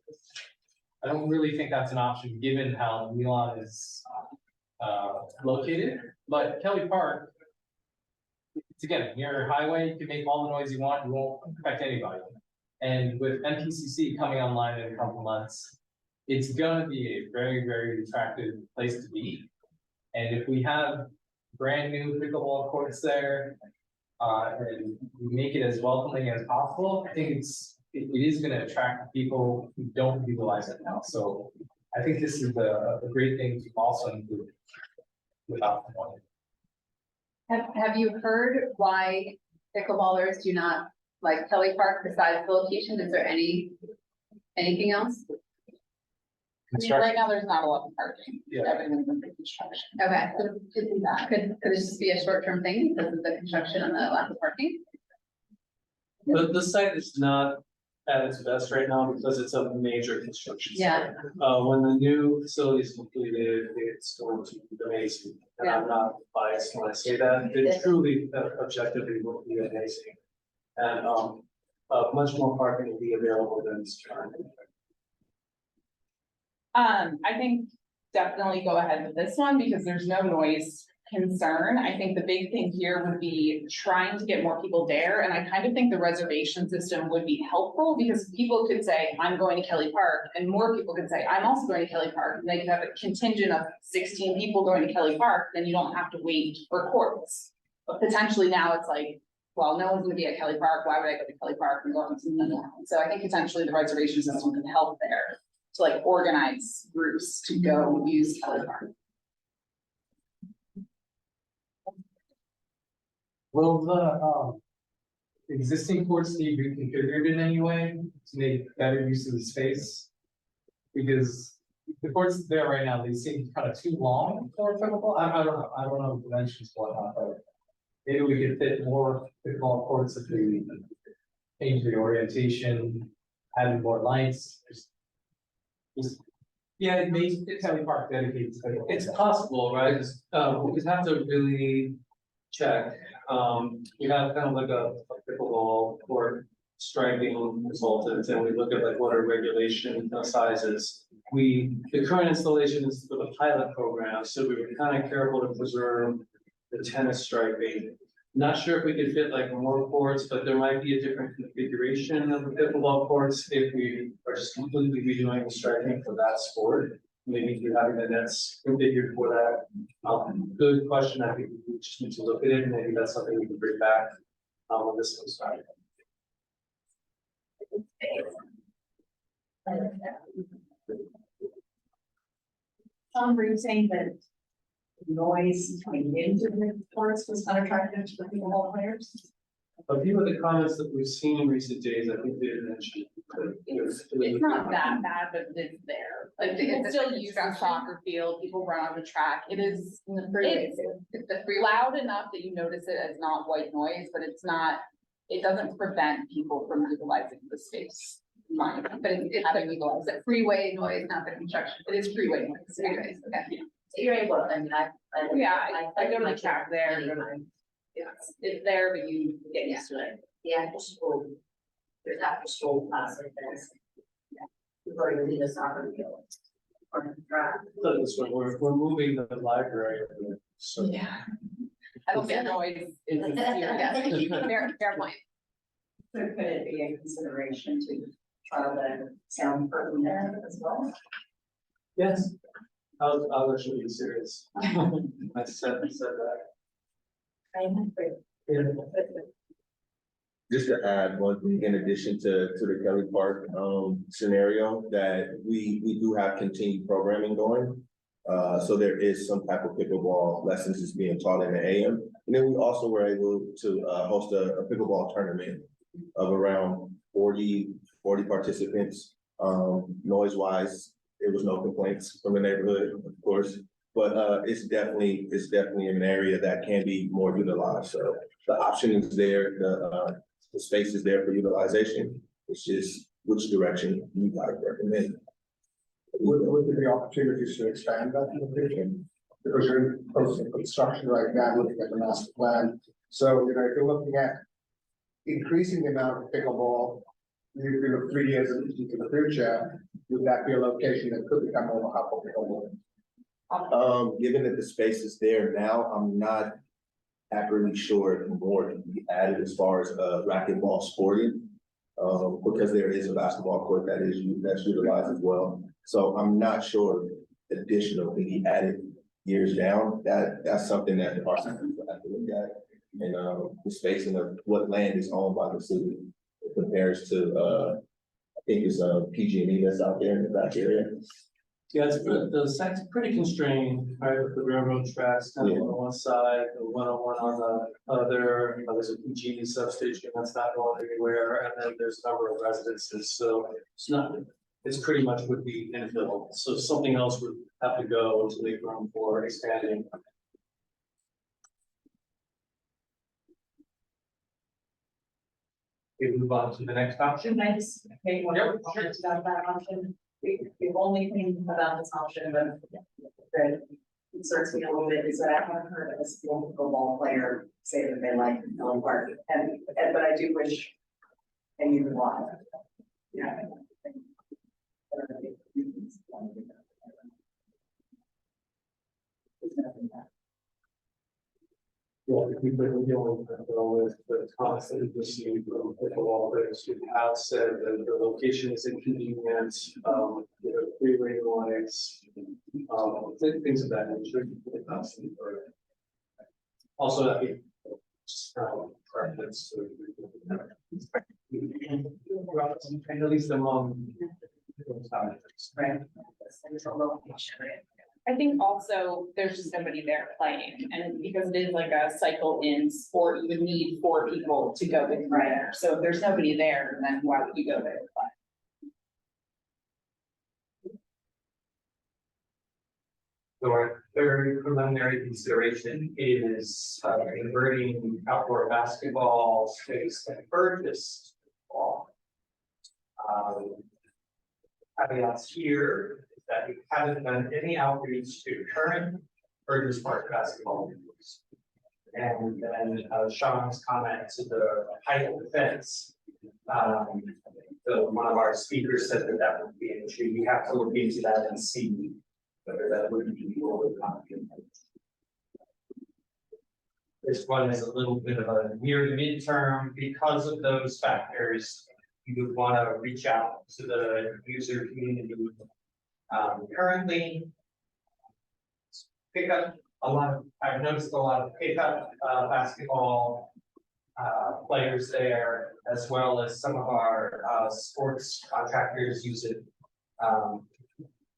I don't really think that's an option, given how Nealon is located. But Kelly Park, it's again, near a highway, you can make all the noise you want, you won't affect anybody. And with MPCC coming online in a couple months, it's gonna be a very, very attractive place to be. And if we have brand new pickleball courts there, and we make it as welcoming as possible, I think it is gonna attract people who don't utilize it now. So I think this is a great thing to also include without the money. Have you heard why pickleballers do not like Kelly Park besides the location? Is there anything else? I mean, right now, there's not a lot of parking. Yeah. Everything's under construction. Okay, Could be that. could this just be a short-term thing because of the construction and the lack of parking? But the site is not at its best right now because it's a major construction site. Yeah. When the new facility is completed, it's going to be amazing. And I'm not biased when I say that. It truly, objectively will be amazing. And, much more parking will be available than it's currently. I think definitely go ahead with this one because there's no noise concern. I think the big thing here would be trying to get more people there. And I kind of think the reservation system would be helpful because people could say, I'm going to Kelly Park, and more people could say, I'm also going to Kelly Park. And they could have a contingent of 16 people going to Kelly Park, then you don't have to wait for courts. But potentially now it's like, well, no one's gonna be at Kelly Park. Why would I go to Kelly Park and go on to Nealon? So I think potentially the reservation system could help there to like organize groups to go use Kelly Park. Will the existing courts need reconfigured in any way to make better use of the space? Because the courts there right now, they seem kind of too long for pickleball. I don't know the dimensions whatnot, but maybe we could fit more pickleball courts if we change the orientation, adding more lights. Yeah, it makes Kelly Park dedicated to pickleball. it's possible, right? We just have to really check. We have kind of like a pickleball court striping consultants, and we look at like what are regulation sizes. The current installation is for the pilot program, so we were kind of careful to preserve the tennis striping. Not sure if we could fit like more courts, but there might be a different configuration of the pickleball courts if we are just completely redoing the striping for that sport. Maybe through having the nets configured for that. Good question. I think we just need to look at it, and maybe that's something we can bring back when this comes back. Were you saying that noise coming into the courts was unattractive to the pickleball players? A few of the comments that we've seen in recent days, I think they mentioned. It's not that bad, but it's there. Like people still use the soccer field, people run on the track. It is, it's loud enough that you notice it as not white noise, but it's not, it doesn't prevent people from utilizing the space. But it's a freeway noise, not the construction. It is freeway noise. Freeways, okay. So you're able, I mean, I go to the track there, and it's there, but you get used to it. the after school, there's after school classes, there's. We're going to leave the soccer field. Or the track. So this one, we're moving the library. So. Yeah. I don't think noise is. Fair point. So could it be a consideration to try the sound curtain there as well? Yes, I'll actually be serious. I said that. Just to add one thing, in addition to the Kelly Park scenario, that we do have continued programming going. So there is some type of pickleball lessons that's being taught in the AM. And then we also were able to host a pickleball tournament of around 40 participants. Noise wise, there was no complaints from the neighborhood, of course. But it's definitely an area that can be more utilized. So the option is there, the space is there for utilization. It's just which direction you guys recommend. Would there be opportunities to expand that location? Because you're in process of construction right now, looking at the master plan. So, you know, if you're looking at increasing the amount of pickleball, if you look 3 years into the future, would that be a location that could become more of a hub for pickleball? Given that the space is there now, I'm not accurately sure if more can be added as far as racquetball sporting. Because there is a basketball court that's utilized as well. So I'm not sure additional can be added years down. That's something that the department will have to look at. And the spacing of what land is owned by the city compares to I think it's PG&E that's out there in the back area. Yeah, the site's pretty constrained, right, with the railroad tracks kind of on one side, the 101 on the other. There's a PG&E substation that's not going anywhere, and then there's a number of residences, so it's pretty much would be infill. So something else would have to go to make room for expanding. We move on to the next option. Can I just make one comment about that option? The only thing about this option that concerns me a little bit is that I haven't heard a single pickleball player say that they like Miller Park, but I do wish and you want. Yeah. Yeah, we put dealing with the comments that we received from pickleball players who have said that the location is inconvenient, freeway noise, things of that nature. Also, I think preference to at least among right. I think also there's just nobody there playing, and because it is like a cycle in sport, you would need 4 people to go with there. So if there's nobody there, then why would you go there to play? So our third preliminary consideration is converting outdoor basketball space to purchased ball. Caveats here is that we haven't done any outreach to current Burgess Park basketball teams. And then Sean's comment to the height of the fence. One of our speakers said that would be an issue. We have to look into that and see whether that would be or not. This one is a little bit of a near to midterm because of those factors. You would want to reach out to the user community. Currently, I've noticed a lot of pickup basketball players there, as well as some of our sports contractors use it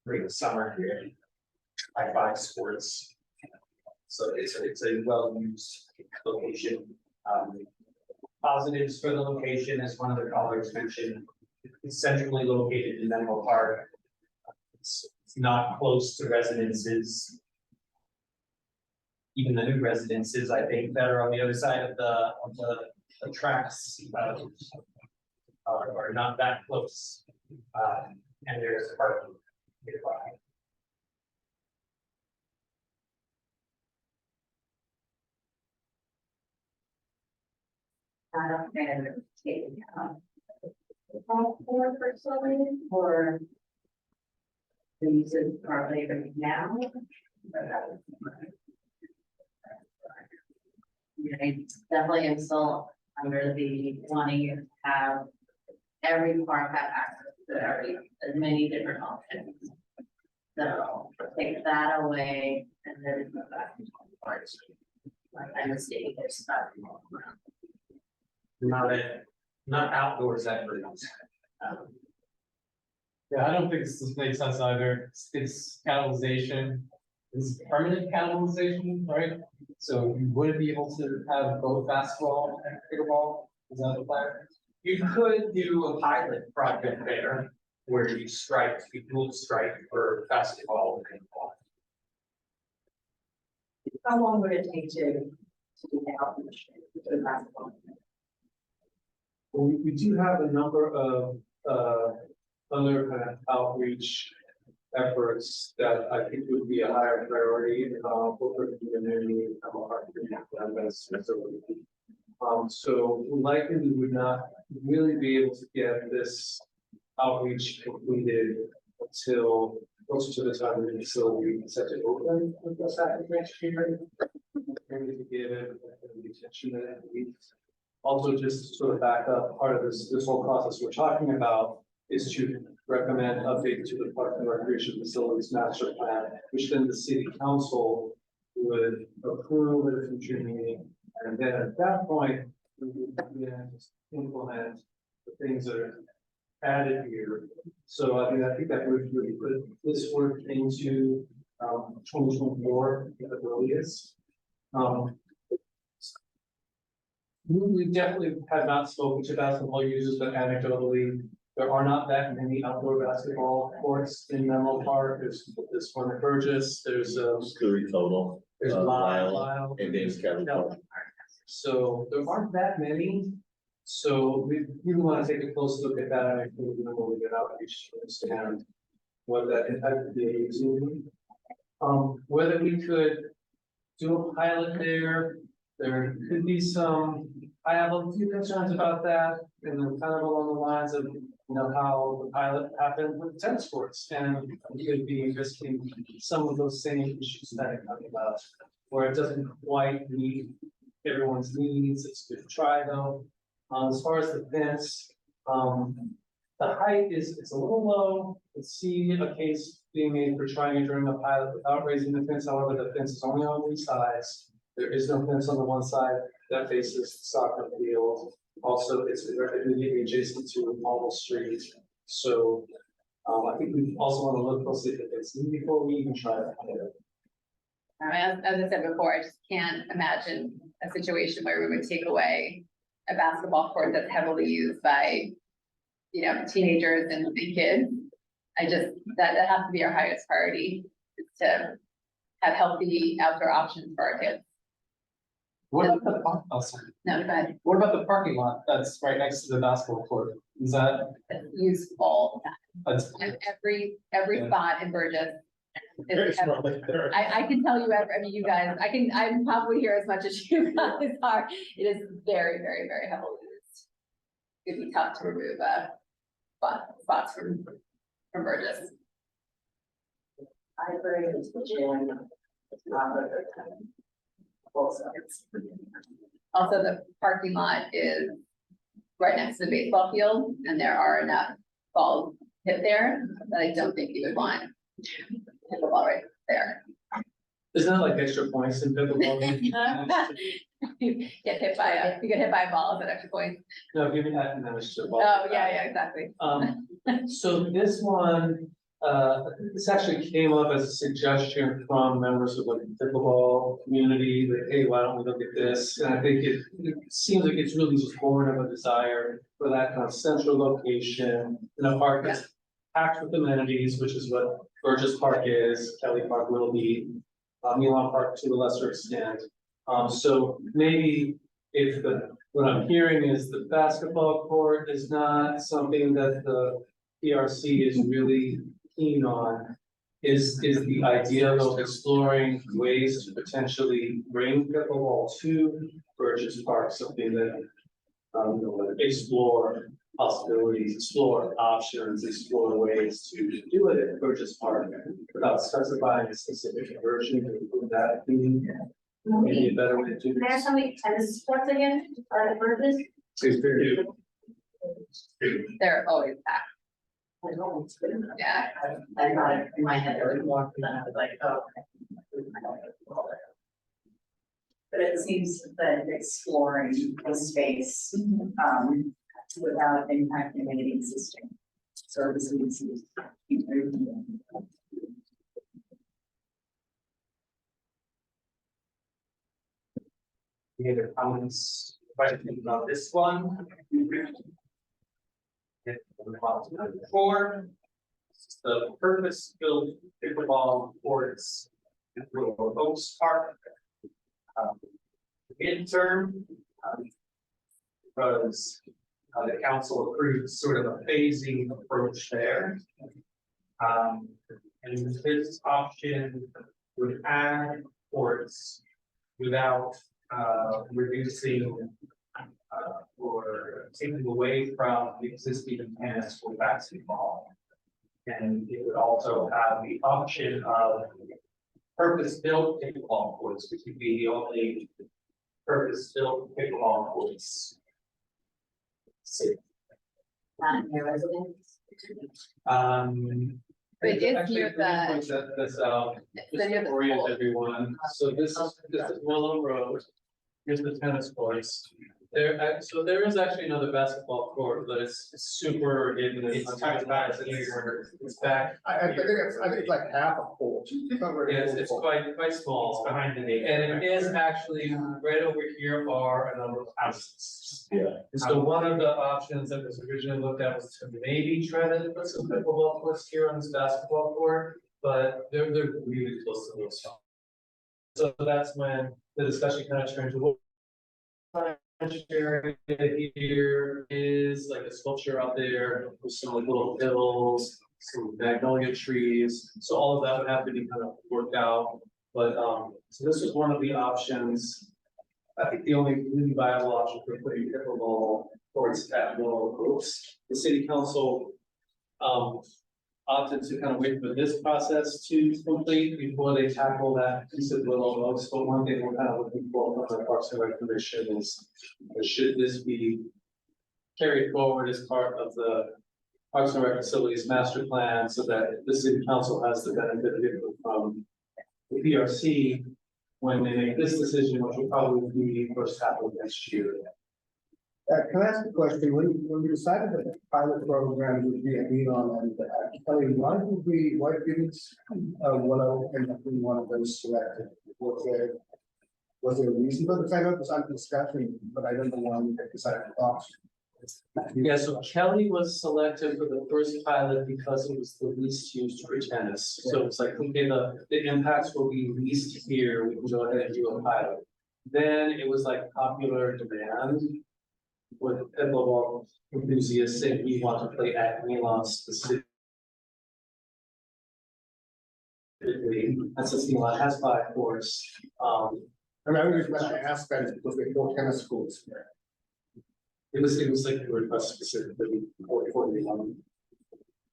during the summer here. High Five Sports. So it's a well-used location. Positives for the location, as one of the callers mentioned, it's centrally located in Menlo Park. It's not close to residences. Even the new residences, I think, that are on the other side of the tracks are not that close. And there's parking nearby. And taking for personally, or the use it currently right now. I definitely am still under the wanting to have every park have access to as many different options. So take that away and then go back to parks. Like I mistake, there's stuff. Not outdoors activities. Yeah, I don't think this makes sense either. It's catalyzation. It's permanent catalyzation, right? So you wouldn't be able to have both basketball and pickleball. Is that the plan? You could do a pilot project there where you dual strike for basketball and pickleball. How long would it take to do the outreach for the basketball? Well, we do have a number of, other kind of outreach efforts that I think would be a higher priority, over the community. So likely we would not really be able to get this outreach completed until closer to the time of the facility set to open with the second next year. Maybe to give it the attention that it needs. Also, just to sort of back up, part of this whole process we're talking about is to recommend update to the Park and Recreation Facilities Master Plan, which then the city council would approve at a future meeting. And then at that point, we would begin to implement the things that are added here. So I think that would really put this work into 2024 at the earliest. We definitely have not spoken to basketball users, but anecdotally, there are not that many outdoor basketball courts in Menlo Park. There's this one at Burgess, there's 3 total. there's Lyle, And Davis County. so there aren't that many. So we really want to take a close look at that. I think we're going to get outreach to understand what that impact would be. Whether we could do a pilot there could be some, I have a few concerns about that, and then kind of along the lines of, how the pilot happened with tennis courts, and we could be risking some of those same issues that I'm talking about, where it doesn't quite meet everyone's needs. It's good to try though. As far as the fence, the height it's a little low. I see a case being made for trying it during a pilot without raising the fence. However, the fence is only on 3 sides. There is no fence on the one side that faces the soccer field. Also, it's immediately adjacent to Marble Street. So I think we also want to look closely at the fence before we even try to hide it. As I said before, I just can't imagine a situation where we would take away a basketball court that's heavily used by, teenagers and kids. That has to be our highest priority, is to have healthy outdoor options for our kids. What about the No, go ahead. What about the parking lot that's right next to the basketball court? Is that? It's used all the That's time. Every spot in Burgess. Very smartly there. I can tell you, you guys, I'm probably here as much as you guys are. It is very, very, very heavily used. It'd be tough to remove spots from Burgess. I agree with the gym. It's not a good time. Both sides. Also, the parking lot is right next to the baseball field, and there are enough balls hit there that I don't think you would want pickleball right there. Isn't that like extra points in pickleball? You get hit by a ball, is that extra points? No, give me that and then it's just. Oh, yeah, exactly. So this one, this actually came up as a suggestion from members of the pickleball community, like, hey, why don't we look at this? And I think it seems like it's really just born of a desire for that kind of central location in a park that's packed with amenities, which is what Burgess Park is, Kelly Park will be, Milan Park to a lesser extent. So maybe if what I'm hearing is the basketball court is not something that the PRC is really keen on, is the idea of exploring ways to potentially bring pickleball to Burgess Park, something that explore possibilities, explore options, explore ways to do it at Burgess Park without specifying a specific version. Would that be maybe a better way to do Can I this? ask how many tennis courts again, at Burgess? They're always packed. Yeah. I thought in my head there was more, and then I was like, oh. But it seems that exploring the space, without impacting any existing services. Any other comments, questions about this one? Four. The purpose-built pickleball courts in Willow Oaks Park. Midterm. Was the council approved sort of a phasing approach there. And this option would add courts without reducing or taking away from the existing tennis or basketball. And it would also have the option of purpose-built pickleball courts, which would be the only purpose-built pickleball courts. Not in your residence. It is Actually, near let me the- point this out, It's near just the orient school. everyone. So this is Willow Road. Here's the tennis courts. So there is actually another basketball court, but it's super hidden. It's back. It's back. I think it's like half a court. Yes, it's quite small. It's behind the gate. And it is actually right over here are a number of houses. Yeah. And so one of the options that was originally looked at was to maybe try to put some pickleball courts here on this basketball court, but they're really close to those. So that's when the discussion kind of turned to what area here is like a sculpture out there with some like little hills, some magnolia trees. So all of that would have to be kind of worked out. But so this was one of the options. I think the only really viable option for putting pickleball courts at Willow Oaks. The city council opted to kind of wait for this process to complete before they tackle that piece of Willow Oaks. But one thing we're kind of looking for from the Parks and Rec Commission is, should this be carried forward as part of the Parks and Rec Facilities Master Plan, so that the city council has the benefit of input from the PRC when they make this decision, which will probably be first half of next year. Can I ask a question? When we decided that the pilot program would be a Elon and Kelly, why didn't Willow end up being one of those selected? Was there a reason for this? I know it was under discussion, but I don't know why we decided to opt. Yeah, so Kelly was selected for the first pilot because it was the least used for tennis. So it's like, okay, the impacts will be least here, we can go ahead and do a pilot. Then it was like popular demand with pickleball enthusiasts saying we want to play at Milan specifically. And since Milan has 5 courts, I mean, I was when I asked that is because they built tennis schools there. it was like a request specifically for Milan.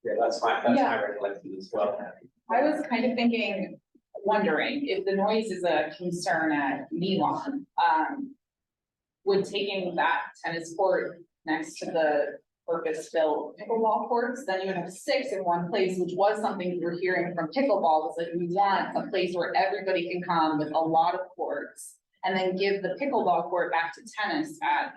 Yeah, that's fine, that's my recollection as well. I was kind of wondering if the noise is a concern at Milan, would taking that tennis court next to the purpose-built pickleball courts, then you would have 6 in one place, which was something we were hearing from pickleball, was that we want a place where everybody can come with a lot of courts, and then give the pickleball court back to tennis at,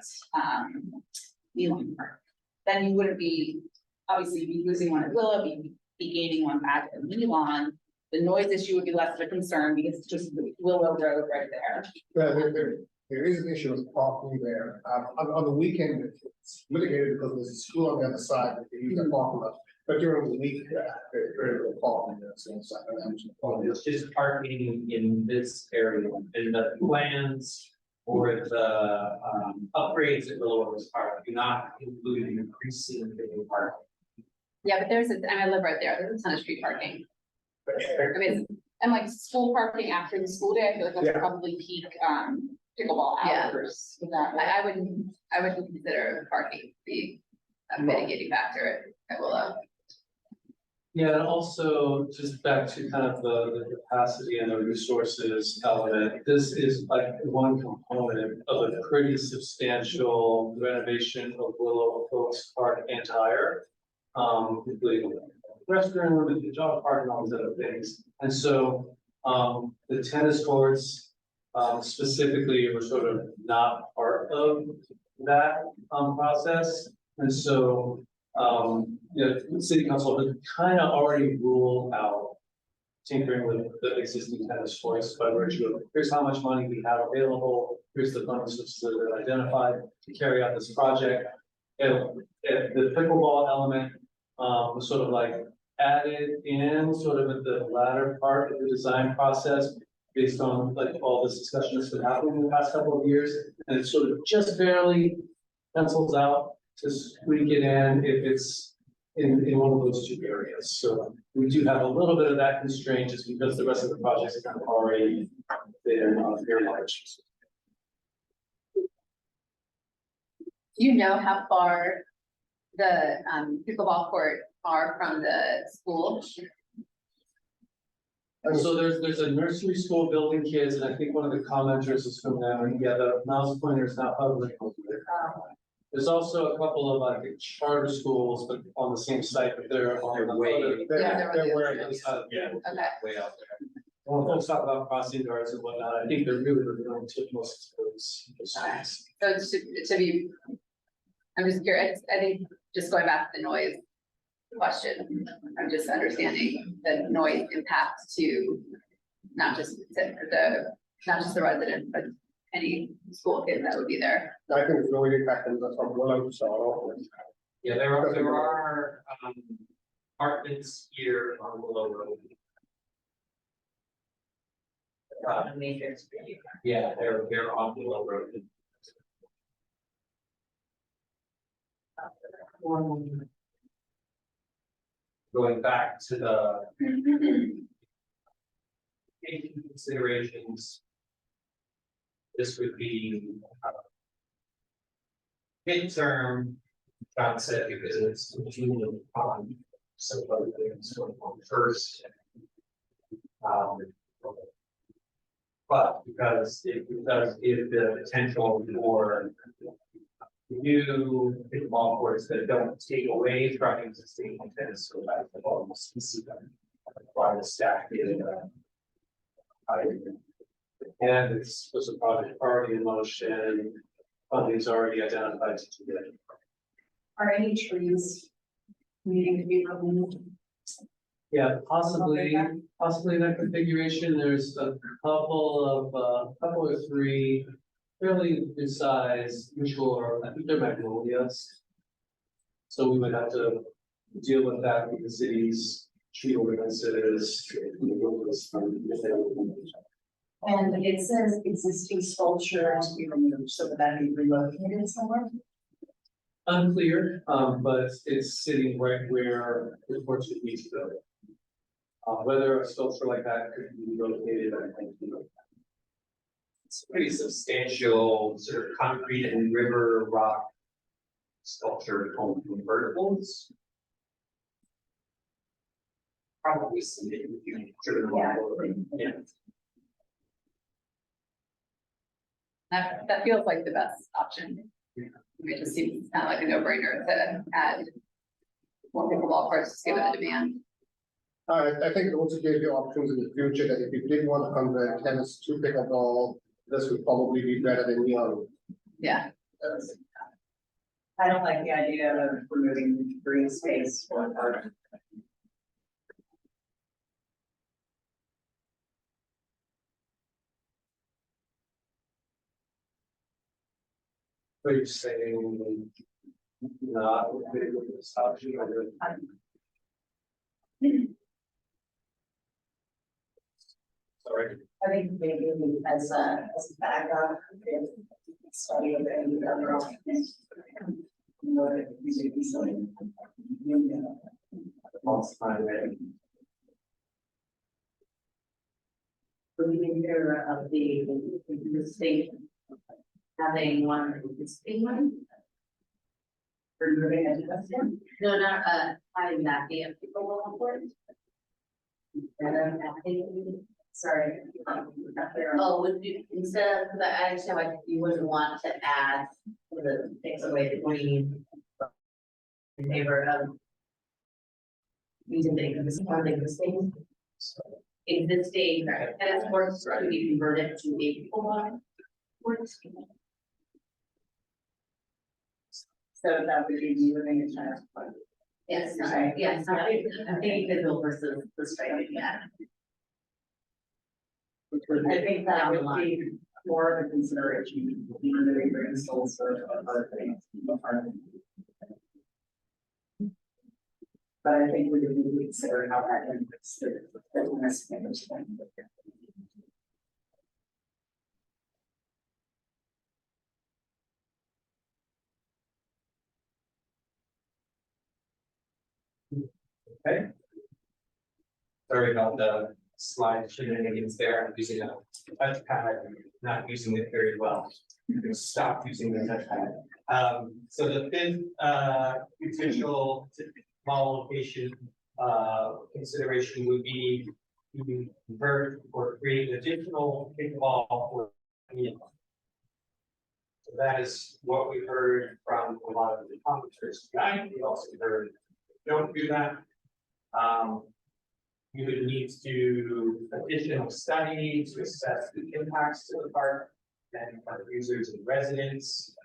Milan Park. Then you wouldn't be, obviously, you'd be losing one at Willow, be gaining one back at Milan. The noise issue would be less of a concern because it's just Willow Road right there. There is an issue with parking there. On the weekend, it's mitigated because there's a school on the other side that they use the parking lot. But during the week, there's very little parking there, so it's not. It's just parking in this area, in the plans or the upgrades at Willow Oaks Park, do not include increasing the park. Yeah, but I live right there, there's a ton of street parking. I mean, and like school parking after the school day, I feel like that's probably peak, pickleball hours. With that, I would consider parking be a mitigating factor at Willow. Yeah, and also just back to kind of the capacity and the resources element, this is like one component of a pretty substantial renovation of Willow Oaks Park entire. Including restroom, the dog park and all these other things. And so the tennis courts specifically were sort of not part of that process. And so the city council has kind of already ruled out tinkering with the existing tennis courts by virtue of, here's how much money we have available, here's the funding sources that are identified to carry out this project. And the pickleball element, was sort of like added in sort of at the latter part of the design process based on like all this discussion that's been happening in the past couple of years. And it sort of just barely pencils out to squeak it in if it's in one of those two areas. So we do have a little bit of that constraint just because the rest of the projects are kind of already there, very large. Do you know how far the pickleball court are from the school? So there's a nursery school building kids, and I think one of the commenters is from there, and yeah, the mouse pointer is not public. There's also a couple of like charter schools, but on the same site, but they're on the way. They're where it is, yeah, Okay. way out there. When folks talk about crossing guards and whatnot, I think they're really going to most of those. So to be, I'm just curious, I think just going back to the noise question, I'm just understanding the noise impact to not just the residents, but any school kids that would be there. I think it's really impacting us from Willow to Sorrow. Yeah, there are apartments here on Willow Road. Yeah, they're on Willow Road. Going back to the considerations. This would be midterm, John said, because it's June on some other things going on first. But because it does give the potential for new pickleball courts that don't take away from existing tennis or basketball, why the stack is and it's was a project already in motion, funding's already identified to do it. Are any trees needing to be removed? Yeah, possibly in that configuration, there's a couple or three fairly good size, mature, I think they're magnolias. So we would have to deal with that with the city's tree ordinances. And it says existing sculpture to be removed, so would that be relocated somewhere? Unclear, but it's sitting right where the courts would need to go. Whether a sculpture like that could be located, I think. It's pretty substantial sort of concrete and river rock sculpture called convertibles. Probably some yeah. That feels like the best option. It just seems kind of like a no-brainer to add more pickleball courts, just given the demand. I think it also gave you options in the future that if you did want to convert tennis to pickleball, this would probably be better than neon. Yeah. I don't like the idea of removing green space for art. Are you saying not with this option? Sorry. I think maybe as a backup, if study of any other options. Leaving care of the state having one existing one. Removing a question? No, not having that be a pickleball court. Sorry. Oh, would you, instead of that, I understand why you wouldn't want to add the things away the green. In favor of. Using the existing one, the existing. Existing tennis courts to be converted to a pickleball court. So that would be moving a tennis court. Yes, Okay. yes, I think pickleball versus the striping, yeah. I think that would be more of a consideration, even if we install sort of other things. But I think we would need to consider how that impacts the business management. Okay. Sorry about the slide shenanigans there. I'm using a touchpad, not using it very well. I'm gonna stop using the touchpad. So the fifth, potential modification, consideration would be to convert or create additional pickleball for community. So that is what we heard from a lot of the commenters tonight. We also heard, don't do that. You would need to do additional study to assess the impacts to the park and park users and residents.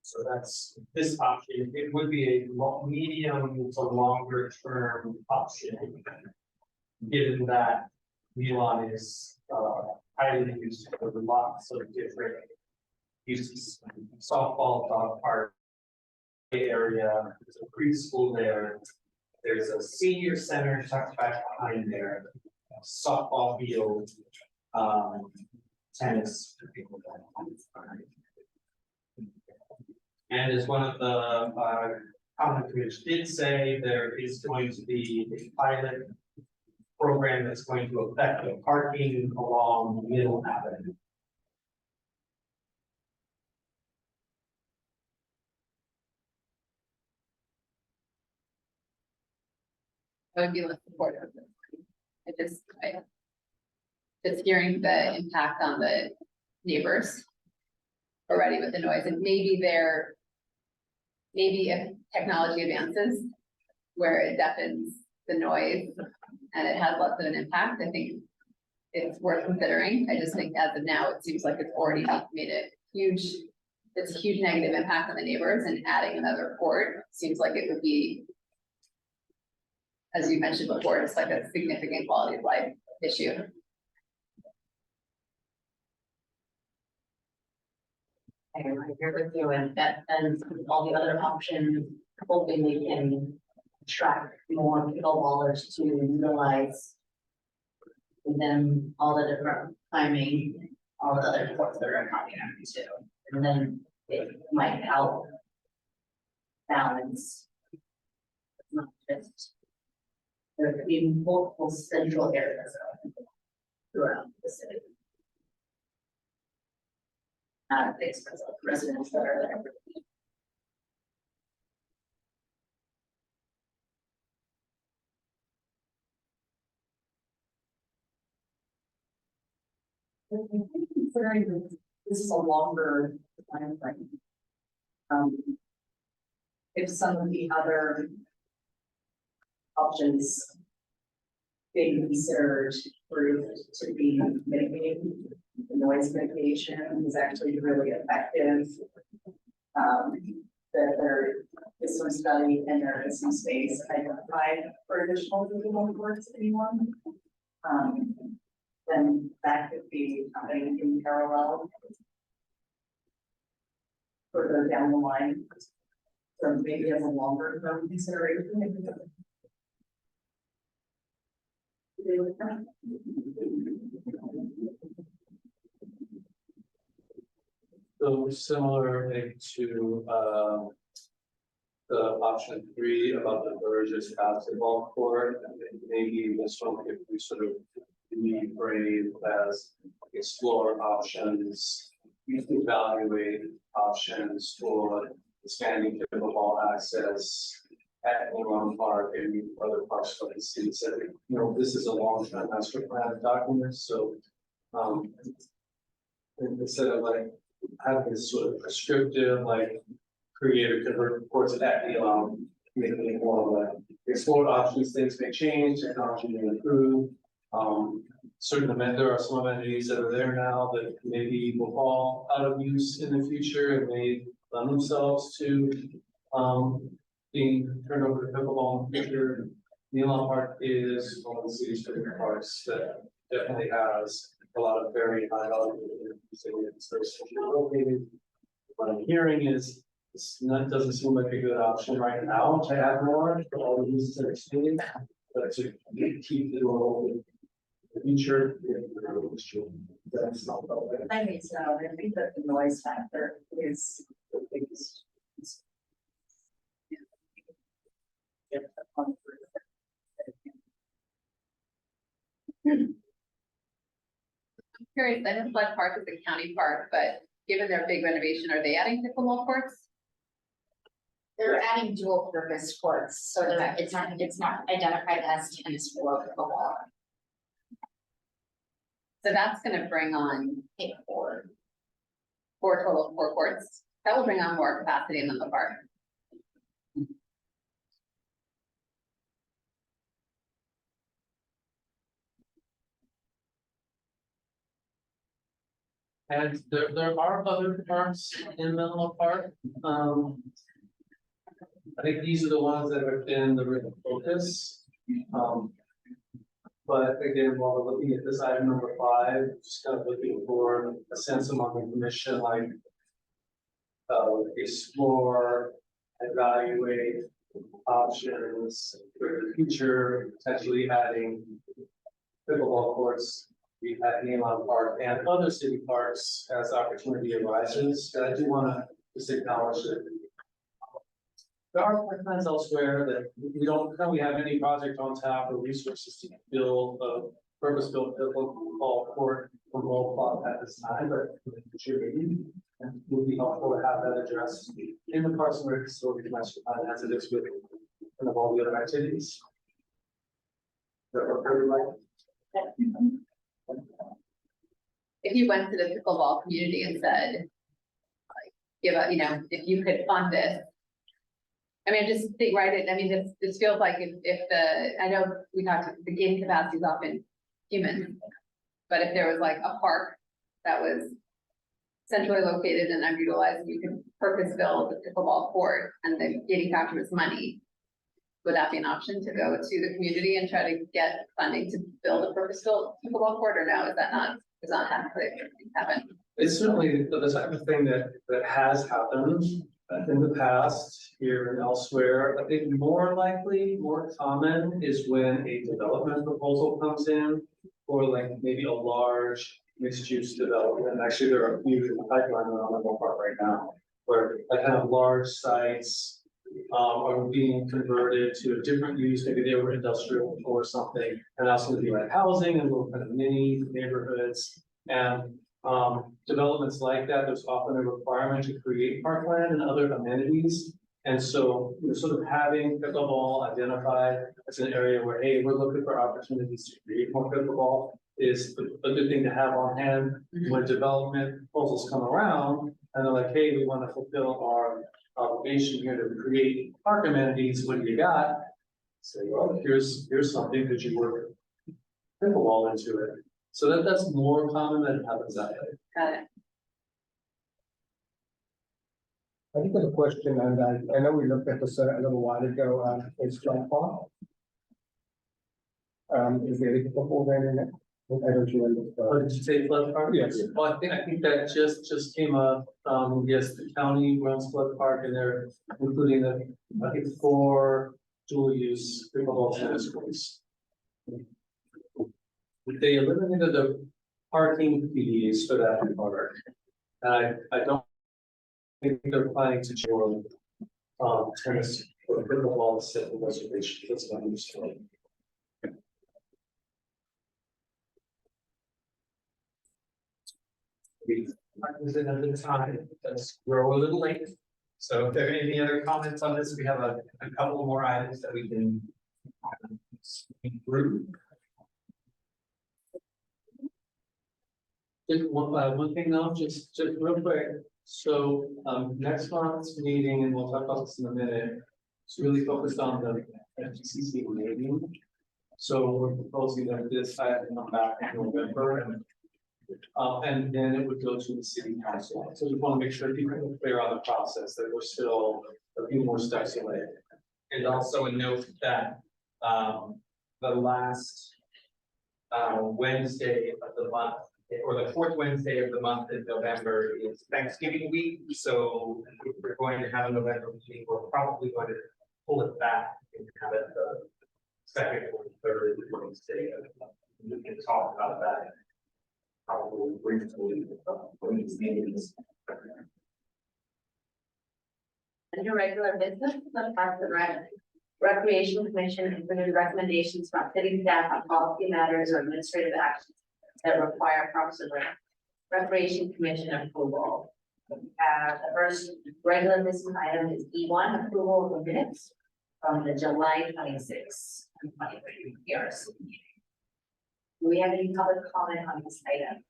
So that's this option. It would be a medium to longer term option. Given that Milan is highly used for lots of different uses, softball, dog park area, there's a preschool there, there's a senior center tucked back behind there, softball field, tennis. And as one of the commenters did say, there is going to be a pilot program that's going to affect the parking along Middle Avenue. I would be less supportive of this. Just hearing the impact on the neighbors already with the noise, and maybe if technology advances where it deafens the noise and it has less of an impact, I think it's worth considering. I just think as of now, it seems like it's already made a huge negative impact on the neighbors, and adding another court seems like it would be, as you mentioned before, it's like a significant quality of life issue. I agree with you, and that, and all the other options, hoping we can attract more pickleballers to utilize. And then all the different timing, all the other courts that are coming out too, and then it might help balance. Not just, there could be multiple central areas throughout the city. Not at the expense of residents that are there. Considering that this is a longer time frame. If some of the other options being considered proved to be mitigated, the noise mitigation is actually really effective. That there is some study and there is some space identified for additional pickleball courts, anyone. Then that could be something in parallel. Further down the line. So maybe as a longer term consideration. So similar to the option 3 about the Burgess basketball court, I think maybe this one if we sort of rephrase as explore options, evaluate options for expanding pickleball access at Milan Park and other parts of the city. So, you know, this is a long-term master plan document, so instead of like having this sort of prescriptive, like creator convert courts at Milan, making it more like explore options, things may change, technology may improve. there are some amenities that are there now that maybe will fall out of use in the future and may lend themselves to, being turned over to pickleball in the future. Nealon Park is one of the city's favorite parks that definitely has a lot of very high value. Located. What I'm hearing is that doesn't seem like a good option right now to add more for all the uses that are stated, but to keep the door open. The future. That's not the way. I mean, so I think that the noise factor is the biggest. I'm curious, I know Flood Park is a county park, but given their big renovation, are they adding pickleball courts? They're adding dual purpose courts, so it's not identified as tennis or pickleball. So that's gonna bring on four courts. That will bring on more capacity in the park. And there are other parks in Menlo Park. I think these are the ones that have been the real focus. But again, while we're looking at this item number 5, just kind of looking for a sense among the commission, like explore, evaluate options for the future, potentially adding pickleball courts at Nealon Park and other city parks as opportunity arises. And I do want to just acknowledge that there are plans elsewhere that we don't currently have any project on tap or resources to build a purpose-built pickleball court for roll plot at this time, but it would be helpful to have that addressed in the Parks and Rec facility master plan as it is with kind of all the other activities. That are very right. If you went to the pickleball community and said, like, if you could fund this. I mean, just think, right, I mean, this feels like I know we talked, the gaming capacity is often human. But if there was like a park that was centrally located and underutilized, you could purpose build a pickleball court and the gating factor was money. Would that be an option to go to the community and try to get funding to build a purpose-built pickleball court, or no, is that not happen? It's certainly the type of thing that has happened in the past here and elsewhere. I think more common is when a development proposal comes in, or like maybe a large mixed-use development. Actually, there are a few in the pipeline around Menlo Park right now, where I kind of large sites are being converted to a different use. Maybe they were industrial or something, and that's going to be like housing and little kind of mini neighborhoods. And developments like that, there's often a requirement to create parkland and other amenities. And so you're sort of having pickleball identified as an area where, hey, we're looking for opportunities to create more pickleball is a good thing to have on hand when development proposals come around and they're like, hey, we want to fulfill our obligation here to create park amenities. What do you got? Say, well, here's something that you work pickleball into it. So that's more common than it happens that way. Got it. I think there's a question, and I know we looked at this a little while ago, is Flood Park. Is there any pickleball there in it? I don't remember. Did you say Flood Park? Yes. Well, I think that just came up. Yes, the county runs Flood Park, and they're including I think 4 dual use pickleball tennis courts. They eliminated the parking fees for that park. And I don't think they're planning to join tennis or pickleball set the reservation. That's what I'm understanding. Is it another time? Let's grow a little late. So if there are any other comments on this, we have a couple more items that we can speak through. Just one thing though, just real quick. So next month's meeting, and we'll talk about this in a minute, it's really focused on the FGCC rating. So we're proposing that this item come back in November and then it would go to the city council. So we want to make sure people are clear on the process, that we're still a few more steps away. And also a note that, the last, Wednesday of the month, or the fourth Wednesday of the month in November is Thanksgiving week. So if we're going to have a November meeting, we're probably going to pull it back and have it the second or third Wednesday of the month. We can talk about that. Probably briefly, when these meetings. Under regular business, the Parks and Recreation Commission included recommendations from city staff on policy matters or administrative actions that require Parks and Recreation Commission approval. The first regular business item is E1, approval of the minutes from the July 26th, 2023 PRC meeting. Do we have any public comment on this item?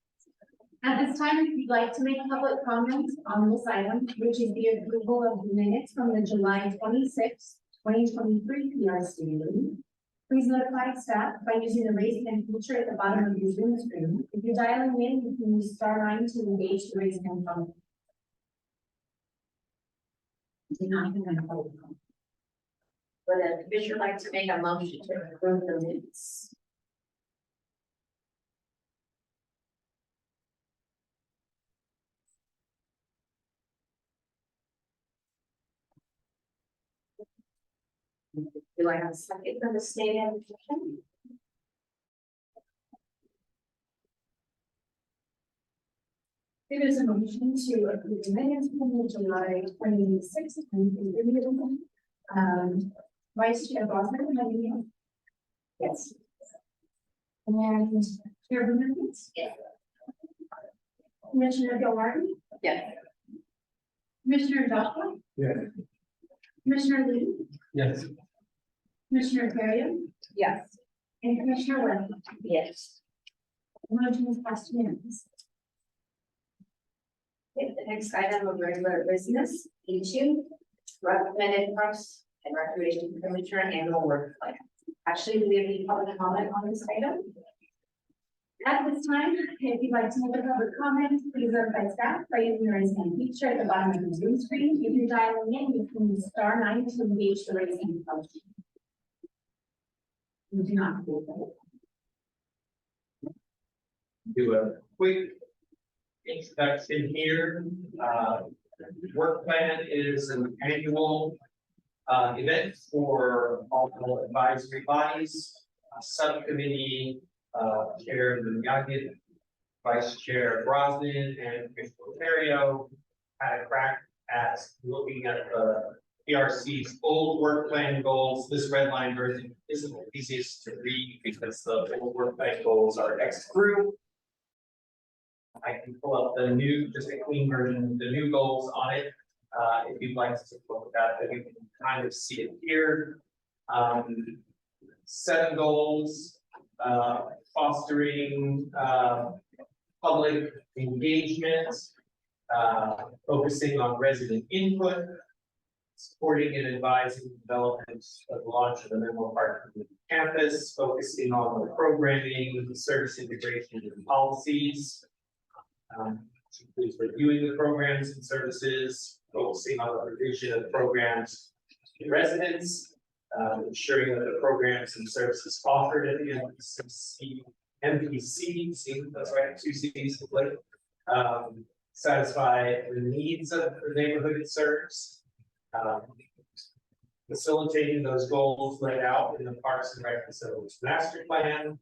At this time, if you'd like to make public comment on this item, which is the approval of the minutes from the July 26th, 2023 PRC meeting, please notify staff by using the raise hand feature at the bottom of your Zoom screen. If you're dialing in, you can use *9 to engage the raise hand function. Would a commissioner like to make a motion to approve the minutes? Do I have a second for the state application? There is a motion to approve the minutes from the July 26th, 2023 meeting. Vice Chair Bosman, how do you? Yes. And Chair Blumenthal? Yes. Commissioner Bill Martin? Yes. Commissioner Joshua? Yes. Commissioner Lee? Yes. Commissioner Perry? Yes. And Commissioner Webb? Yes. The motion is passed unanimously. Okay, the next item of regular business, E2, recommended Parks and Recreation Commissioner annual work plan. Actually, do we have any public comment on this item? At this time, if you'd like to make a public comment, please notify staff by using the raise hand feature at the bottom of your Zoom screen. If you're dialing in, you can use *9 to engage the raise hand function. You do not. Do a quick introduction here. Work plan is an annual event for all advisory bodies. Subcommittee Chair Yagid, Vice Chair Brosnan, and Commissioner Terrio had a crack at looking at the PRC's old work plan goals. This red line version isn't the easiest to read because the old work plan goals are X through. I can pull up the new, just a clean version, the new goals on it. If you'd like to look at that, then you can kind of see it here. 7 goals, fostering public engagement, focusing on resident input, supporting and advising development of the launch of the Menlo Park campus, focusing on the programming, service integration, and policies. Which includes reviewing the programs and services, focusing on the provision of programs to residents, ensuring that the programs and services offered at the MPC, that's right, 2 C's, satisfy the needs of the neighborhood it serves. Facilitating those goals laid out in the Parks and Rec Facilities Master Plan,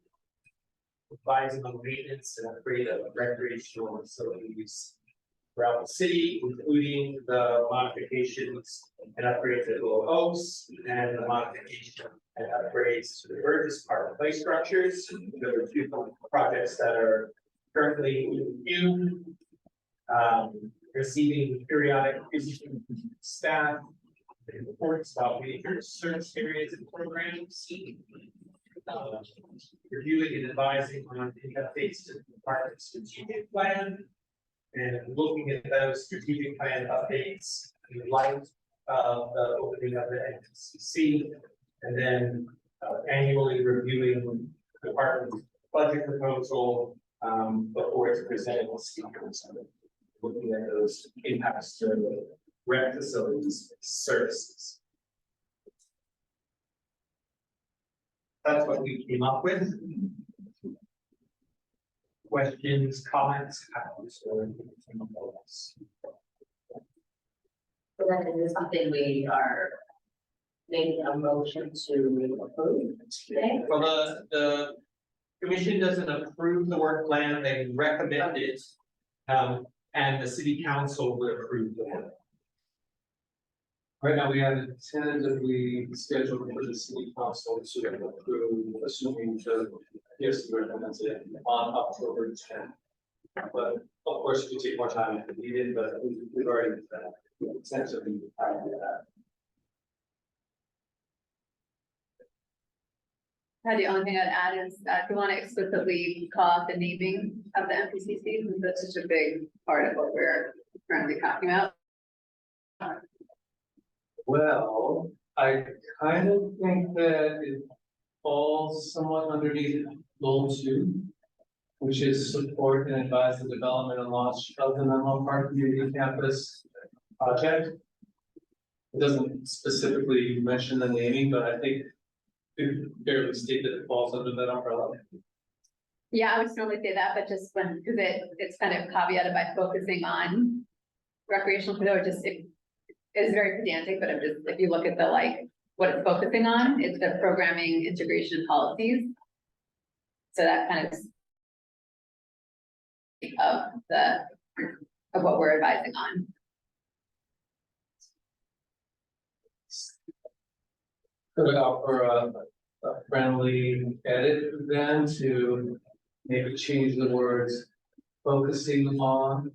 advising on maintenance and upgrade of recreational facilities throughout the city, including the modifications and upgrades at Willow Oaks and the modification and upgrades to the Burgess Park play structures. There are 2 projects that are currently in review. Receiving periodic staff reports about major service areas and programs. Reviewing and advising on any updates to the department's strategic plan, and looking at those strategic plan updates in light of the opening of the NPCC, and then annually reviewing the department's budget proposal, before it's presented to city council. Looking at those impacts to rec facilities services. That's what we came up with. Questions, comments, comments, or anything else? So that is something we are making a motion to approve today. Well, the commission doesn't approve the work plan, they recommend it. And the city council would approve the work. Right now, we have it tentatively scheduled for the city council to approve, assuming the yes, recommends it on October 10th. But of course, we take more time if needed, but we've already tentatively decided that. The only thing I'd add is that if you want to explicitly call out the naming of the MPCC, because that's such a big part of what we're currently talking about. Well, I kind of think that it falls somewhat underneath goal 2, which is support and advise the development and launch of the Menlo Park Community Campus project. It doesn't specifically mention the naming, but I think it barely state that it falls under that umbrella. Yeah, I would normally say that, but just when, because it's kind of caveated by focusing on recreational, it just, it is very pedantic, but if you look at the, like, what it's focusing on, it's the programming, integration, policies. So that kind of what we're advising on. Could I offer a friendly edit then to maybe change the words focusing on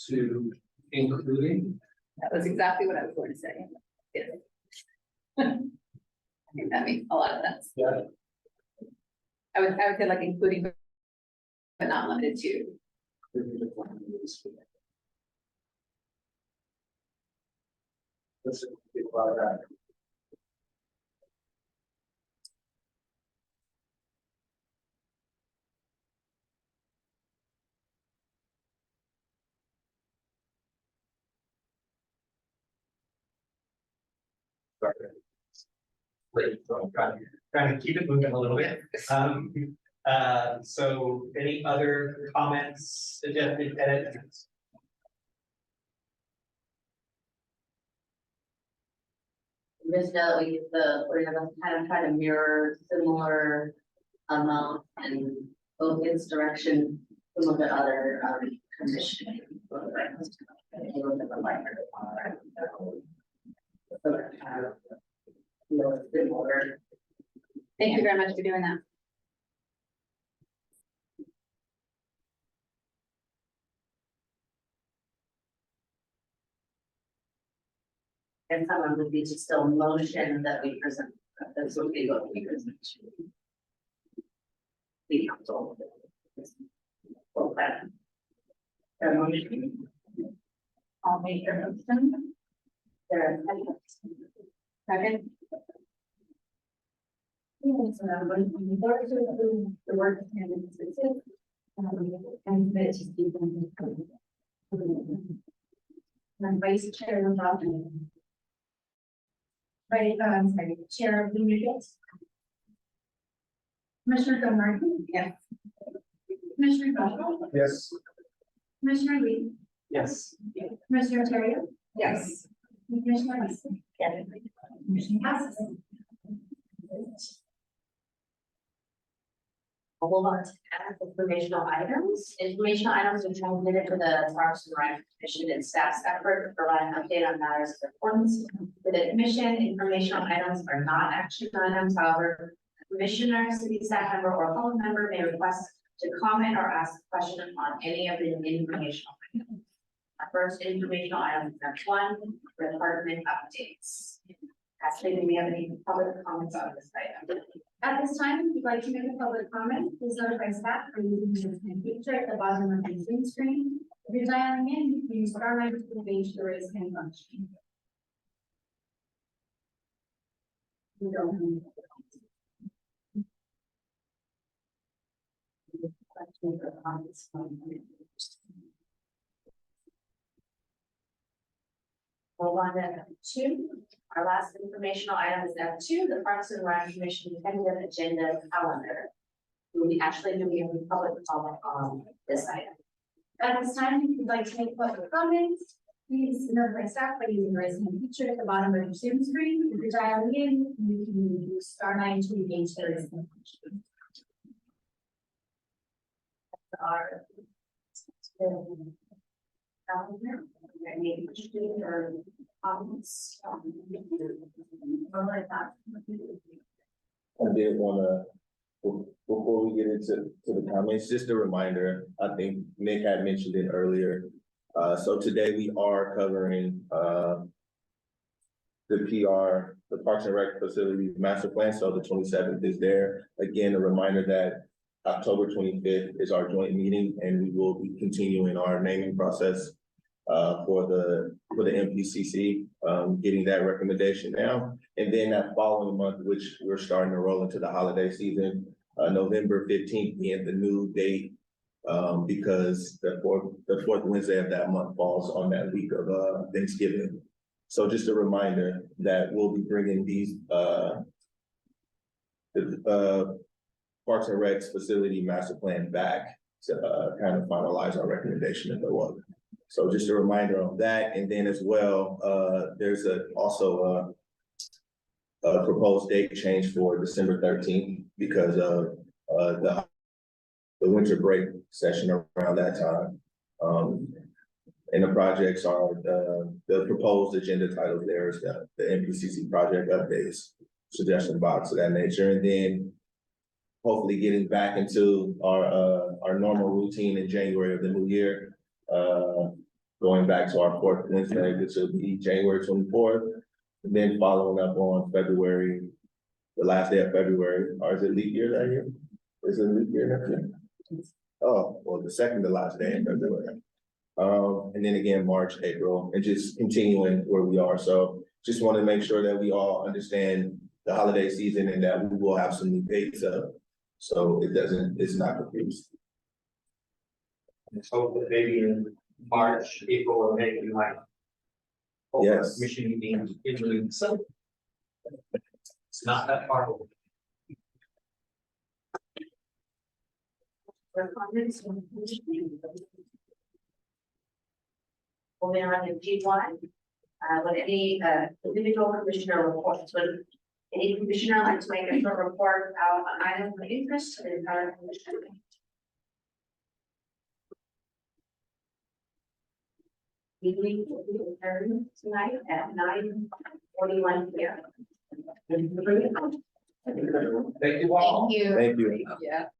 to including? That was exactly what I was going to say. Yes. I think that makes a lot of sense. Yeah. I would say like including, but not limited to. Let's think about that. Trying to keep it moving a little bit. So any other comments, suggested edits? Just know that we're gonna kind of try to mirror similar amount and focus direction some of the other commissioning. Thank you very much for doing that. And someone would be to still motion that we present, this would be what we present to the council. Full plan. I'll make your motion. There. Second. The work and and Vice Chair Robin. Right, I'm sorry, Chair Blumenthal. Commissioner Del Martin. Yes. Commissioner Boswell. Yes. Commissioner Lee. Yes. Commissioner Terrio. Yes. And Commissioner Weston. Yeah. Motion passes. Hold on to add informational items. Informational items are transmitted to the Parks and Rec Commission and staff's effort to provide an update on matters of importance to the commission. Informational items are not action items. However, a commissioner, city staff member, or public member may request to comment or ask a question on any of the informational items. Our first informational item is number 1, department updates. Ashley, do we have any public comments on this item? At this time, if you'd like to make a public comment, please notify staff or using the hand picture at the bottom of the Zoom screen. If you're dialing in, you can use star 9 to engage the raise hand function. We don't have any. Move on to F2. Our last informational item is F2, the Parks and Rec Commission tentative agenda calendar. We'll be actually going to be in public comment on this item. At this time, if you'd like to make public comments, please notify staff by using the raise hand feature at the bottom of your Zoom screen. If you're dialing in, you can use *9 to engage the raise hand function. Our calendar, any questions or comments? Or like that. I did wanna, before we get into the comments, just a reminder, I think Nick had mentioned it earlier. So today we are covering, the PR, the Parks and Rec Facility Master Plan, so the 27th is there. Again, a reminder that October 25th is our joint meeting, and we will be continuing our naming process for the MPCC, getting that recommendation now. And then that following month, which we're starting to roll into the holiday season, November 15th being the new date, because the fourth Wednesday of that month falls on that week of Thanksgiving. So just a reminder that we'll be bringing these the Parks and Recs Facility Master Plan back to kind of finalize our recommendation and go up. So just a reminder of that, and then as well, there's also a proposed date change for December 13th because of the winter break session around that time. And the projects are the proposed agenda titles there is the MPCC project updates, suggestion box of that nature, and then hopefully getting back into our normal routine in January of the new year. Going back to our fourth Wednesday, which will be January 24th, and then following up on February, the last day of February, or is it leap year that year? Is it leap year next year? Oh, well, the second to last day in February. And then again, March, April, and just continuing where we are. So just want to make sure that we all understand the holiday season and that we will have some new dates up. So it's not confused. So maybe in March, April, or May, we might. hold our Yes. Commission meeting in June, so. It's not that far away. Moving on to G1, would any individual commissioner reports, would any commissioner like to make a short report out on items of interest to the entire commission? Meeting will be adjourned tonight at 9:41 p.m. Thank you all. Thank you. Thank you. Yeah.